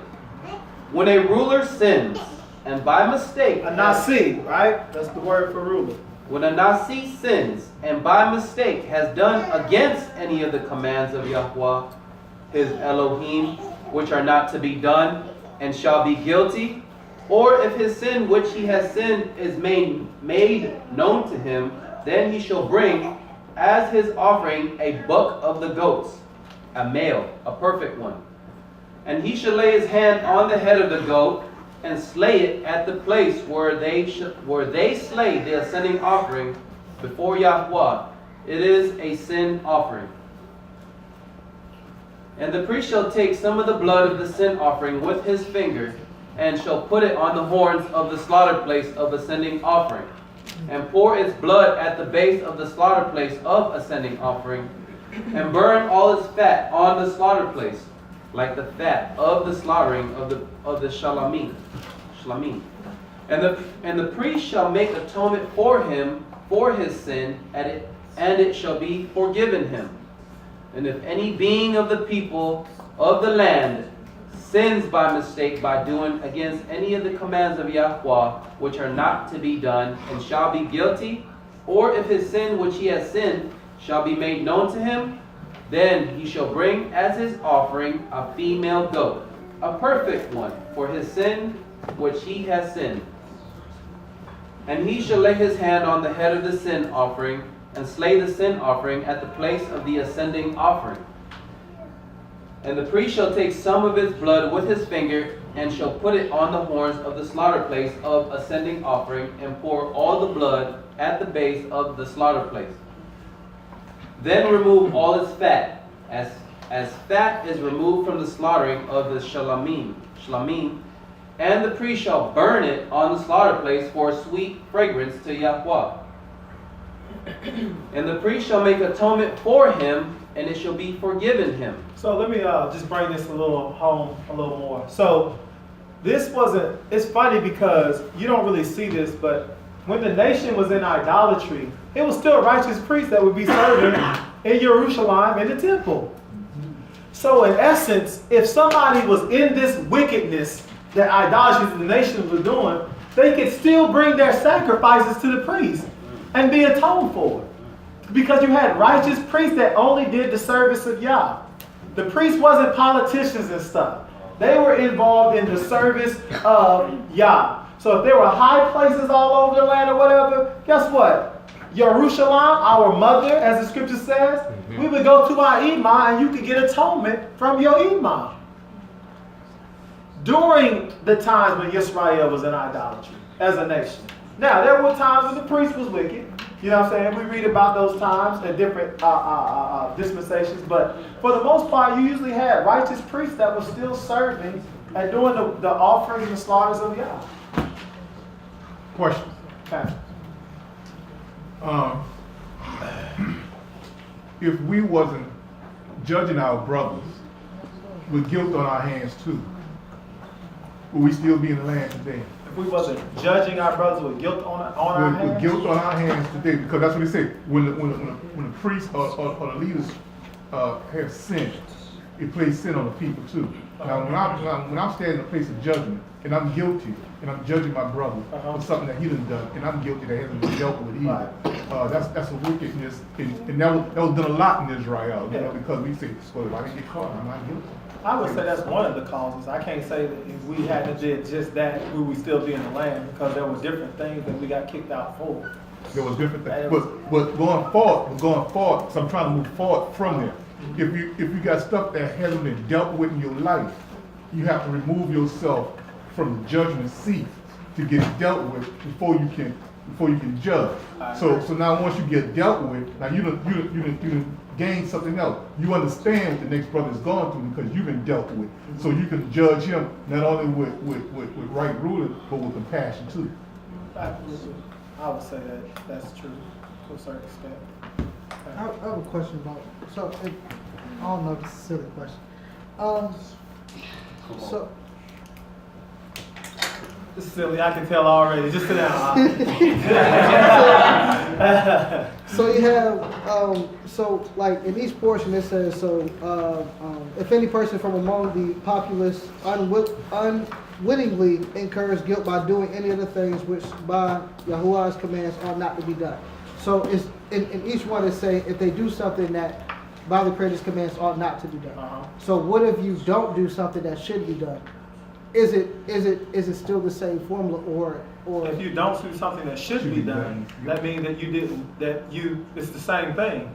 When a ruler sins, and by mistake... A Nasi, right? That's the word for ruler. When a Nasi sins, and by mistake has done against any of the commands of Yahweh, his Elohim, which are not to be done, and shall be guilty, or if his sin which he has sinned is made known to him, then he shall bring as his offering a buck of the goats, a male, a perfect one. And he shall lay his hand on the head of the goat, and slay it at the place where they slay the ascending offering before Yahweh. It is a sin offering. And the priest shall take some of the blood of the sin offering with his finger, and shall put it on the horns of the slaughter place of ascending offering, and pour its blood at the base of the slaughter place of ascending offering, and burn all its fat on the slaughter place, like the fat of the slaughtering of the shalamim. And the priest shall make atonement for him for his sin, and it shall be forgiven him. And if any being of the people of the land sins by mistake by doing against any of the commands of Yahweh, which are not to be done, and shall be guilty, or if his sin which he has sinned shall be made known to him, then he shall bring as his offering a female goat, a perfect one, for his sin which he has sinned. And he shall lay his hand on the head of the sin offering, and slay the sin offering at the place of the ascending offering. And the priest shall take some of its blood with his finger, and shall put it on the horns of the slaughter place of ascending offering, and pour all the blood at the base of the slaughter place. Then remove all its fat, as fat is removed from the slaughtering of the shalamim, and the priest shall burn it on the slaughter place for a sweet fragrance to Yahweh. And the priest shall make atonement for him, and it shall be forgiven him. So let me just bring this a little home a little more. So this wasn't, it's funny because you don't really see this, but when the nation was in idolatry, it was still righteous priests that would be serving in Jerusalem in the temple. So in essence, if somebody was in this wickedness that idolatry the nation was doing, they could still bring their sacrifices to the priest and be atoned for it. Because you had righteous priests that only did the service of Yah. The priests wasn't politicians and stuff. They were involved in the service of Yah. So if there were high places all over the land or whatever, guess what? Jerusalem, our mother, as the scripture says, we would go to our imam and you could get atonement from your imam. During the times when Israel was in idolatry as a nation. Now, there were times when the priest was wicked. You know what I'm saying? We read about those times in different dispensations. But for the most part, you usually had righteous priests that were still serving and doing the offerings and slaughters of Yah. Question. Okay. If we wasn't judging our brothers with guilt on our hands too, would we still be in the land today? If we wasn't judging our brothers with guilt on our hands? With guilt on our hands today, because that's what he said. When the priests or the leaders have sinned, it plays sin on the people too. Now, when I'm standing in a place of judgment and I'm guilty and I'm judging my brother for something that he done done, and I'm guilty that hasn't been dealt with either, that's a wickedness, and that was done a lot in Israel, you know, because we say, well, if I didn't get caught, I'm not guilty. I would say that's one of the causes. I can't say that if we hadn't did just that, we would still be in the land, because there were different things that we got kicked out for. There was different things, but going forward, so I'm trying to move forward from there. If you got stuff that hasn't been dealt with in your life, you have to remove yourself from the judgment seat to get it dealt with before you can judge. So now once you get dealt with, now you done gain something else. You understand what the next brother is going through because you've been dealt with. So you can judge him not only with right ruling, but with compassion too. Absolutely. I would say that's true to a certain extent. I have a question about, I don't know if it's a silly question. So, This is silly, I can tell already. Just sit down. so you have, so like in each portion it says, if any person from among the populace unwittingly incurs guilt by doing any of the things which by Yahuwah's commands are not to be done. So it's, in each one it's saying if they do something that by the Creator's commands ought not to be done. So what if you don't do something that should be done? Is it still the same formula or if you don't do something that should be done, that means that you didn't, it's the same thing.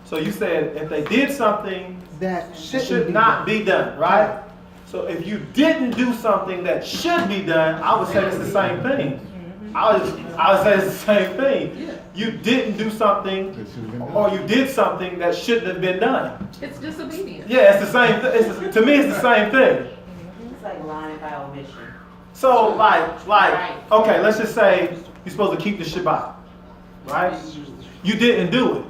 So you said if they did something that should not be done, right? So if you didn't do something that should be done, I would say it's the same thing. I would say it's the same thing. You didn't do something, or you did something that shouldn't have been done. It's disobedience. Yeah, it's the same. To me, it's the same thing. It's like lying by omission. So, okay, let's just say you're supposed to keep the Shabbat, right? You didn't do it.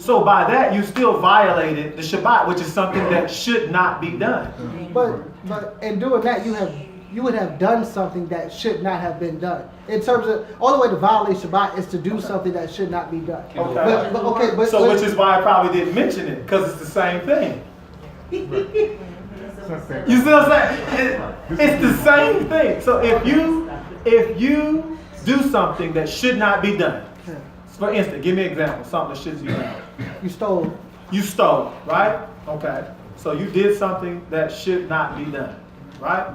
So by that, you still violated the Shabbat, which is something that should not be done. But in doing that, you would have done something that should not have been done. In terms of, all the way to violate Shabbat is to do something that should not be done. Okay. So which is why I probably didn't mention it, because it's the same thing. You see what I'm saying? It's the same thing. So if you do something that should not be done, for instance, give me an example, something that shouldn't be done. You stole. You stole, right? Okay. So you did something that should not be done, right?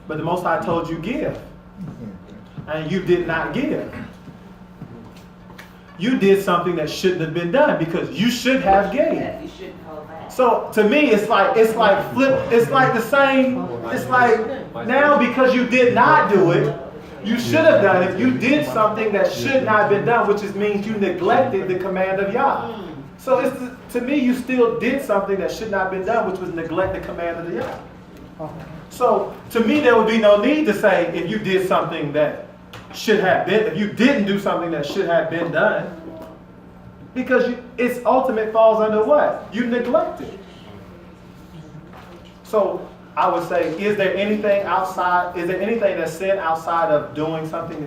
But the Most High told you give, and you did not give. You did something that shouldn't have been done because you should have gave. So to me, it's like flip. It's like the same. It's like now because you did not do it, you should have done it. You did something that should not have been done, which means you neglected the command of Yah. So to me, you still did something that should not have been done, which was neglect the command of the Yah. So to me, there would be no need to say if you did something that should have been, if you didn't do something that should have been done, because its ultimate falls under what? You neglected. So I would say, is there anything outside? Is there anything that's sin outside of doing something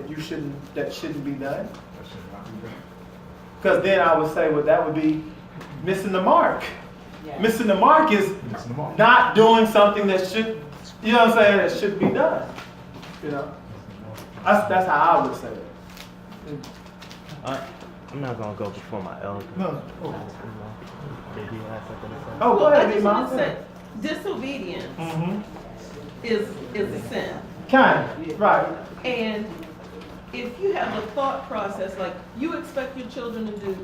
that shouldn't be done? Because then I would say, well, that would be missing the mark. Yeah. Missing the mark is not doing something that should, you know what I'm saying, that should be done. You know, that's how I would say it. I'm not gonna go before my elder. No. Did you have something to say? Oh, go ahead, I just want to say, disobedience is a sin. Right. And if you have a thought process like you expect your children to do